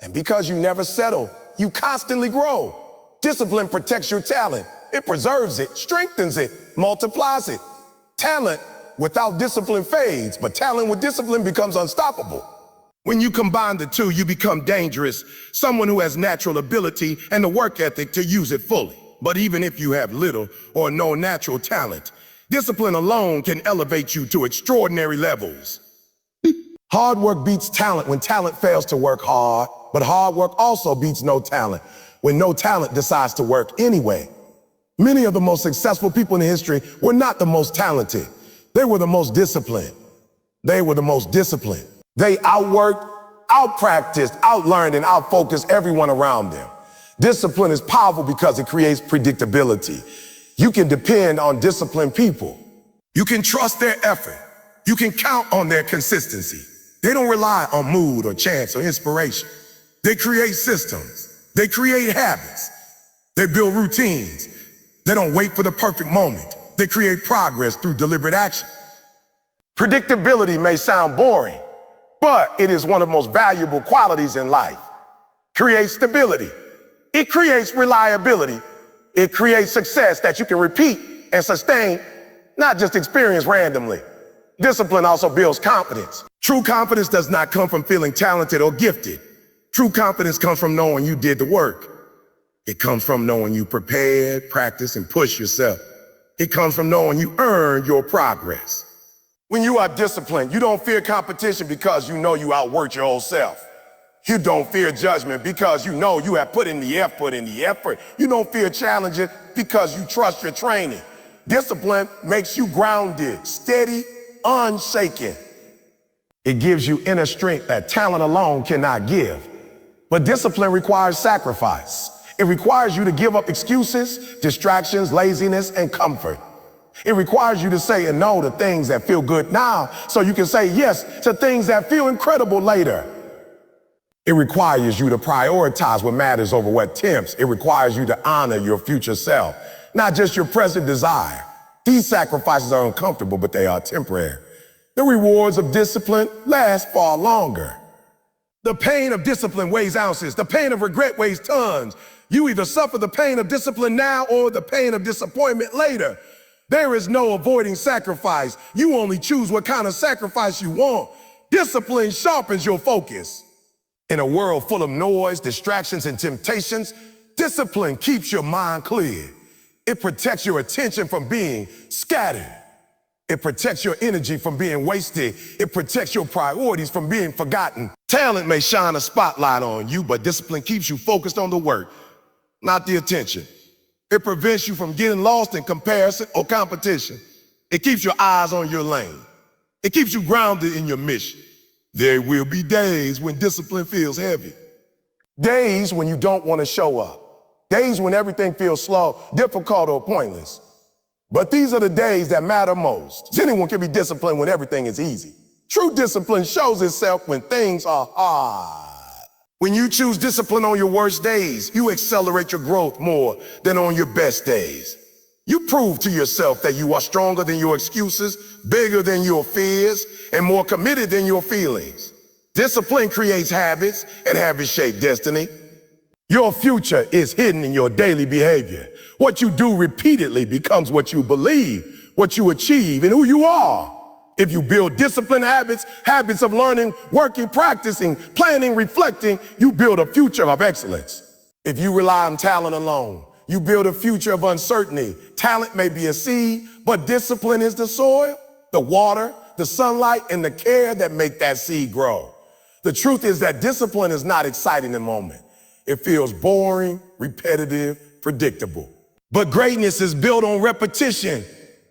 And because you never settle, you constantly grow. Discipline protects your talent. It preserves it, strengthens it, multiplies it. Talent without discipline fades, but talent with discipline becomes unstoppable. When you combine the two, you become dangerous, someone who has natural ability and the work ethic to use it fully. But even if you have little or no natural talent, Discipline alone can elevate you to extraordinary levels. Hard work beats talent when talent fails to work hard, but hard work also beats no talent when no talent decides to work anyway. Many of the most successful people in history were not the most talented. They were the most disciplined. They were the most disciplined. They outworked, outpracticed, outlearned, and outfocused everyone around them. Discipline is powerful because it creates predictability. You can depend on disciplined people. You can trust their effort. You can count on their consistency. They don't rely on mood or chance or inspiration. They create systems. They create habits. They build routines. They don't wait for the perfect moment. They create progress through deliberate action. Predictability may sound boring, but it is one of the most valuable qualities in life. Creates stability. It creates reliability. It creates success that you can repeat and sustain, not just experience randomly. Discipline also builds confidence. True confidence does not come from feeling talented or gifted. True confidence comes from knowing you did the work. It comes from knowing you prepared, practiced, and pushed yourself. It comes from knowing you earned your progress. When you are disciplined, you don't fear competition because you know you outworked your old self. You don't fear judgment because you know you have put in the effort. You don't fear challenges because you trust your training. Discipline makes you grounded, steady, unshaken. It gives you inner strength that talent alone cannot give. But discipline requires sacrifice. It requires you to give up excuses, distractions, laziness, and comfort. It requires you to say no to things that feel good now so you can say yes to things that feel incredible later. It requires you to prioritize what matters over what tempts. It requires you to honor your future self, not just your present desire. These sacrifices are uncomfortable, but they are temporary. The rewards of discipline last far longer. The pain of discipline weighs ounces. The pain of regret weighs tons. You either suffer the pain of discipline now or the pain of disappointment later. There is no avoiding sacrifice. You only choose what kind of sacrifice you want. Discipline sharpens your focus. In a world full of noise, distractions, and temptations, discipline keeps your mind clear. It protects your attention from being scattered. It protects your energy from being wasted. It protects your priorities from being forgotten. Talent may shine a spotlight on you, but discipline keeps you focused on the work, not the attention. It prevents you from getting lost in comparison or competition. It keeps your eyes on your lane. It keeps you grounded in your mission. There will be days when discipline feels heavy. Days when you don't want to show up. Days when everything feels slow, difficult, or pointless. But these are the days that matter most. Anyone can be disciplined when everything is easy. True discipline shows itself when things are hard. When you choose discipline on your worst days, you accelerate your growth more than on your best days. You prove to yourself that you are stronger than your excuses, bigger than your fears, and more committed than your feelings. Discipline creates habits, and habits shape destiny. Your future is hidden in your daily behavior. What you do repeatedly becomes what you believe, what you achieve, and who you are. If you build disciplined habits, habits of learning, working, practicing, planning, reflecting, you build a future of excellence. If you rely on talent alone, you build a future of uncertainty. Talent may be a seed, but discipline is the soil, the water, the sunlight, and the care that make that seed grow. The truth is that discipline is not exciting in the moment. It feels boring, repetitive, predictable. But greatness is built on repetition.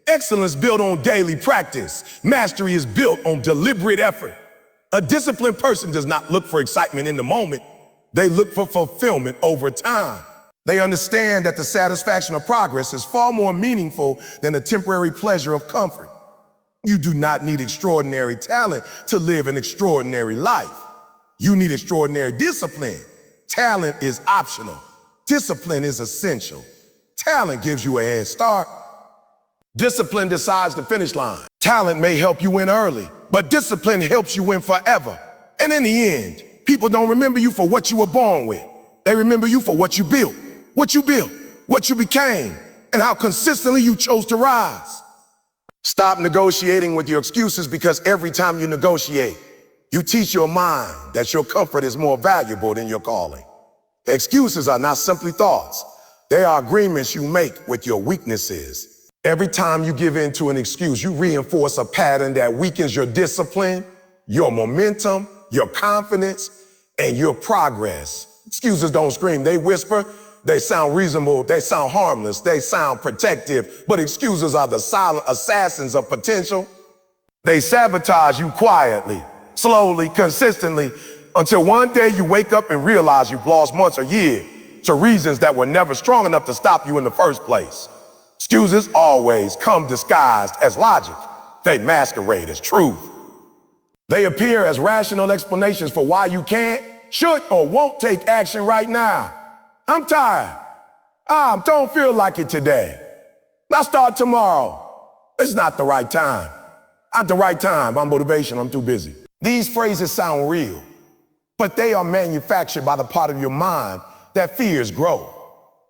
Excellence built on daily practice. Mastery is built on deliberate effort. A disciplined person does not look for excitement in the moment. They look for fulfillment over time. They understand that the satisfaction of progress is far more meaningful than the temporary pleasure of comfort. You do not need extraordinary talent to live an extraordinary life. You need extraordinary discipline. Talent is optional. Discipline is essential. Talent gives you a head start. Discipline decides the finish line. Talent may help you win early, but discipline helps you win forever. And in the end, people don't remember you for what you were born with. They remember you for what you built, what you became, and how consistently you chose to rise. Stop negotiating with your excuses, because every time you negotiate, you teach your mind that your comfort is more valuable than your calling. Excuses are not simply thoughts. They are agreements you make with your weaknesses. Every time you give in to an excuse, you reinforce a pattern that weakens your discipline, your momentum, your confidence, and your progress. Excuses don't scream, they whisper, they sound reasonable, they sound harmless, they sound protective, but excuses are the silent assassins of potential. They sabotage you quietly, slowly, consistently, until one day you wake up and realize you've lost months or years to reasons that were never strong enough to stop you in the first place. Excuses always come disguised as logic. They masquerade as truth. They appear as rational explanations for why you can't, should, or won't take action right now. I'm tired. I don't feel like it today. I'll start tomorrow. It's not the right time. At the right time, I'm motivational, I'm too busy. These phrases sound real, but they are manufactured by the part of your mind that fears growth.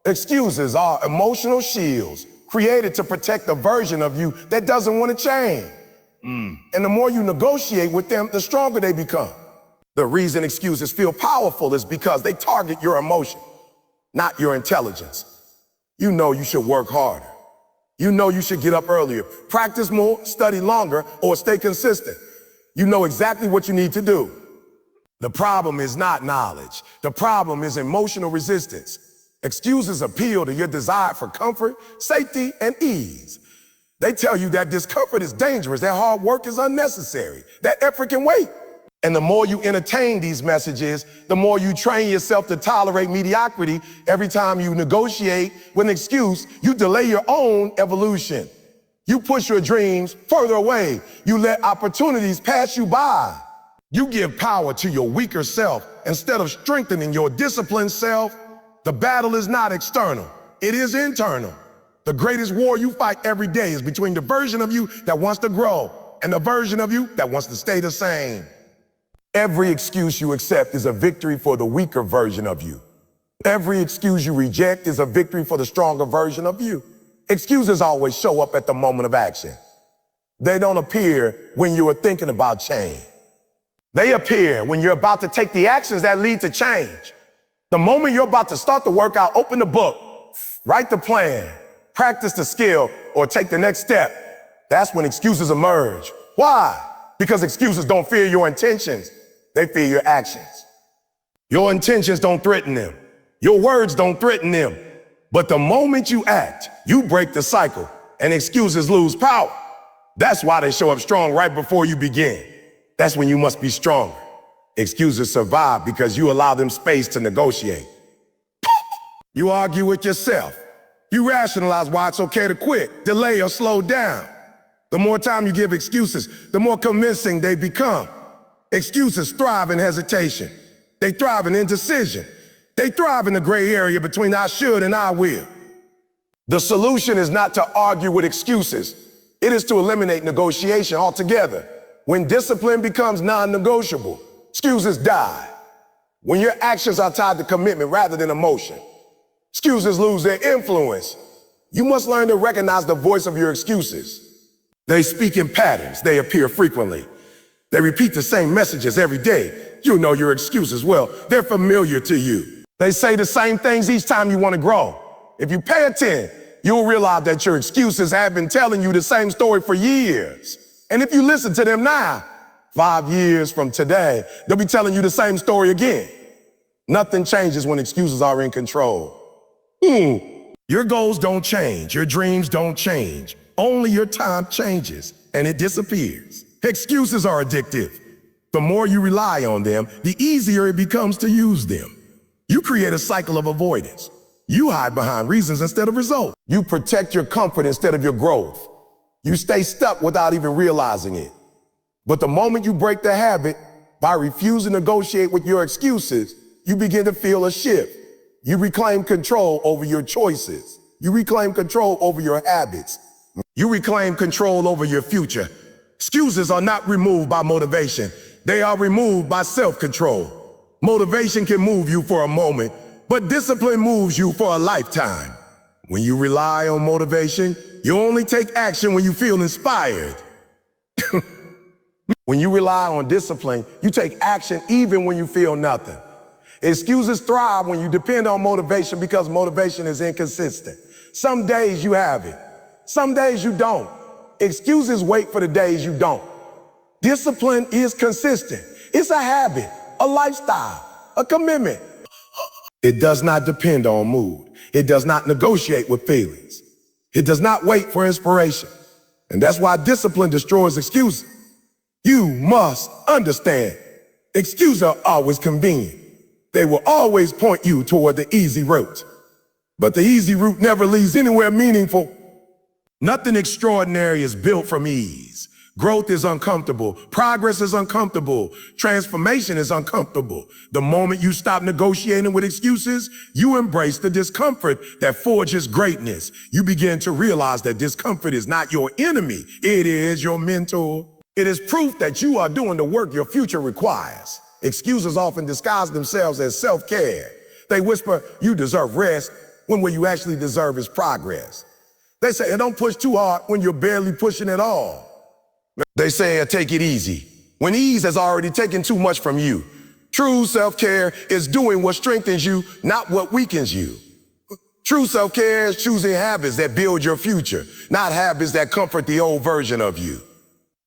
Excuses are emotional shields created to protect the version of you that doesn't want to change. And the more you negotiate with them, the stronger they become. The reason excuses feel powerful is because they target your emotion, not your intelligence. You know you should work harder. You know you should get up earlier, practice more, study longer, or stay consistent. You know exactly what you need to do. The problem is not knowledge. The problem is emotional resistance. Excuses appeal to your desire for comfort, safety, and ease. They tell you that discomfort is dangerous, that hard work is unnecessary, that effort can wait. And the more you entertain these messages, the more you train yourself to tolerate mediocrity. Every time you negotiate with an excuse, you delay your own evolution. You push your dreams further away. You let opportunities pass you by. You give power to your weaker self instead of strengthening your disciplined self. The battle is not external, it is internal. The greatest war you fight every day is between the version of you that wants to grow and the version of you that wants to stay the same. Every excuse you accept is a victory for the weaker version of you. Every excuse you reject is a victory for the stronger version of you. Excuses always show up at the moment of action. They don't appear when you are thinking about change. They appear when you're about to take the actions that lead to change. The moment you're about to start the workout, open the book, write the plan, practice the skill, or take the next step. That's when excuses emerge. Why? Because excuses don't fear your intentions. They fear your actions. Your intentions don't threaten them. Your words don't threaten them. But the moment you act, you break the cycle and excuses lose power. That's why they show up strong right before you begin. That's when you must be stronger. Excuses survive because you allow them space to negotiate. You argue with yourself. You rationalize why it's okay to quit, delay, or slow down. The more time you give excuses, the more convincing they become. Excuses thrive in hesitation. They thrive in indecision. They thrive in the gray area between I should and I will. The solution is not to argue with excuses. It is to eliminate negotiation altogether. When discipline becomes non-negotiable, excuses die. When your actions are tied to commitment rather than emotion, excuses lose their influence. You must learn to recognize the voice of your excuses. They speak in patterns. They appear frequently. They repeat the same messages every day. You know your excuses well. They're familiar to you. They say the same things each time you want to grow. If you pay attention, you'll realize that your excuses have been telling you the same story for years. And if you listen to them now, 5 years from today, they'll be telling you the same story again. Nothing changes when excuses are in control. Your goals don't change. Your dreams don't change. Only your time changes and it disappears. Excuses are addictive. The more you rely on them, the easier it becomes to use them. You create a cycle of avoidance. You hide behind reasons instead of results. You protect your comfort instead of your growth. You stay stuck without even realizing it. But the moment you break the habit by refusing to negotiate with your excuses, you begin to feel a shift. You reclaim control over your choices. You reclaim control over your habits. You reclaim control over your future. Excuses are not removed by motivation. They are removed by self-control. Motivation can move you for a moment, but discipline moves you for a lifetime. When you rely on motivation, you only take action when you feel inspired. When you rely on discipline, you take action even when you feel nothing. Excuses thrive when you depend on motivation because motivation is inconsistent. Some days you have it. Some days you don't. Excuses wait for the days you don't. Discipline is consistent. It's a habit, a lifestyle, a commitment. It does not depend on mood. It does not negotiate with feelings. It does not wait for inspiration. And that's why discipline destroys excuses. You must understand, excuses are always convenient. They will always point you toward the easy route. But the easy route never leads anywhere meaningful. Nothing extraordinary is built from ease. Growth is uncomfortable. Progress is uncomfortable. Transformation is uncomfortable. The moment you stop negotiating with excuses, you embrace the discomfort that forges greatness. You begin to realize that discomfort is not your enemy. It is your mentor. It is proof that you are doing the work your future requires. Excuses often disguise themselves as self-care. They whisper, you deserve rest, when what you actually deserve is progress. They say, don't push too hard when you're barely pushing at all. They say, take it easy, when ease has already taken too much from you. True self-care is doing what strengthens you, not what weakens you. True self-care is choosing habits that build your future, not habits that comfort the old version of you.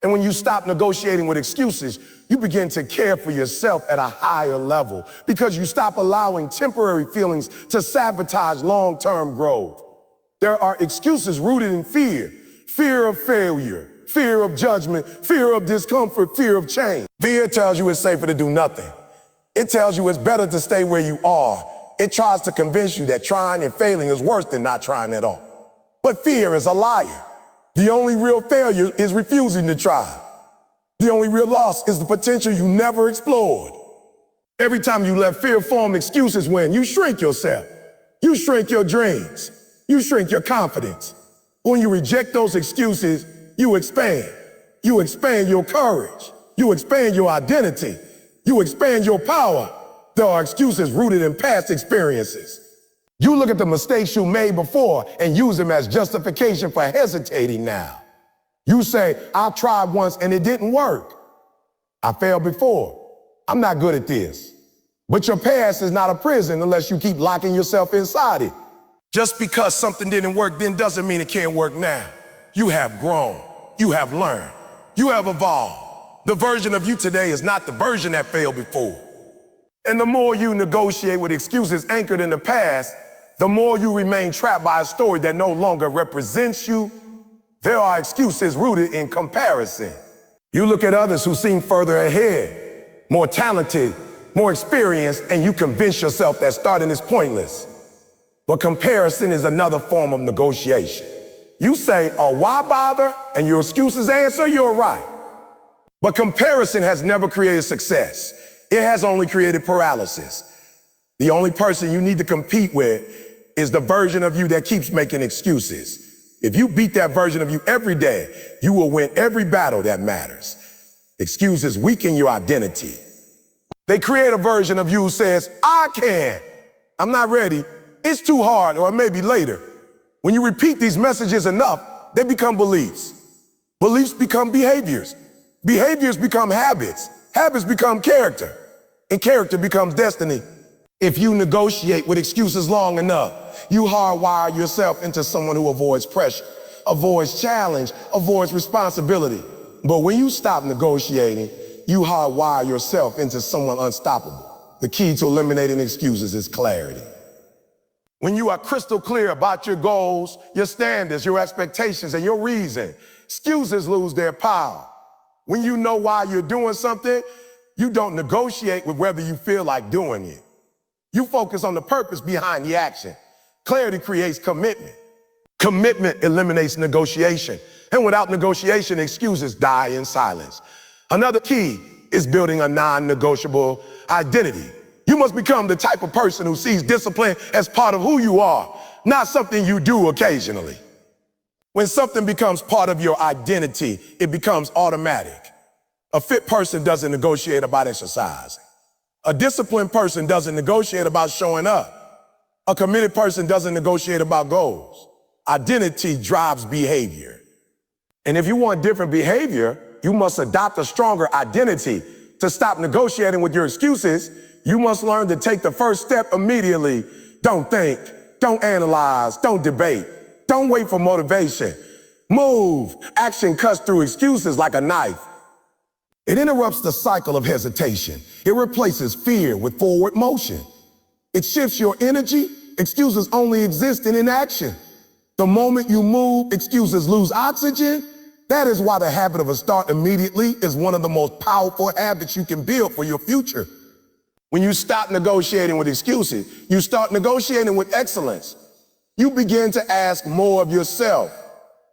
And when you stop negotiating with excuses, you begin to care for yourself at a higher level because you stop allowing temporary feelings to sabotage long-term growth. There are excuses rooted in fear, fear of failure, fear of judgment, fear of discomfort, fear of change. Fear tells you it's safer to do nothing. It tells you it's better to stay where you are. It tries to convince you that trying and failing is worse than not trying at all. But fear is a liar. The only real failure is refusing to try. The only real loss is the potential you never explored. Every time you let fear form excuses when you shrink yourself, you shrink your dreams, you shrink your confidence. When you reject those excuses, you expand. You expand your courage. You expand your identity. You expand your power. There are excuses rooted in past experiences. You look at the mistakes you made before and use them as justification for hesitating now. You say, I tried once and it didn't work. I failed before. I'm not good at this. But your past is not a prison unless you keep locking yourself inside it. Just because something didn't work then doesn't mean it can't work now. You have grown. You have learned. You have evolved. The version of you today is not the version that failed before. And the more you negotiate with excuses anchored in the past, the more you remain trapped by a story that no longer represents you. There are excuses rooted in comparison. You look at others who seem further ahead, more talented, more experienced, and you convince yourself that starting is pointless. But comparison is another form of negotiation. You say, oh, why bother? And your excuses answer, you're right. But comparison has never created success. It has only created paralysis. The only person you need to compete with is the version of you that keeps making excuses. If you beat that version of you every day, you will win every battle that matters. Excuses weaken your identity. They create a version of you who says, I can. I'm not ready. It's too hard, or maybe later. When you repeat these messages enough, they become beliefs. Beliefs become behaviors. Behaviors become habits. Habits become character. And character becomes destiny. If you negotiate with excuses long enough, you hardwire yourself into someone who avoids pressure, avoids challenge, avoids responsibility. But when you stop negotiating, you hardwire yourself into someone unstoppable. The key to eliminating excuses is clarity. When you are crystal clear about your goals, your standards, your expectations, and your reason, excuses lose their power. When you know why you're doing something, you don't negotiate with whether you feel like doing it. You focus on the purpose behind the action. Clarity creates commitment. Commitment eliminates negotiation. And without negotiation, excuses die in silence. Another key is building a non-negotiable identity. You must become the type of person who sees discipline as part of who you are, not something you do occasionally. When something becomes part of your identity, it becomes automatic. A fit person doesn't negotiate about exercising. A disciplined person doesn't negotiate about showing up. A committed person doesn't negotiate about goals. Identity drives behavior. And if you want different behavior, you must adopt a stronger identity. To stop negotiating with your excuses, you must learn to take the first step immediately. Don't think, don't analyze, don't debate. Don't wait for motivation. Move. Action cuts through excuses like a knife. It interrupts the cycle of hesitation. It replaces fear with forward motion. It shifts your energy. Excuses only exist in inaction. The moment you move, excuses lose oxygen. That is why the habit of a start immediately is one of the most powerful habits you can build for your future. When you stop negotiating with excuses, you start negotiating with excellence. You begin to ask more of yourself.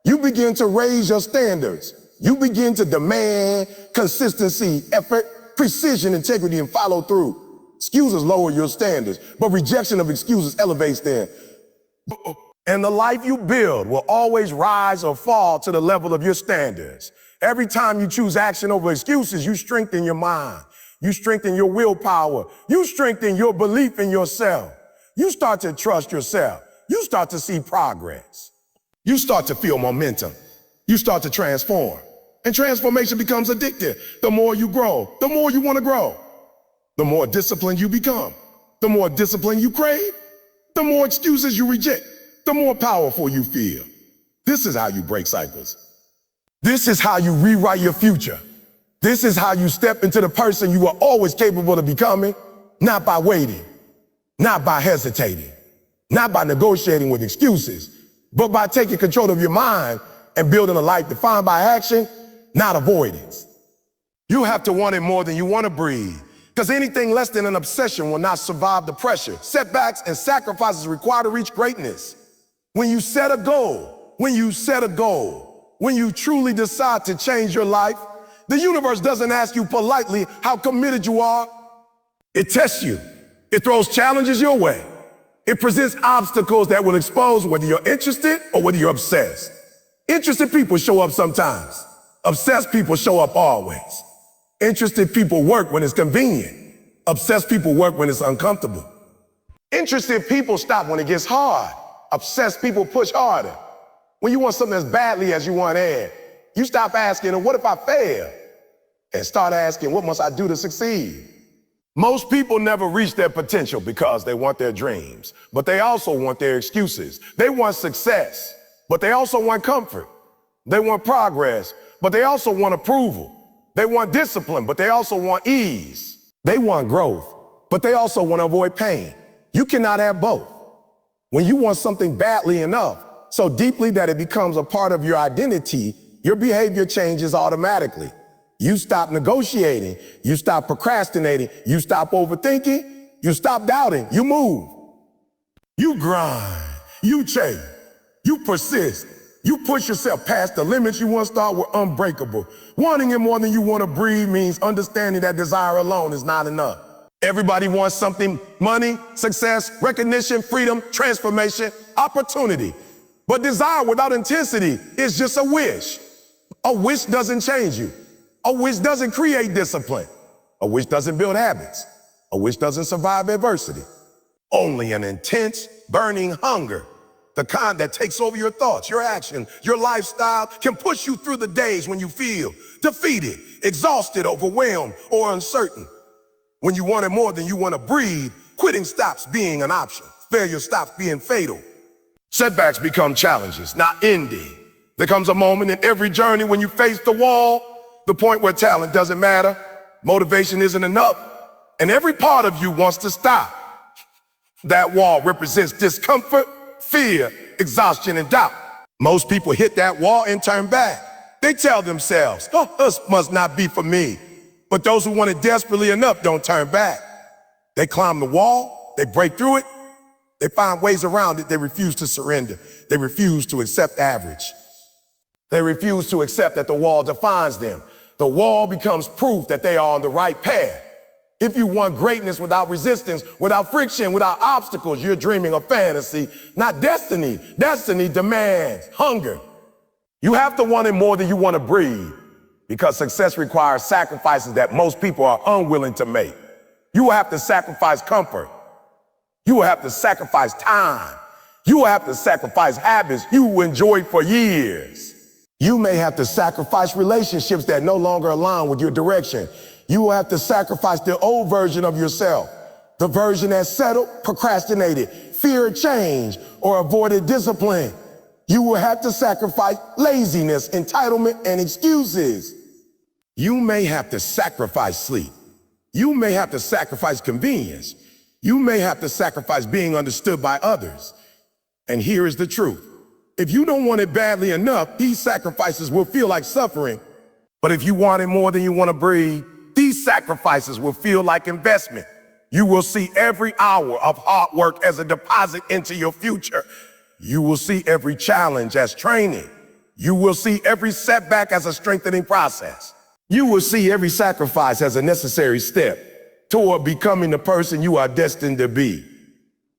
You begin to raise your standards. You begin to demand consistency, effort, precision, integrity, and follow through. Excuses lower your standards, but rejection of excuses elevates them. And the life you build will always rise or fall to the level of your standards. Every time you choose action over excuses, you strengthen your mind. You strengthen your willpower. You strengthen your belief in yourself. You start to trust yourself. You start to see progress. You start to feel momentum. You start to transform. And transformation becomes addictive. The more you grow, the more you want to grow. The more disciplined you become. The more discipline you crave. The more excuses you reject. The more powerful you feel. This is how you break cycles. This is how you rewrite your future. This is how you step into the person you are always capable of becoming, not by waiting, not by hesitating, not by negotiating with excuses, but by taking control of your mind and building a life defined by action, not avoidance. You have to want it more than you want to breathe, because anything less than an obsession will not survive the pressure. Setbacks and sacrifices required to reach greatness. When you set a goal, when you truly decide to change your life, the universe doesn't ask you politely how committed you are. It tests you. It throws challenges your way. It presents obstacles that will expose whether you're interested or whether you're obsessed. Interested people show up sometimes. Obsessed people show up always. Interested people work when it's convenient. Obsessed people work when it's uncomfortable. Interested people stop when it gets hard. Obsessed people push harder. When you want something as badly as you want air, you stop asking, what if I fail? And start asking, what must I do to succeed? Most people never reach their potential because they want their dreams, but they also want their excuses. They want success, but they also want comfort. They want progress, but they also want approval. They want discipline, but they also want ease. They want growth, but they also want to avoid pain. You cannot have both. When you want something badly enough, so deeply that it becomes a part of your identity, your behavior changes automatically. You stop negotiating, you stop procrastinating, you stop overthinking, you stop doubting, you move. You grind, you chase, you persist, you push yourself past the limits you once thought were unbreakable. Wanting it more than you want to breathe means understanding that desire alone is not enough. Everybody wants something: money, success, recognition, freedom, transformation, opportunity. But desire without intensity is just a wish. A wish doesn't change you. A wish doesn't create discipline. A wish doesn't build habits. A wish doesn't survive adversity. Only an intense, burning hunger, the kind that takes over your thoughts, your action, your lifestyle, can push you through the days when you feel defeated, exhausted, overwhelmed, or uncertain. When you want it more than you want to breathe, quitting stops being an option. Failure stops being fatal. Setbacks become challenges, not ending. There comes a moment in every journey when you face the wall, the point where talent doesn't matter, motivation isn't enough, and every part of you wants to stop. That wall represents discomfort, fear, exhaustion, and doubt. Most people hit that wall and turn back. They tell themselves, this must not be for me. But those who want it desperately enough don't turn back. They climb the wall, they break through it, they find ways around it. They refuse to surrender. They refuse to accept average. They refuse to accept that the wall defines them. The wall becomes proof that they are on the right path. If you want greatness without resistance, without friction, without obstacles, you're dreaming of fantasy, not destiny. Destiny demands hunger. You have to want it more than you want to breathe, because success requires sacrifices that most people are unwilling to make. You will have to sacrifice comfort. You will have to sacrifice time. You will have to sacrifice habits you enjoyed for years. You may have to sacrifice relationships that no longer align with your direction. You will have to sacrifice the old version of yourself, the version that settled, procrastinated, feared change, or avoided discipline. You will have to sacrifice laziness, entitlement, and excuses. You may have to sacrifice sleep. You may have to sacrifice convenience. You may have to sacrifice being understood by others. And here is the truth. If you don't want it badly enough, these sacrifices will feel like suffering. But if you want it more than you want to breathe, these sacrifices will feel like investment. You will see every hour of hard work as a deposit into your future. You will see every challenge as training. You will see every setback as a strengthening process. You will see every sacrifice as a necessary step toward becoming the person you are destined to be.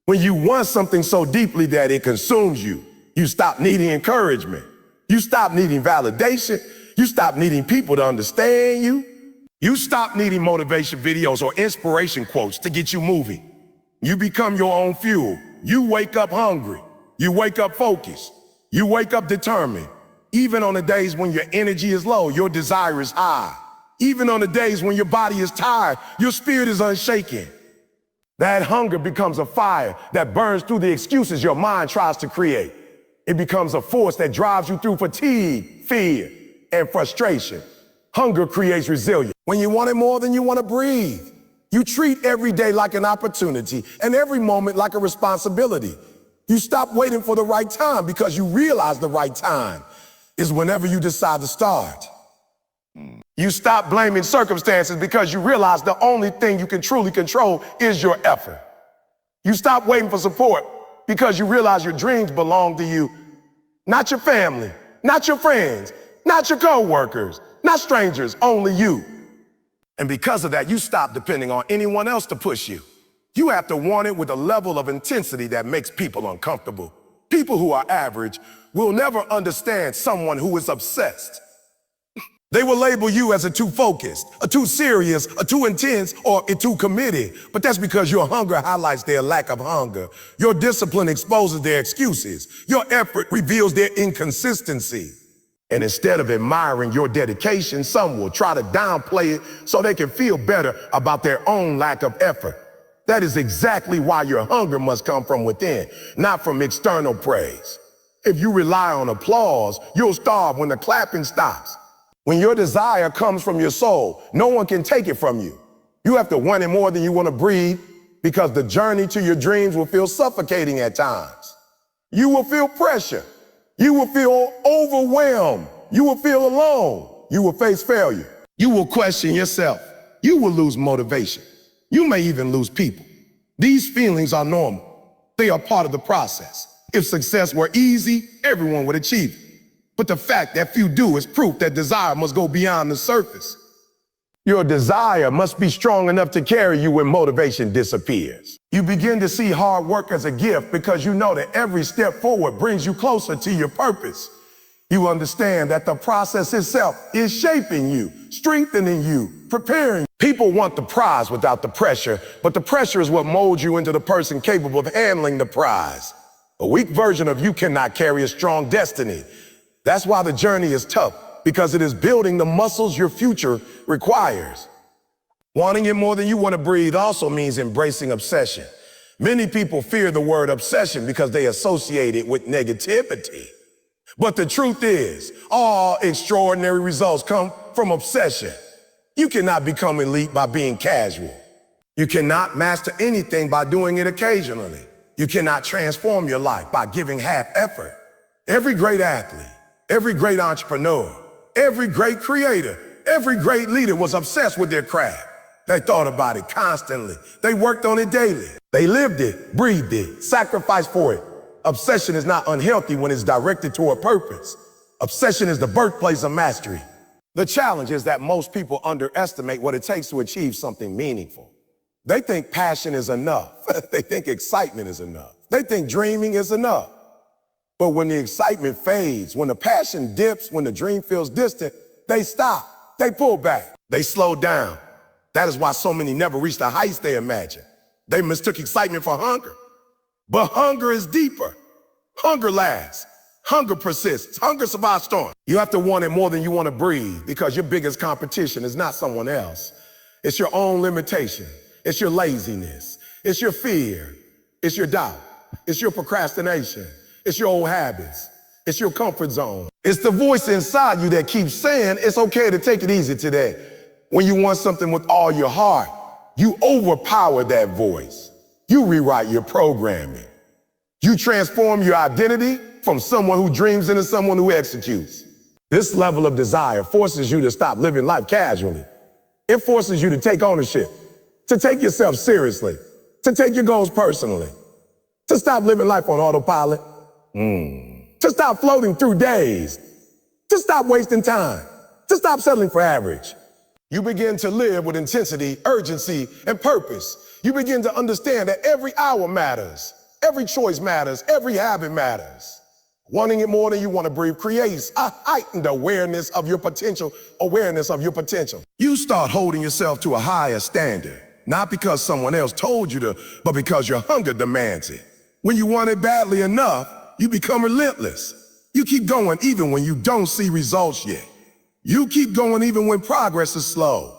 When you want something so deeply that it consumes you, you stop needing encouragement. You stop needing validation. You stop needing people to understand you. You stop needing motivation videos or inspiration quotes to get you moving. You become your own fuel. You wake up hungry. You wake up focused. You wake up determined. Even on the days when your energy is low, your desire is high. Even on the days when your body is tired, your spirit is unshaken. That hunger becomes a fire that burns through the excuses your mind tries to create. It becomes a force that drives you through fatigue, fear, and frustration. Hunger creates resilience. When you want it more than you want to breathe, you treat every day like an opportunity and every moment like a responsibility. You stop waiting for the right time because you realize the right time is whenever you decide to start. You stop blaming circumstances because you realize the only thing you can truly control is your effort. You stop waiting for support because you realize your dreams belong to you, not your family, not your friends, not your coworkers, not strangers, only you. And because of that, you stop depending on anyone else to push you. You have to want it with a level of intensity that makes people uncomfortable. People who are average will never understand someone who is obsessed. They will label you as a too focused, a too serious, a too intense, or a too committed. But that's because your hunger highlights their lack of hunger. Your discipline exposes their excuses. Your effort reveals their inconsistency. And instead of admiring your dedication, some will try to downplay it so they can feel better about their own lack of effort. That is exactly why your hunger must come from within, not from external praise. If you rely on applause, you'll starve when the clapping stops. When your desire comes from your soul, no one can take it from you. You have to want it more than you want to breathe because the journey to your dreams will feel suffocating at times. You will feel pressure. You will feel overwhelmed. You will feel alone. You will face failure. You will question yourself. You will lose motivation. You may even lose people. These feelings are normal. They are part of the process. If success were easy, everyone would achieve it. But the fact that few do is proof that desire must go beyond the surface. Your desire must be strong enough to carry you when motivation disappears. You begin to see hard work as a gift because you know that every step forward brings you closer to your purpose. You understand that the process itself is shaping you, strengthening you, preparing you. People want the prize without the pressure, but the pressure is what molds you into the person capable of handling the prize. A weak version of you cannot carry a strong destiny. That's why the journey is tough, because it is building the muscles your future requires. Wanting it more than you want to breathe also means embracing obsession. Many people fear the word obsession because they associate it with negativity. But the truth is, all extraordinary results come from obsession. You cannot become elite by being casual. You cannot master anything by doing it occasionally. You cannot transform your life by giving half effort. Every great athlete, every great entrepreneur, every great creator, every great leader was obsessed with their craft. They thought about it constantly. They worked on it daily. They lived it, breathed it, sacrificed for it. Obsession is not unhealthy when it's directed toward purpose. Obsession is the birthplace of mastery. The challenge is that most people underestimate what it takes to achieve something meaningful. They think passion is enough. They think excitement is enough. They think dreaming is enough. But when the excitement fades, when the passion dips, when the dream feels distant, they stop, they pull back, they slow down. That is why so many never reach the heights they imagine. They mistook excitement for hunger. But hunger is deeper. Hunger lasts. Hunger persists. Hunger survives storms. You have to want it more than you want to breathe because your biggest competition is not someone else. It's your own limitation. It's your laziness. It's your fear. It's your doubt. It's your procrastination. It's your old habits. It's your comfort zone. It's the voice inside you that keeps saying it's okay to take it easy today. When you want something with all your heart, you overpower that voice. You rewrite your programming. You transform your identity from someone who dreams into someone who executes. This level of desire forces you to stop living life casually. It forces you to take ownership, to take yourself seriously, to take your goals personally, to stop living life on autopilot, to stop floating through days, to stop wasting time, to stop settling for average. You begin to live with intensity, urgency, and purpose. You begin to understand that every hour matters, every choice matters, every habit matters. Wanting it more than you want to breathe creates a heightened awareness of your potential, You start holding yourself to a higher standard, not because someone else told you to, but because your hunger demands it. When you want it badly enough, you become relentless. You keep going even when you don't see results yet. You keep going even when progress is slow.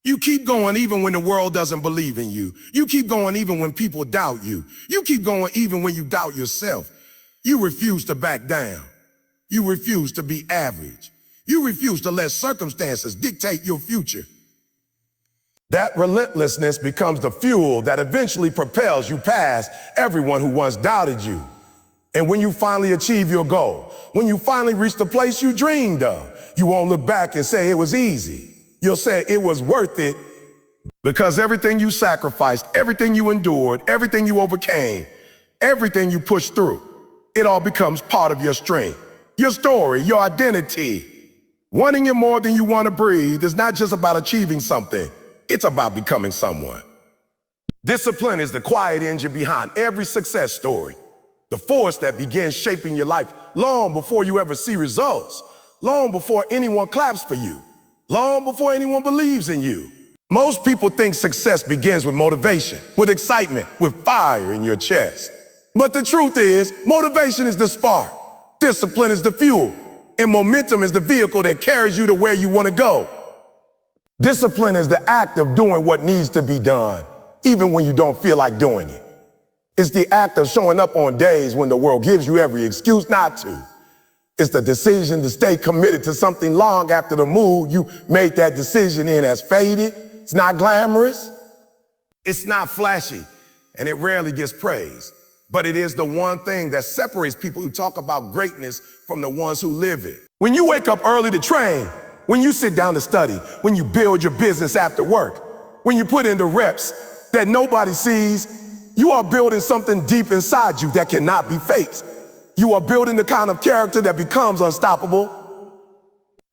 You keep going even when the world doesn't believe in you. You keep going even when people doubt you. You keep going even when you doubt yourself. You refuse to back down. You refuse to be average. You refuse to let circumstances dictate your future. That relentlessness becomes the fuel that eventually propels you past everyone who once doubted you. And when you finally achieve your goal, when you finally reach the place you dreamed of, you won't look back and say it was easy. You'll say it was worth it because everything you sacrificed, everything you endured, everything you overcame, everything you pushed through, it all becomes part of your strength, your story, your identity. Wanting it more than you want to breathe is not just about achieving something. It's about becoming someone. Discipline is the quiet engine behind every success story. The force that begins shaping your life long before you ever see results, long before anyone claps for you, long before anyone believes in you. Most people think success begins with motivation, with excitement, with fire in your chest. But the truth is, motivation is the spark, discipline is the fuel, and momentum is the vehicle that carries you to where you want to go. Discipline is the act of doing what needs to be done, even when you don't feel like doing it. It's the act of showing up on days when the world gives you every excuse not to. It's the decision to stay committed to something long after the mood you made that decision in has faded. It's not glamorous. It's not flashy, and it rarely gets praised. But it is the one thing that separates people who talk about greatness from the ones who live it. When you wake up early to train, when you sit down to study, when you build your business after work, when you put in the reps that nobody sees, you are building something deep inside you that cannot be faked. You are building the kind of character that becomes unstoppable.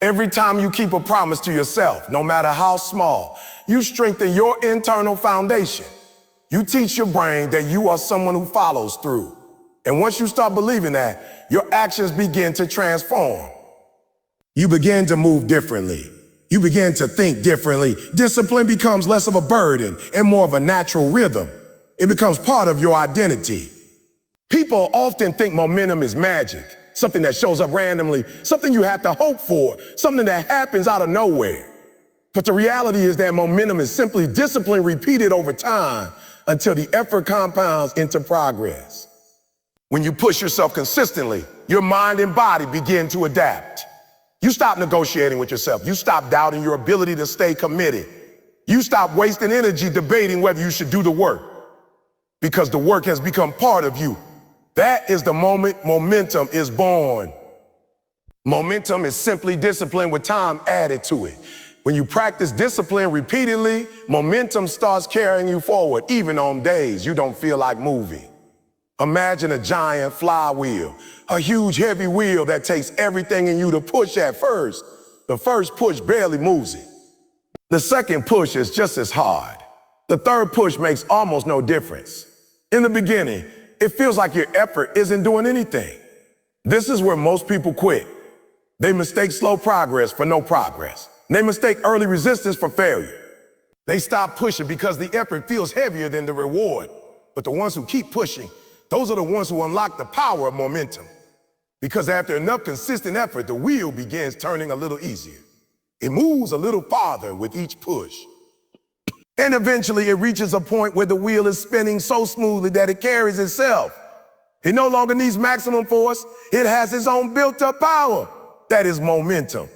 Every time you keep a promise to yourself, no matter how small, you strengthen your internal foundation. You teach your brain that you are someone who follows through. And once you start believing that, your actions begin to transform. You begin to move differently. You begin to think differently. Discipline becomes less of a burden and more of a natural rhythm. It becomes part of your identity. People often think momentum is magic, something that shows up randomly, something you have to hope for, something that happens out of nowhere. But the reality is that momentum is simply discipline repeated over time until the effort compounds into progress. When you push yourself consistently, your mind and body begin to adapt. You stop negotiating with yourself. You stop doubting your ability to stay committed. You stop wasting energy debating whether you should do the work, because the work has become part of you. That is the moment momentum is born. Momentum is simply discipline with time added to it. When you practice discipline repeatedly, momentum starts carrying you forward, even on days you don't feel like moving. Imagine a giant flywheel, a huge heavy wheel that takes everything in you to push at first. The first push barely moves it. The second push is just as hard. The third push makes almost no difference. In the beginning, it feels like your effort isn't doing anything. This is where most people quit. They mistake slow progress for no progress. They mistake early resistance for failure. They stop pushing because the effort feels heavier than the reward. But the ones who keep pushing, those are the ones who unlock the power of momentum. Because after enough consistent effort, the wheel begins turning a little easier. It moves a little farther with each push. And eventually it reaches a point where the wheel is spinning so smoothly that it carries itself. It no longer needs maximum force. It has its own built-up power. That is momentum.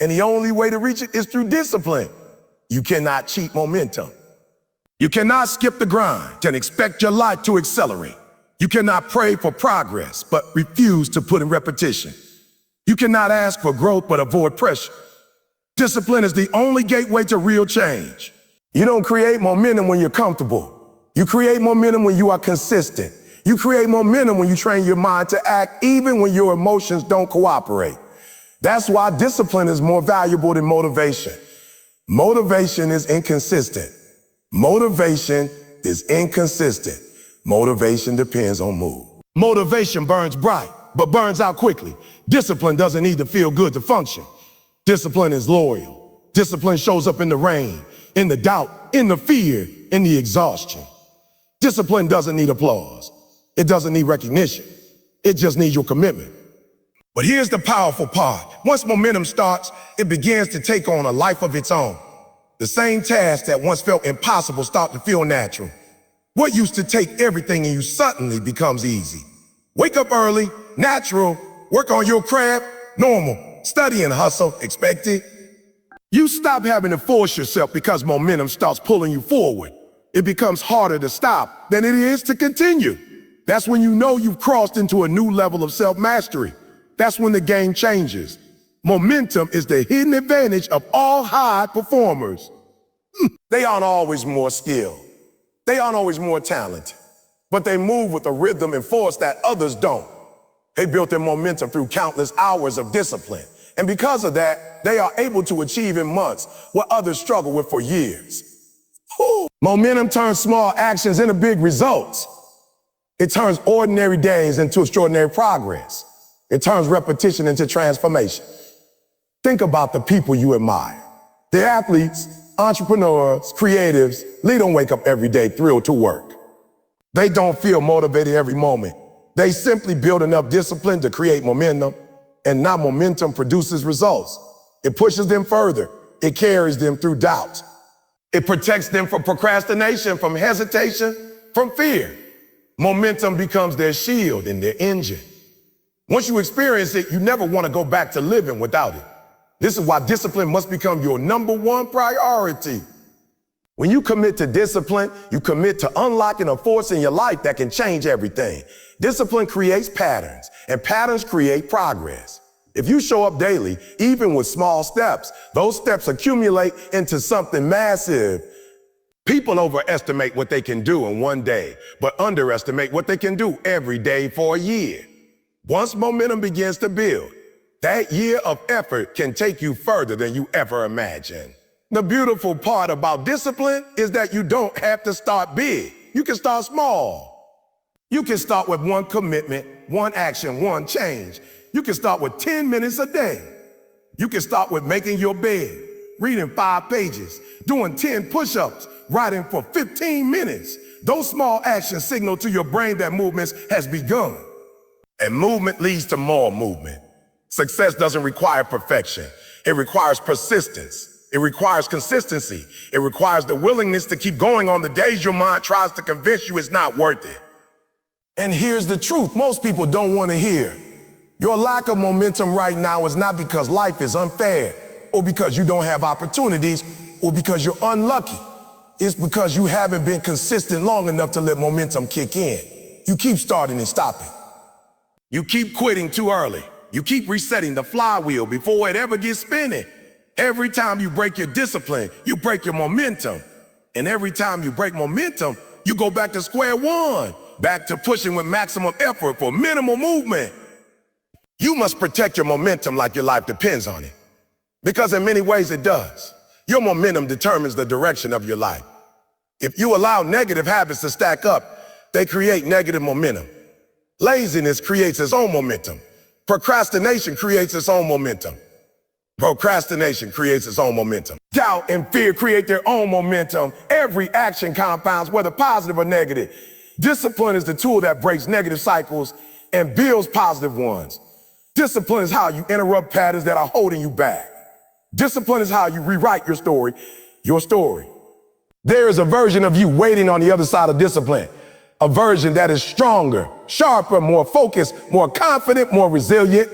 And the only way to reach it is through discipline. You cannot cheat momentum. You cannot skip the grind and expect your life to accelerate. You cannot pray for progress, but refuse to put in repetition. You cannot ask for growth, but avoid pressure. Discipline is the only gateway to real change. You don't create momentum when you're comfortable. You create momentum when you are consistent. You create momentum when you train your mind to act even when your emotions don't cooperate. That's why discipline is more valuable than motivation. Motivation is inconsistent. Motivation is inconsistent. Motivation depends on mood. Motivation burns bright, but burns out quickly. Discipline doesn't need to feel good to function. Discipline is loyal. Discipline shows up in the rain, in the doubt, in the fear, in the exhaustion. Discipline doesn't need applause. It doesn't need recognition. It just needs your commitment. But here's the powerful part. Once momentum starts, it begins to take on a life of its own. The same tasks that once felt impossible start to feel natural. What used to take everything in you suddenly becomes easy. Wake up early, natural. Work on your craft, normal. Study and hustle, expected. You stop having to force yourself because momentum starts pulling you forward. It becomes harder to stop than it is to continue. That's when you know you've crossed into a new level of self-mastery. That's when the game changes. Momentum is the hidden advantage of all high performers. They aren't always more skilled. They aren't always more talented, but they move with a rhythm and force that others don't. They built their momentum through countless hours of discipline. And because of that, they are able to achieve in months what others struggle with for years. Momentum turns small actions into big results. It turns ordinary days into extraordinary progress. It turns repetition into transformation. Think about the people you admire. They're athletes, entrepreneurs, creatives. They don't wake up every day thrilled to work. They don't feel motivated every moment. They simply build enough discipline to create momentum, and now momentum produces results. It pushes them further. It carries them through doubt. It protects them from procrastination, from hesitation, from fear. Momentum becomes their shield and their engine. Once you experience it, you never want to go back to living without it. This is why discipline must become your number one priority. When you commit to discipline, you commit to unlocking a force in your life that can change everything. Discipline creates patterns, and patterns create progress. If you show up daily, even with small steps, those steps accumulate into something massive. People overestimate what they can do in one day, but underestimate what they can do every day for a year. Once momentum begins to build, that year of effort can take you further than you ever imagined. The beautiful part about discipline is that you don't have to start big. You can start small. You can start with one commitment, one action, one change. You can start with 10 minutes a day. You can start with making your bed, reading 5 pages, doing 10 push-ups, writing for 15 minutes. Those small actions signal to your brain that movement has begun. And movement leads to more movement. Success doesn't require perfection. It requires persistence. It requires consistency. It requires the willingness to keep going on the days your mind tries to convince you it's not worth it. And here's the truth most people don't want to hear. Your lack of momentum right now is not because life is unfair, or because you don't have opportunities, or because you're unlucky. It's because you haven't been consistent long enough to let momentum kick in. You keep starting and stopping. You keep quitting too early. You keep resetting the flywheel before it ever gets spinning. Every time you break your discipline, you break your momentum. And every time you break momentum, you go back to square one, back to pushing with maximum effort for minimal movement. You must protect your momentum like your life depends on it. Because in many ways it does. Your momentum determines the direction of your life. If you allow negative habits to stack up, they create negative momentum. Laziness creates its own momentum. Procrastination creates its own momentum. Procrastination creates its own momentum. Doubt and fear create their own momentum. Every action compounds, whether positive or negative. Discipline is the tool that breaks negative cycles and builds positive ones. Discipline is how you interrupt patterns that are holding you back. Discipline is how you rewrite your story, your story. There is a version of you waiting on the other side of discipline. A version that is stronger, sharper, more focused, more confident, more resilient.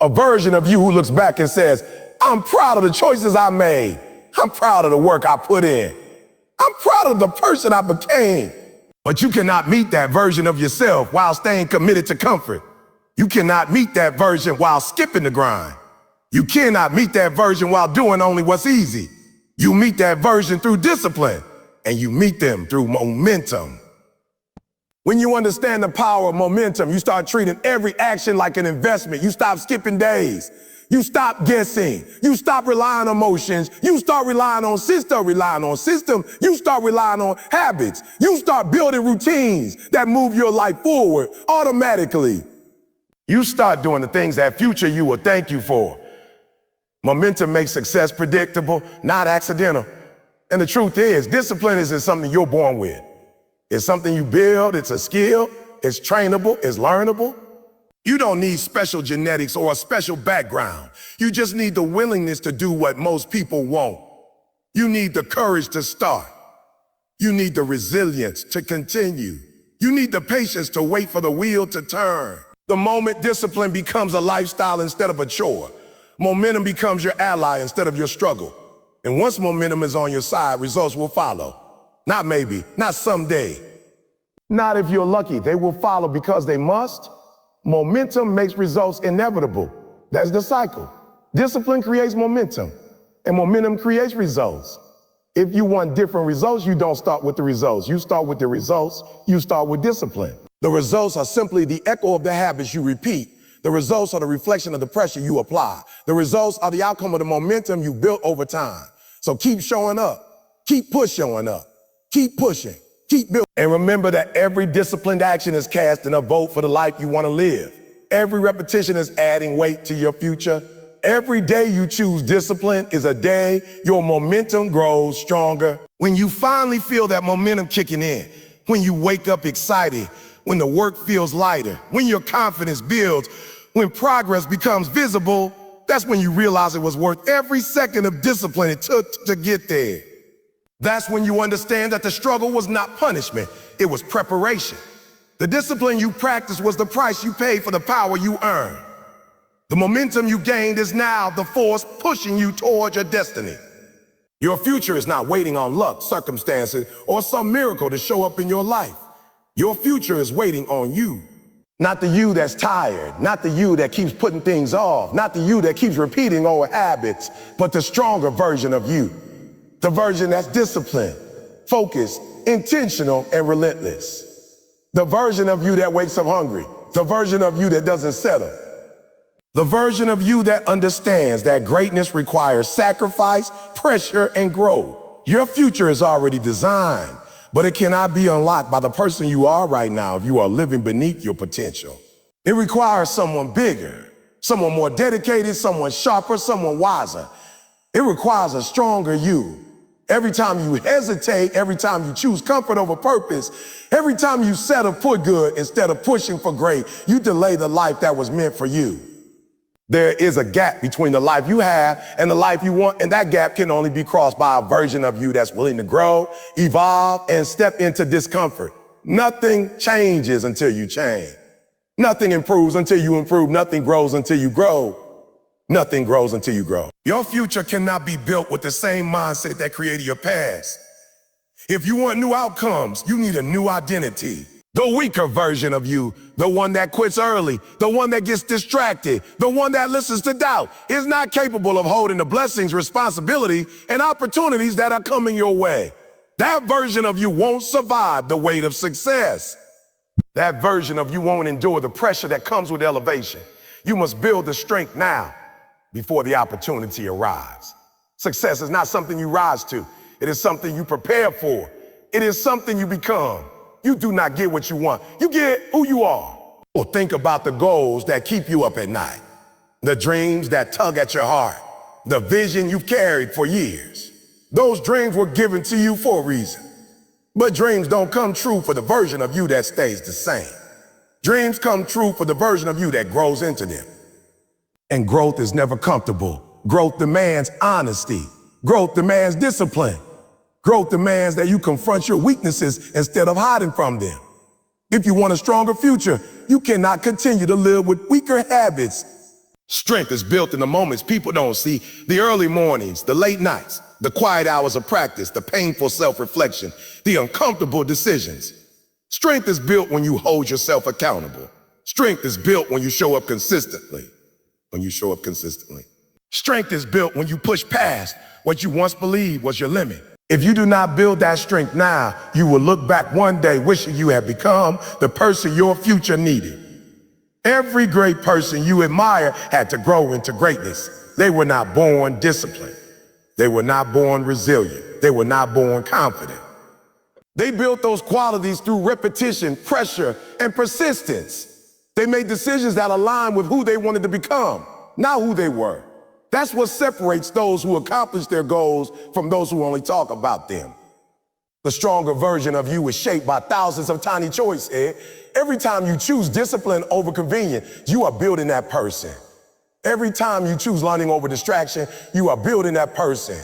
A version of you who looks back and says, I'm proud of the choices I made. I'm proud of the work I put in. I'm proud of the person I became. But you cannot meet that version of yourself while staying committed to comfort. You cannot meet that version while skipping the grind. You cannot meet that version while doing only what's easy. You meet that version through discipline, and you meet them through momentum. When you understand the power of momentum, you start treating every action like an investment. You stop skipping days. You stop guessing. You stop relying on emotions. You start relying on system. You start relying on habits. You start building routines that move your life forward automatically. You start doing the things that future you will thank you for. Momentum makes success predictable, not accidental. And the truth is, discipline isn't something you're born with. It's something you build, it's a skill, it's trainable, it's learnable. You don't need special genetics or a special background. You just need the willingness to do what most people won't. You need the courage to start. You need the resilience to continue. You need the patience to wait for the wheel to turn. The moment discipline becomes a lifestyle instead of a chore, momentum becomes your ally instead of your struggle. And once momentum is on your side, results will follow. Not maybe, not someday. Not if you're lucky, they will follow because they must. Momentum makes results inevitable. That's the cycle. Discipline creates momentum, and momentum creates results. If you want different results, you don't start with the results. You start with the results, you start with discipline. The results are simply the echo of the habits you repeat. The results are the reflection of the pressure you apply. The results are the outcome of the momentum you built over time. So keep showing up, keep showing up, keep pushing, keep building. And remember that every disciplined action is casting a vote for the life you want to live. Every repetition is adding weight to your future. Every day you choose discipline is a day your momentum grows stronger. When you finally feel that momentum kicking in, when you wake up excited, when the work feels lighter, when your confidence builds, when progress becomes visible, that's when you realize it was worth every second of discipline it took to get there. That's when you understand that the struggle was not punishment, it was preparation. The discipline you practiced was the price you paid for the power you earned. The momentum you gained is now the force pushing you toward your destiny. Your future is not waiting on luck, circumstances, or some miracle to show up in your life. Your future is waiting on you. Not the you that's tired, not the you that keeps putting things off, not the you that keeps repeating old habits, but the stronger version of you. The version that's disciplined, focused, intentional, and relentless. The version of you that wakes up hungry. The version of you that doesn't settle. The version of you that understands that greatness requires sacrifice, pressure, and growth. Your future is already designed, but it cannot be unlocked by the person you are right now if you are living beneath your potential. It requires someone bigger, someone more dedicated, someone sharper, someone wiser. It requires a stronger you. Every time you hesitate, every time you choose comfort over purpose, every time you settle for good instead of pushing for great, you delay the life that was meant for you. There is a gap between the life you have and the life you want, and that gap can only be crossed by a version of you that's willing to grow, evolve, and step into discomfort. Nothing changes until you change. Nothing improves until you improve. Nothing grows until you grow. Nothing grows until you grow. Your future cannot be built with the same mindset that created your past. If you want new outcomes, you need a new identity. The weaker version of you, the one that quits early, the one that gets distracted, the one that listens to doubt, is not capable of holding the blessings, responsibility, and opportunities that are coming your way. That version of you won't survive the weight of success. That version of you won't endure the pressure that comes with elevation. You must build the strength now before the opportunity arrives. Success is not something you rise to. It is something you prepare for. It is something you become. You do not get what you want. You get who you are. Well, think about the goals that keep you up at night, the dreams that tug at your heart, the vision you've carried for years. Those dreams were given to you for a reason. But dreams don't come true for the version of you that stays the same. Dreams come true for the version of you that grows into them. And growth is never comfortable. Growth demands honesty. Growth demands discipline. Growth demands that you confront your weaknesses instead of hiding from them. If you want a stronger future, you cannot continue to live with weaker habits. Strength is built in the moments people don't see, the early mornings, the late nights, the quiet hours of practice, the painful self-reflection, the uncomfortable decisions. Strength is built when you hold yourself accountable. Strength is built when you show up consistently. Strength is built when you push past what you once believed was your limit. If you do not build that strength now, you will look back one day wishing you had become the person your future needed. Every great person you admire had to grow into greatness. They were not born disciplined. They were not born resilient. They were not born confident. They built those qualities through repetition, pressure, and persistence. They made decisions that aligned with who they wanted to become, not who they were. That's what separates those who accomplish their goals from those who only talk about them. The stronger version of you is shaped by thousands of tiny choices. Every time you choose discipline over convenience, you are building that person. Every time you choose learning over distraction, you are building that person.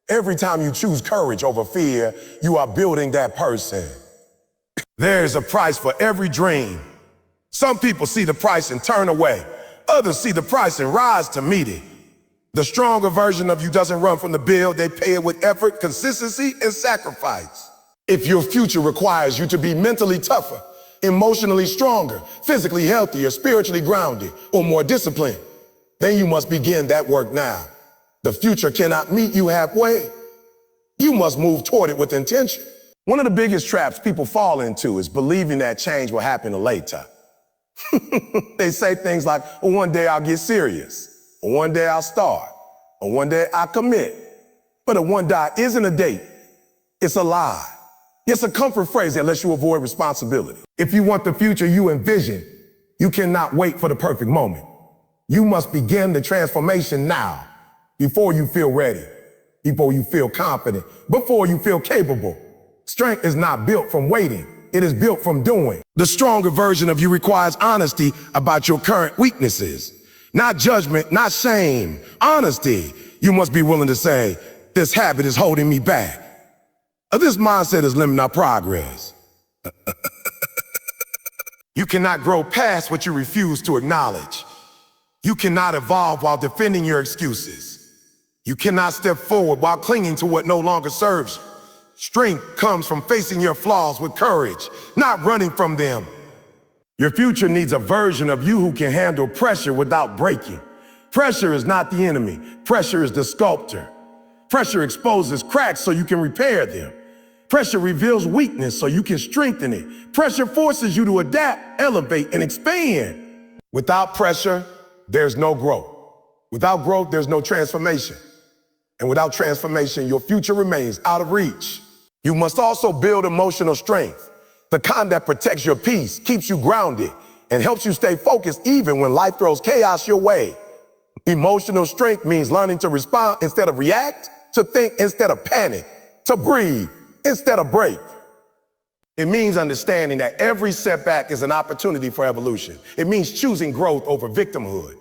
Every time you choose courage over fear, you are building that person. There is a price for every dream. Some people see the price and turn away. Others see the price and rise to meet it. The stronger version of you doesn't run from the bill. They pay it with effort, consistency, and sacrifice. If your future requires you to be mentally tougher, emotionally stronger, physically healthier, spiritually grounded, or more disciplined, then you must begin that work now. The future cannot meet you halfway. You must move toward it with intention. One of the biggest traps people fall into is believing that change will happen later. They say things like, well, one day I'll get serious. Or one day I'll start, or one day I'll commit. But a one day isn't a date, it's a lie. It's a comfort phrase that lets you avoid responsibility. If you want the future you envision, you cannot wait for the perfect moment. You must begin the transformation now, before you feel ready, before you feel confident, before you feel capable. Strength is not built from waiting, it is built from doing. The stronger version of you requires honesty about your current weaknesses. Not judgment, not shame, honesty. You must be willing to say, this habit is holding me back. This mindset is limiting our progress. You cannot grow past what you refuse to acknowledge. You cannot evolve while defending your excuses. You cannot step forward while clinging to what no longer serves you. Strength comes from facing your flaws with courage, not running from them. Your future needs a version of you who can handle pressure without breaking. Pressure is not the enemy. Pressure is the sculptor. Pressure exposes cracks so you can repair them. Pressure reveals weakness so you can strengthen it. Pressure forces you to adapt, elevate, and expand. Without pressure, there's no growth. Without growth, there's no transformation. And without transformation, your future remains out of reach. You must also build emotional strength. The kind that protects your peace, keeps you grounded, and helps you stay focused even when life throws chaos your way. Emotional strength means learning to respond instead of react, to think instead of panic, to breathe instead of break. It means understanding that every setback is an opportunity for evolution. It means choosing growth over victimhood.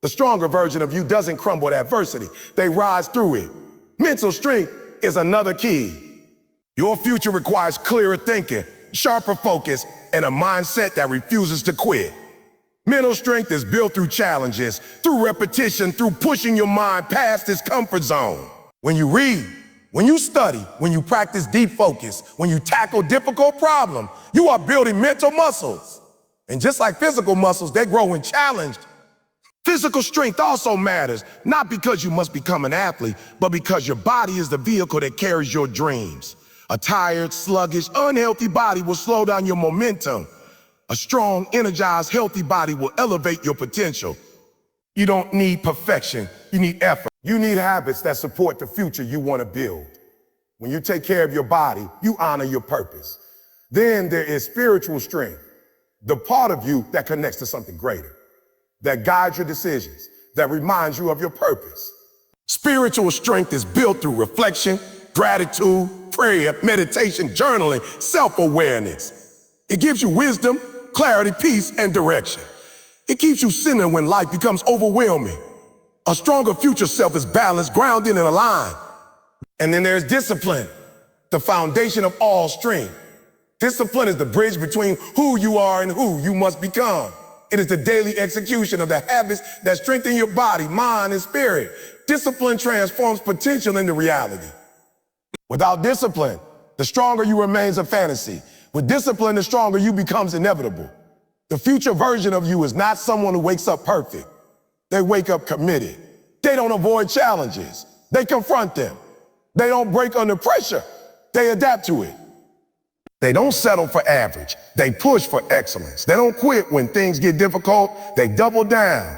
The stronger version of you doesn't crumble at adversity. They rise through it. Mental strength is another key. Your future requires clearer thinking, sharper focus, and a mindset that refuses to quit. Mental strength is built through challenges, through repetition, through pushing your mind past its comfort zone. When you read, when you study, when you practice deep focus, when you tackle difficult problems, you are building mental muscles. And just like physical muscles, they grow when challenged. Physical strength also matters, not because you must become an athlete, but because your body is the vehicle that carries your dreams. A tired, sluggish, unhealthy body will slow down your momentum. A strong, energized, healthy body will elevate your potential. You don't need perfection, you need effort. You need habits that support the future you want to build. When you take care of your body, you honor your purpose. Then there is spiritual strength, the part of you that connects to something greater, that guides your decisions, that reminds you of your purpose. Spiritual strength is built through reflection, gratitude, prayer, meditation, journaling, self-awareness. It gives you wisdom, clarity, peace, and direction. It keeps you centered when life becomes overwhelming. A stronger future self is balanced, grounded, and aligned. And then there's discipline, the foundation of all strength. Discipline is the bridge between who you are and who you must become. It is the daily execution of the habits that strengthen your body, mind, and spirit. Discipline transforms potential into reality. Without discipline, the stronger you remains a fantasy. With discipline, the stronger you becomes inevitable. The future version of you is not someone who wakes up perfect. They wake up committed. They don't avoid challenges. They confront them. They don't break under pressure. They adapt to it. They don't settle for average. They push for excellence. They don't quit when things get difficult. They double down.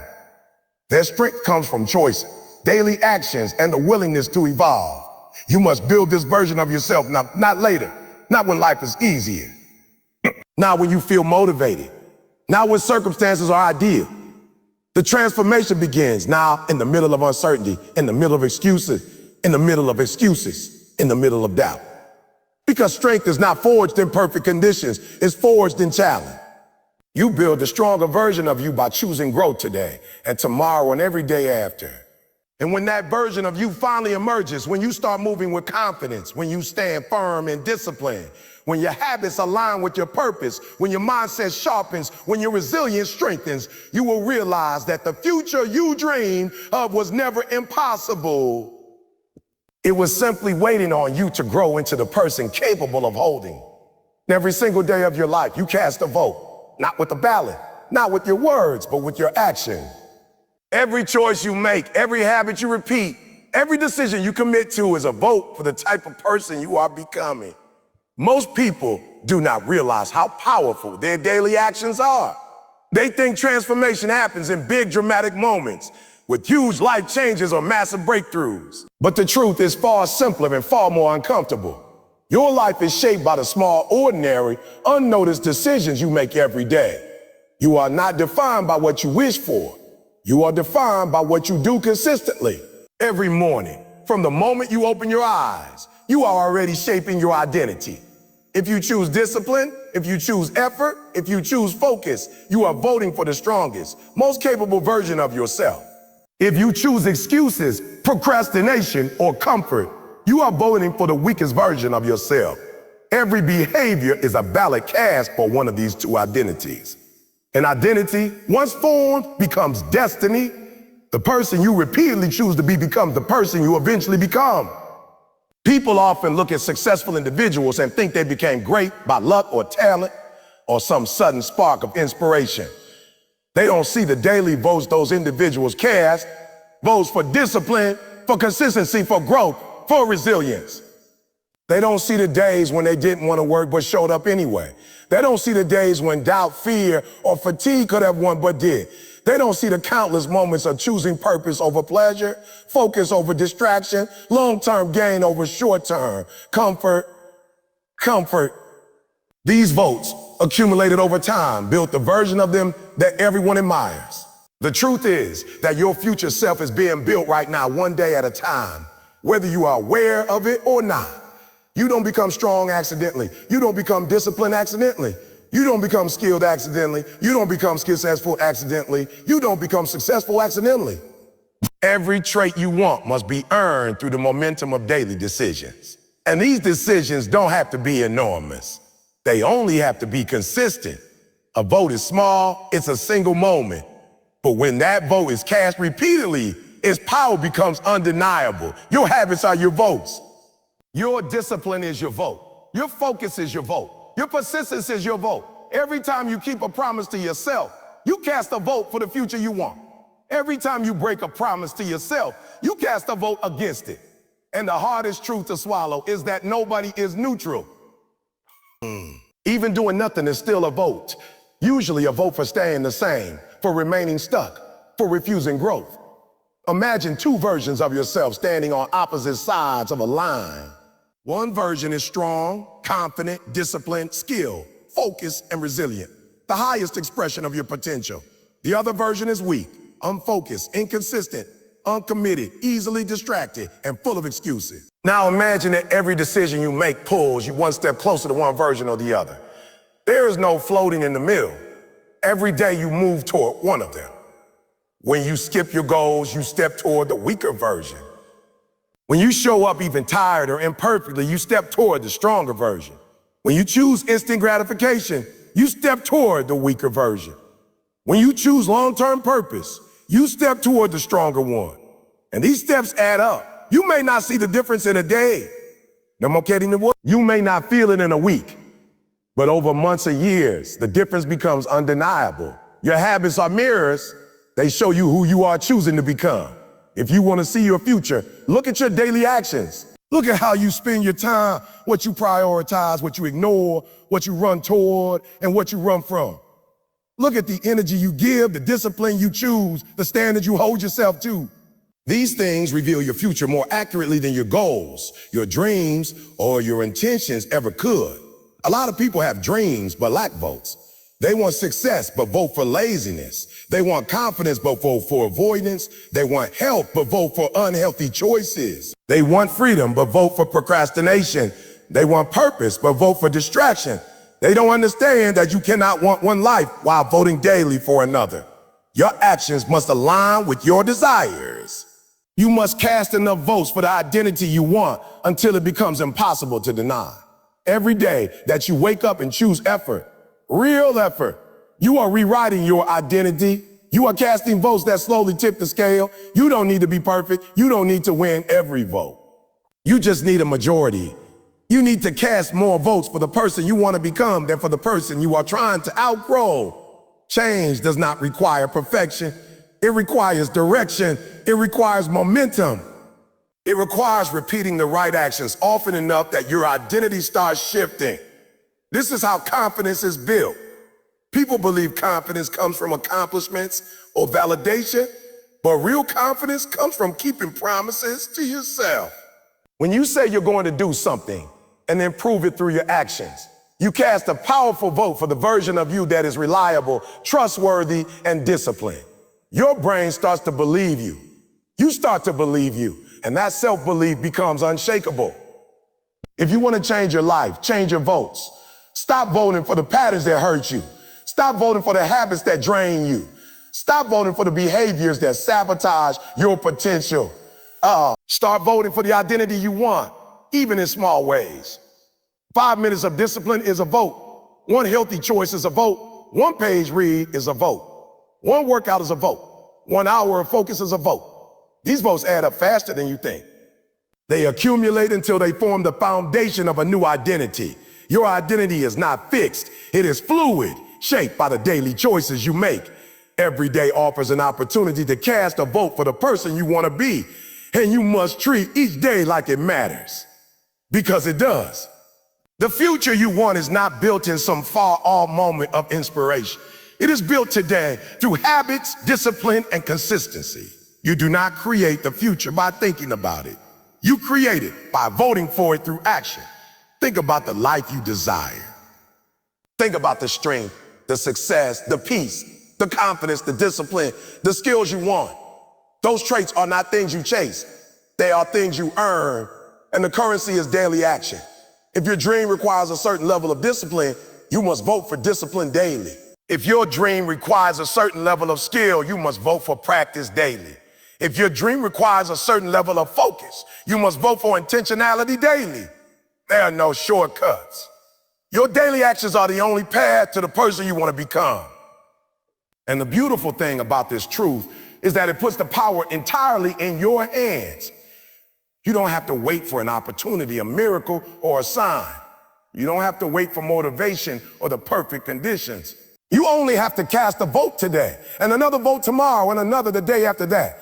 Their strength comes from choices, daily actions, and the willingness to evolve. You must build this version of yourself, not later, not when life is easier, not when you feel motivated, not when circumstances are ideal. The transformation begins now in the middle of uncertainty, in the middle of excuses, in the middle of excuses, in the middle of doubt. Because strength is not forged in perfect conditions, it's forged in challenge. You build a stronger version of you by choosing growth today and tomorrow and every day after. And when that version of you finally emerges, when you start moving with confidence, when you stand firm and disciplined, when your habits align with your purpose, when your mindset sharpens, when your resilience strengthens, you will realize that the future you dreamed of was never impossible. It was simply waiting on you to grow into the person capable of holding. Every single day of your life, you cast a vote, not with a ballot, not with your words, but with your action. Every choice you make, every habit you repeat, every decision you commit to is a vote for the type of person you are becoming. Most people do not realize how powerful their daily actions are. They think transformation happens in big dramatic moments, with huge life changes or massive breakthroughs. But the truth is far simpler and far more uncomfortable. Your life is shaped by the small, ordinary, unnoticed decisions you make every day. You are not defined by what you wish for. You are defined by what you do consistently. Every morning, from the moment you open your eyes, you are already shaping your identity. If you choose discipline, if you choose effort, if you choose focus, you are voting for the strongest, most capable version of yourself. If you choose excuses, procrastination, or comfort, you are voting for the weakest version of yourself. Every behavior is a ballot cast for one of these two identities. An identity, once formed, becomes destiny. The person you repeatedly choose to be becomes the person you eventually become. People often look at successful individuals and think they became great by luck or talent or some sudden spark of inspiration. They don't see the daily votes those individuals cast, votes for discipline, for consistency, for growth, for resilience. They don't see the days when they didn't want to work but showed up anyway. They don't see the days when doubt, fear, or fatigue could have won but did. They don't see the countless moments of choosing purpose over pleasure, focus over distraction, long-term gain over short-term, comfort. These votes, accumulated over time, built the version of them that everyone admires. The truth is that your future self is being built right now, one day at a time, whether you are aware of it or not. You don't become strong accidentally. You don't become disciplined accidentally. You don't become skilled accidentally. You don't become successful accidentally. You don't become successful accidentally. Every trait you want must be earned through the momentum of daily decisions. And these decisions don't have to be enormous. They only have to be consistent. A vote is small, it's a single moment. But when that vote is cast repeatedly, its power becomes undeniable. Your habits are your votes. Your discipline is your vote. Your focus is your vote. Your persistence is your vote. Every time you keep a promise to yourself, you cast a vote for the future you want. Every time you break a promise to yourself, you cast a vote against it. And the hardest truth to swallow is that nobody is neutral. Even doing nothing is still a vote. Usually a vote for staying the same, for remaining stuck, for refusing growth. Imagine two versions of yourself standing on opposite sides of a line. One version is strong, confident, disciplined, skilled, focused, and resilient, the highest expression of your potential. The other version is weak, unfocused, inconsistent, uncommitted, easily distracted, and full of excuses. Now imagine that every decision you make pulls you one step closer to one version or the other. There is no floating in the middle. Every day you move toward one of them. When you skip your goals, you step toward the weaker version. When you show up even tired or imperfectly, you step toward the stronger version. When you choose instant gratification, you step toward the weaker version. When you choose long-term purpose, you step toward the stronger one. And these steps add up. You may not see the difference in a day. You may not feel it in a week, but over months or years, the difference becomes undeniable. Your habits are mirrors. They show you who you are choosing to become. If you want to see your future, look at your daily actions. Look at how you spend your time, what you prioritize, what you ignore, what you run toward, and what you run from. Look at the energy you give, the discipline you choose, the standard you hold yourself to. These things reveal your future more accurately than your goals, your dreams, or your intentions ever could. A lot of people have dreams but lack votes. They want success but vote for laziness. They want confidence but vote for avoidance. They want health but vote for unhealthy choices. They want freedom but vote for procrastination. They want purpose but vote for distraction. They don't understand that you cannot want one life while voting daily for another. Your actions must align with your desires. You must cast enough votes for the identity you want until it becomes impossible to deny. Every day that you wake up and choose effort, real effort, you are rewriting your identity. You are casting votes that slowly tip the scale. You don't need to be perfect. You don't need to win every vote. You just need a majority. You need to cast more votes for the person you want to become than for the person you are trying to outgrow. Change does not require perfection. It requires direction. It requires momentum. It requires repeating the right actions often enough that your identity starts shifting. This is how confidence is built. People believe confidence comes from accomplishments or validation, but real confidence comes from keeping promises to yourself. When you say you're going to do something and then prove it through your actions, you cast a powerful vote for the version of you that is reliable, trustworthy, and disciplined. Your brain starts to believe you. You start to believe you, and that self-belief becomes unshakable. If you want to change your life, change your votes. Stop voting for the patterns that hurt you. Stop voting for the habits that drain you. Stop voting for the behaviors that sabotage your potential. Start voting for the identity you want, even in small ways. 5 minutes of discipline is a vote. One healthy choice is a vote. One page read is a vote. One workout is a vote. 1 hour of focus is a vote. These votes add up faster than you think. They accumulate until they form the foundation of a new identity. Your identity is not fixed. It is fluid, shaped by the daily choices you make. Every day offers an opportunity to cast a vote for the person you want to be. And you must treat each day like it matters. Because it does. The future you want is not built in some far-off moment of inspiration. It is built today through habits, discipline, and consistency. You do not create the future by thinking about it. You create it by voting for it through action. Think about the life you desire. Think about the strength, the success, the peace, the confidence, the discipline, the skills you want. Those traits are not things you chase. They are things you earn, and the currency is daily action. If your dream requires a certain level of discipline, you must vote for discipline daily. If your dream requires a certain level of skill, you must vote for practice daily. If your dream requires a certain level of focus, you must vote for intentionality daily. There are no shortcuts. Your daily actions are the only path to the person you want to become. And the beautiful thing about this truth is that it puts the power entirely in your hands. You don't have to wait for an opportunity, a miracle, or a sign. You don't have to wait for motivation or the perfect conditions. You only have to cast a vote today, and another vote tomorrow, and another the day after that.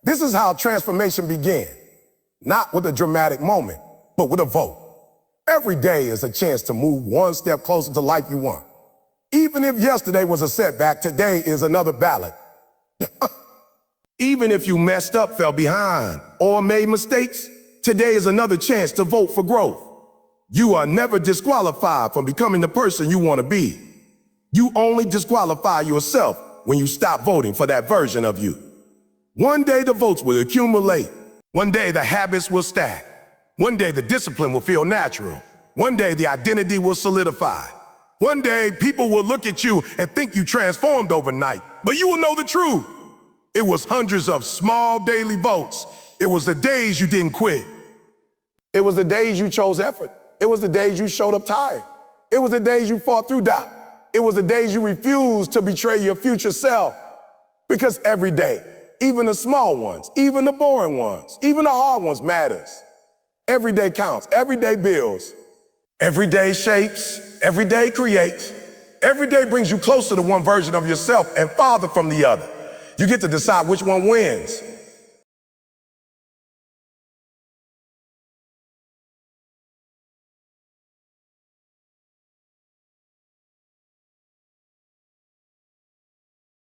This is how transformation began. Not with a dramatic moment, but with a vote. Every day is a chance to move one step closer to life you want. Even if yesterday was a setback, today is another ballot. Even if you messed up, fell behind, or made mistakes, today is another chance to vote for growth. You are never disqualified from becoming the person you want to be. You only disqualify yourself when you stop voting for that version of you. One day the votes will accumulate. One day the habits will stack. One day the discipline will feel natural. One day the identity will solidify. One day people will look at you and think you transformed overnight, but you will know the truth. It was hundreds of small daily votes. It was the days you didn't quit. It was the days you chose effort. It was the days you showed up tired. It was the days you fought through doubt. It was the days you refused to betray your future self. Because every day, even the small ones, even the boring ones, even the hard ones matters. Every day counts. Every day builds. Every day shapes. Every day creates. Every day brings you closer to one version of yourself and farther from the other. You get to decide which one wins.